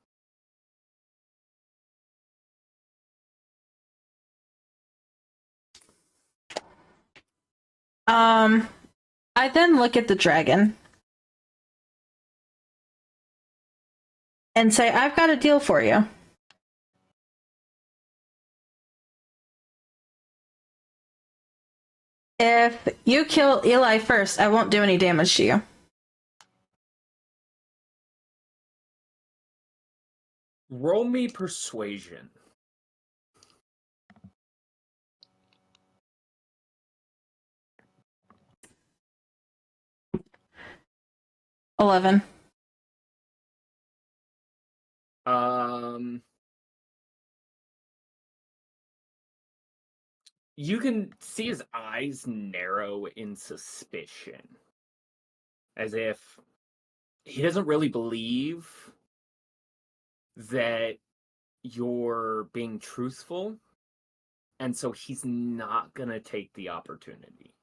I then look at the dragon and say, I've got a deal for you. If you kill Eli first, I won't do any damage to you. Roll me persuasion. $11. You can see his eyes narrow in suspicion, as if he doesn't really believe that you're being truthful, and so he's not gonna take the opportunity.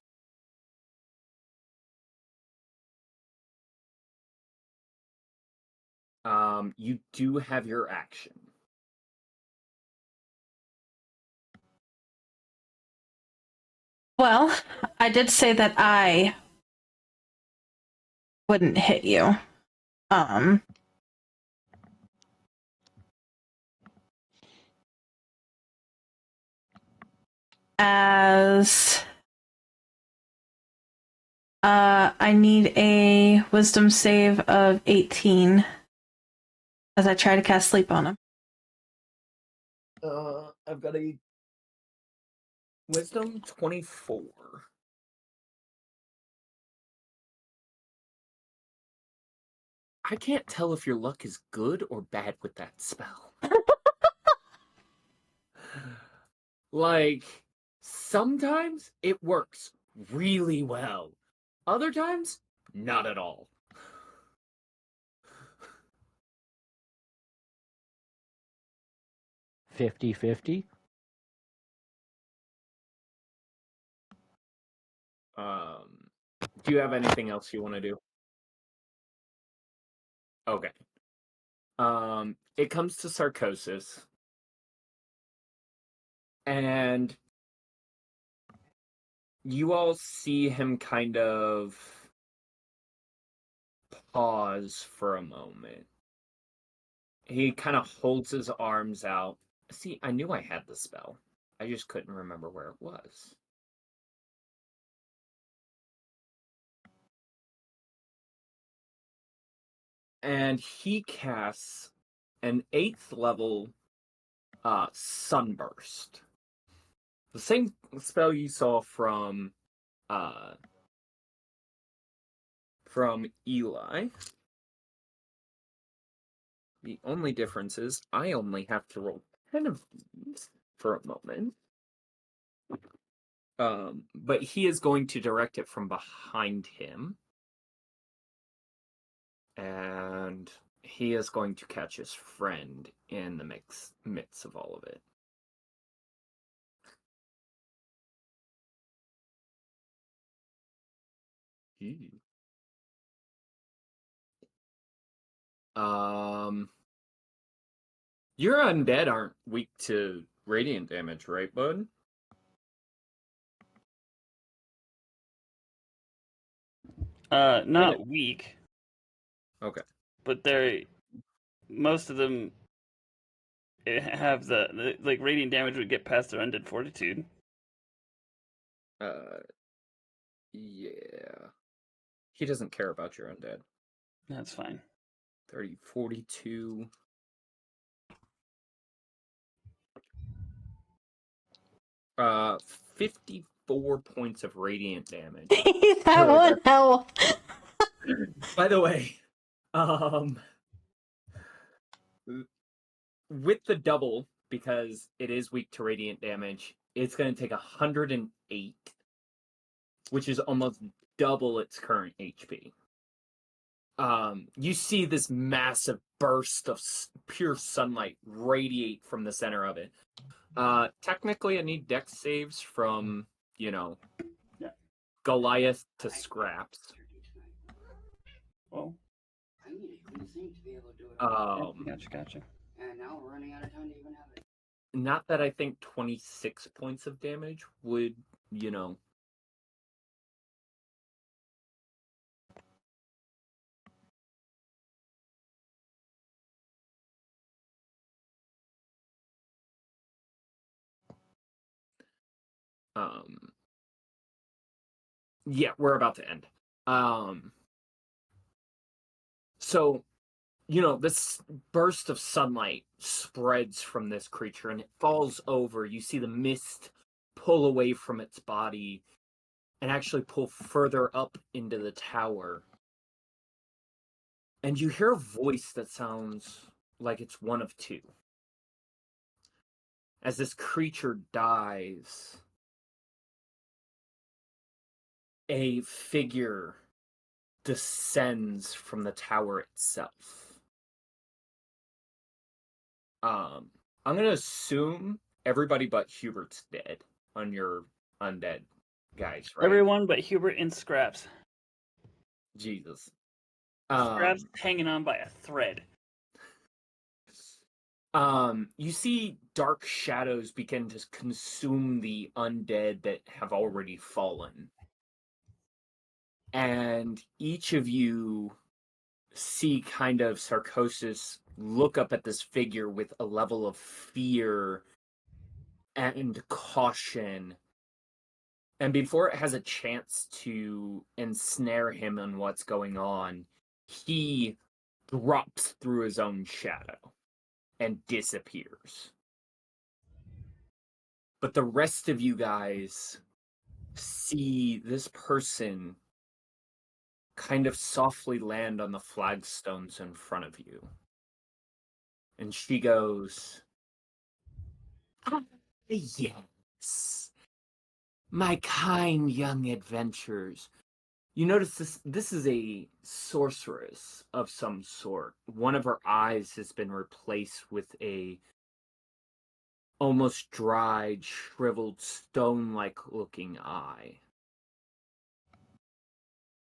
You do have your action. Well, I did say that I wouldn't hit you. As I need a wisdom save of 18 as I try to cast sleep on him. I've got a wisdom 24. I can't tell if your luck is good or bad with that spell. Like, sometimes it works really well. Other times, not at all. $50-50. Do you have anything else you want to do? Okay. It comes to Sarcosis. And you all see him kind of pause for a moment. He kind of holds his arms out. See, I knew I had the spell. I just couldn't remember where it was. And he casts an 8th level Sunburst. The same spell you saw from Eli. The only difference is I only have to roll 10 of these for a moment. But he is going to direct it from behind him. And he is going to catch his friend in the midst of all of it. Your undead aren't weak to radiant damage, right, bud? Not weak. Okay. But most of them have the like radiant damage would get past their undead fortitude. Yeah. He doesn't care about your undead. That's fine. 30, 42. Uh, 54 points of radiant damage. That Really one hell. By the way, with the double, because it is weak to radiant damage, it's going to take 108, which is almost double its current HP. You see this massive burst of pure sunlight radiate from the center of it. Technically, I need dex saves from, Goliath to Scraps. Well, I need a clean sink to be able to do it. Gotcha. And now we're running out of time to even have it. Not that I think 26 points of damage would, yeah, we're about to end. So, this burst of sunlight spreads from this creature and it falls over. You see the mist pull away from its body and actually pull further up into the tower. And you hear a voice that sounds like it's one of two. As this creature dies, a figure descends from the tower itself. I'm gonna assume everybody but Hubert's dead on your undead guys, right? Everyone but Hubert and Scraps. Jesus. Scraps hanging on by a thread. You see dark shadows begin to consume the undead that have already fallen. And each of you see kind of Sarcosis look up at this figure with a level of fear and caution. And before it has a chance to ensnare him on what's going on, he drops through his own shadow and disappears. But the rest of you guys see this person kind of softly land on the flagstones in front of you. And she goes, yes, my kind young adventurers. You notice this is a sorceress of some sort. One of her eyes has been replaced with a almost dried, shriveled, stone-like looking eye.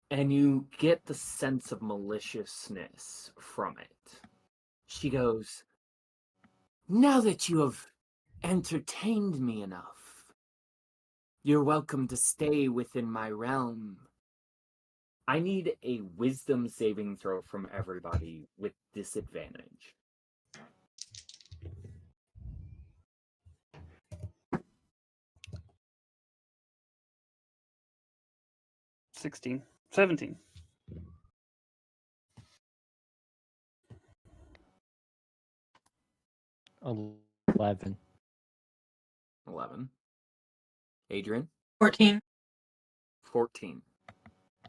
And you get the sense of maliciousness from it. She goes, now that you have entertained me enough, you're welcome to stay within my realm. I need a wisdom saving throw from everybody with disadvantage. $16. 17. 11. 11. Adrian? 14. 14.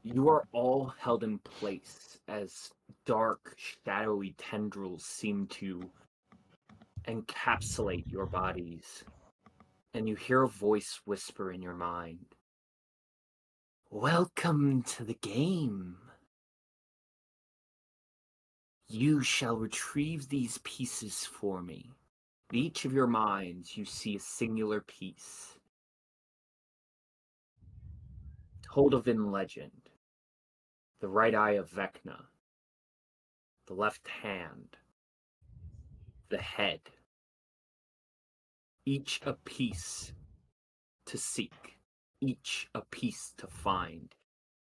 You are all held in place as dark, shadowy tendrils seem to encapsulate your bodies. And you hear a voice whisper in your mind, welcome to the game. You shall retrieve these pieces for me. In each of your minds, you see a singular piece. Told of in legend. The right eye of Vecna. The left hand. The head. Each a piece to seek. Each a piece to find.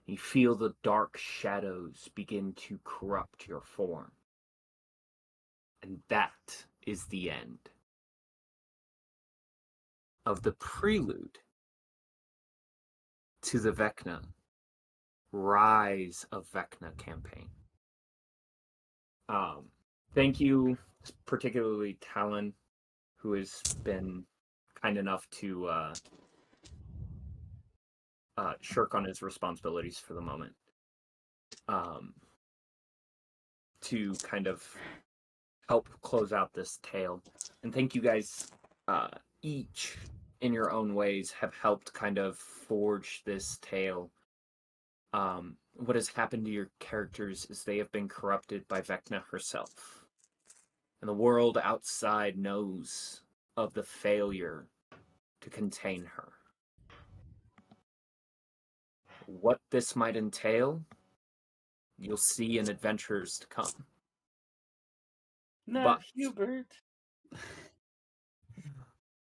You feel the dark shadows begin to corrupt your form. And that is the end of the prelude to the Vecna Rise of Vecna campaign. Thank you, particularly Talon, who has been kind enough to shirk on his responsibilities for the moment, to kind of help close out this tale. And thank you guys, each in your own ways, have helped kind of forge this tale. What has happened to your characters is they have been corrupted by Vecna herself. And the world outside knows of the failure to contain her. What this might entail, you'll see in adventures to come. Not Hubert.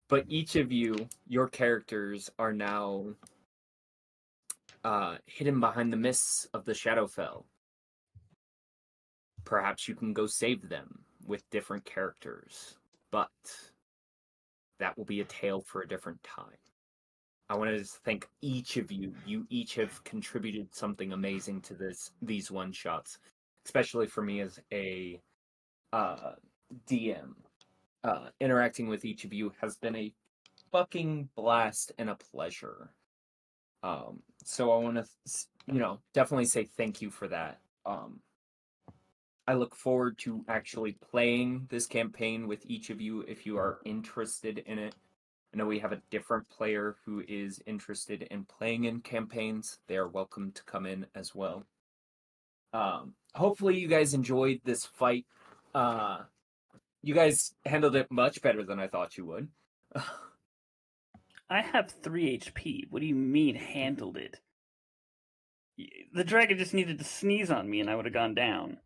But each of you, your characters, are now hidden behind the mists of the Shadowfell. Perhaps you can go save them with different characters, but that will be a tale for a different time. I wanted to thank each of you. You each have contributed something amazing to these one-shots, especially for me as a DM. Interacting with each of you has been a fucking blast and a pleasure. So I want to, definitely say thank you for that. I look forward to actually playing this campaign with each of you if you are interested in it. I know we have a different player who is interested in playing in campaigns. They are welcome to come in as well. Hopefully you guys enjoyed this fight. You guys handled it much better than I thought you would. I have 3 HP. What do you mean handled it? The dragon just needed to sneeze on me and I would have gone down.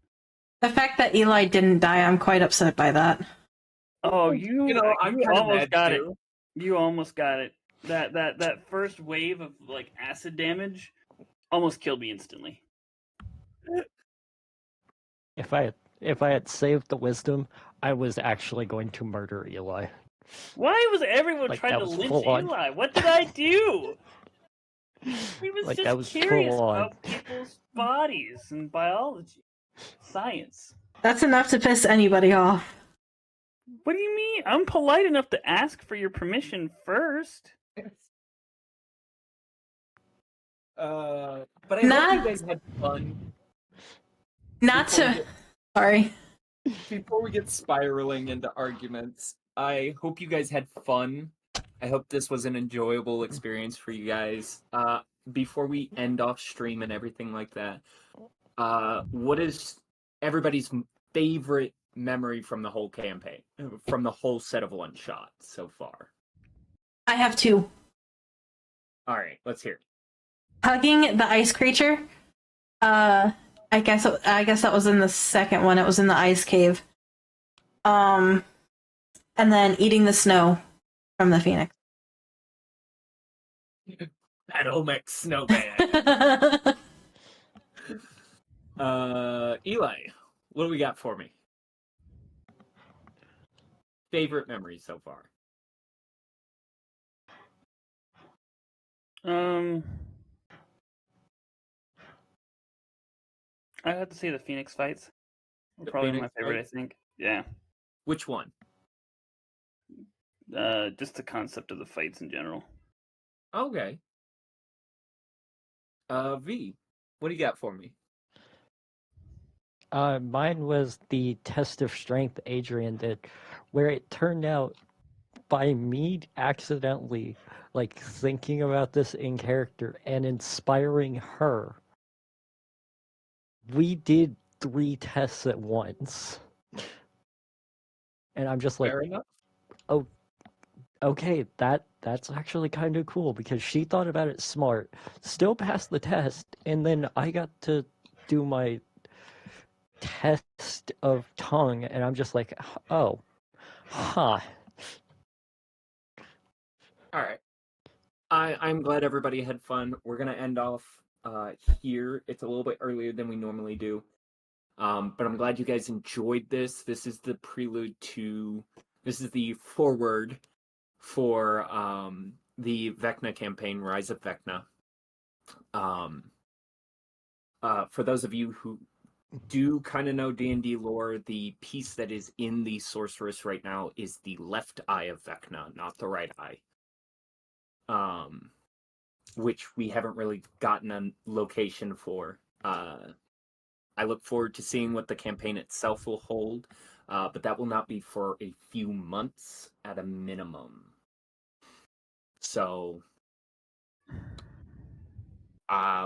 The fact that Eli didn't die, I'm quite upset by that. Oh, you I'm you kinda almost mad got too. it. You almost got it. That first wave of like acid damage almost killed me instantly. If I had saved the wisdom, I was actually going to murder Eli. Why was everyone Like, trying that to was lynch full on. Eli? What did I do? He was Like, just that was curious full on. about people's bodies and biology, science. That's enough to piss anybody off. What do you mean? I'm polite enough to ask for your permission first. But I Not- hope you guys had fun. Not to. Sorry. Before we get spiraling into arguments, I hope you guys had fun. I hope this was an enjoyable experience for you guys. Before we end off stream and everything like that, what is everybody's favorite memory from the whole campaign, from the whole set of one shots so far? I have 2. All right, let's hear it. Hugging the ice creature. I guess that was in the second one. It was in the ice cave. And then eating the snow from the phoenix. That Olmec snowman. Eli, what do we got for me? Favorite memory so far? I have to say the Phoenix fights. The Probably my Phoenix favorite, fights? I think. Yeah. Which one? Just the concept of the fights in general. Okay. V, what do you got for me? Mine was the test of strength Adrian did, where it turned out by me accidentally like thinking about this in character and inspiring her, we did 3 tests at once. And I'm just like, Fair enough. oh, okay, that's actually kind of cool because she thought about it smart, still passed the test, and then I got to do my test of tongue, and I'm just like, oh, huh. All right. I'm glad everybody had fun. We're gonna end off here. It's a little bit earlier than we normally do. But I'm glad you guys enjoyed this. This is the prelude to this is the forward for the Vecna campaign, Rise of Vecna. For those of you who do kind of know D&D lore, the piece that is in the sorceress right now is the left eye of Vecna, not the right eye. Which we haven't really gotten a location for. I look forward to seeing what the campaign itself will hold, but that will not be for a few months at a minimum. So,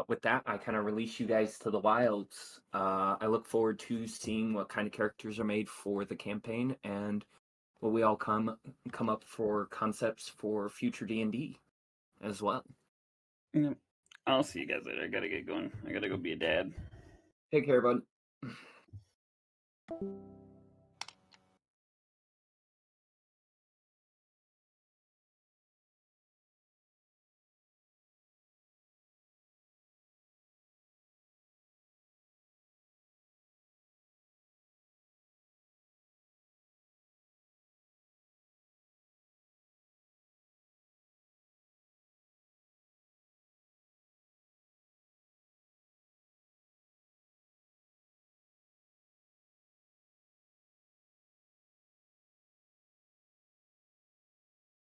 with that, I kind of release you guys to the wilds. I look forward to seeing what kind of characters are made for the campaign and what we all come up for concepts for future D&D as well. Yeah. I'll see you guys later. I gotta get going. I gotta go be a dad. Take care, bud.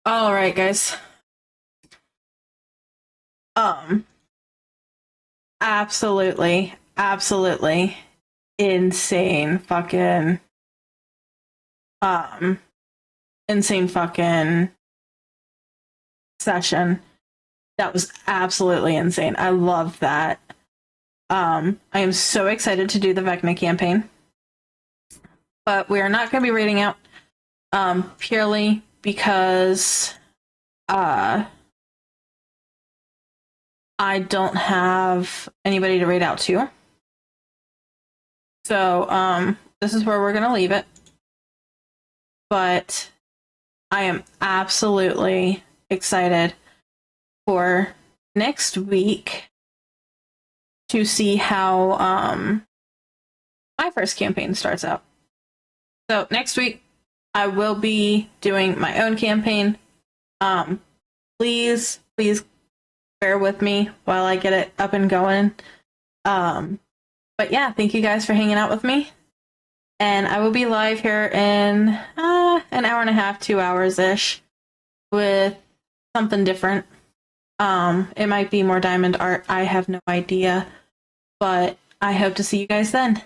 All right, guys. Absolutely insane fucking session. That was absolutely insane. I love that. I am so excited to do the Vecna campaign. But we are not going to be raiding out purely because I don't have anybody to raid out to. So this is where we're going to leave it. But I am absolutely excited for next week to see how my first campaign starts out. So next week I will be doing my own campaign. Please bear with me while I get it up and going. But yeah, thank you guys for hanging out with me. And I will be live here in an hour and a half, 2 hours-ish with something different. It might be more diamond art. I have no idea. But I hope to see you guys then.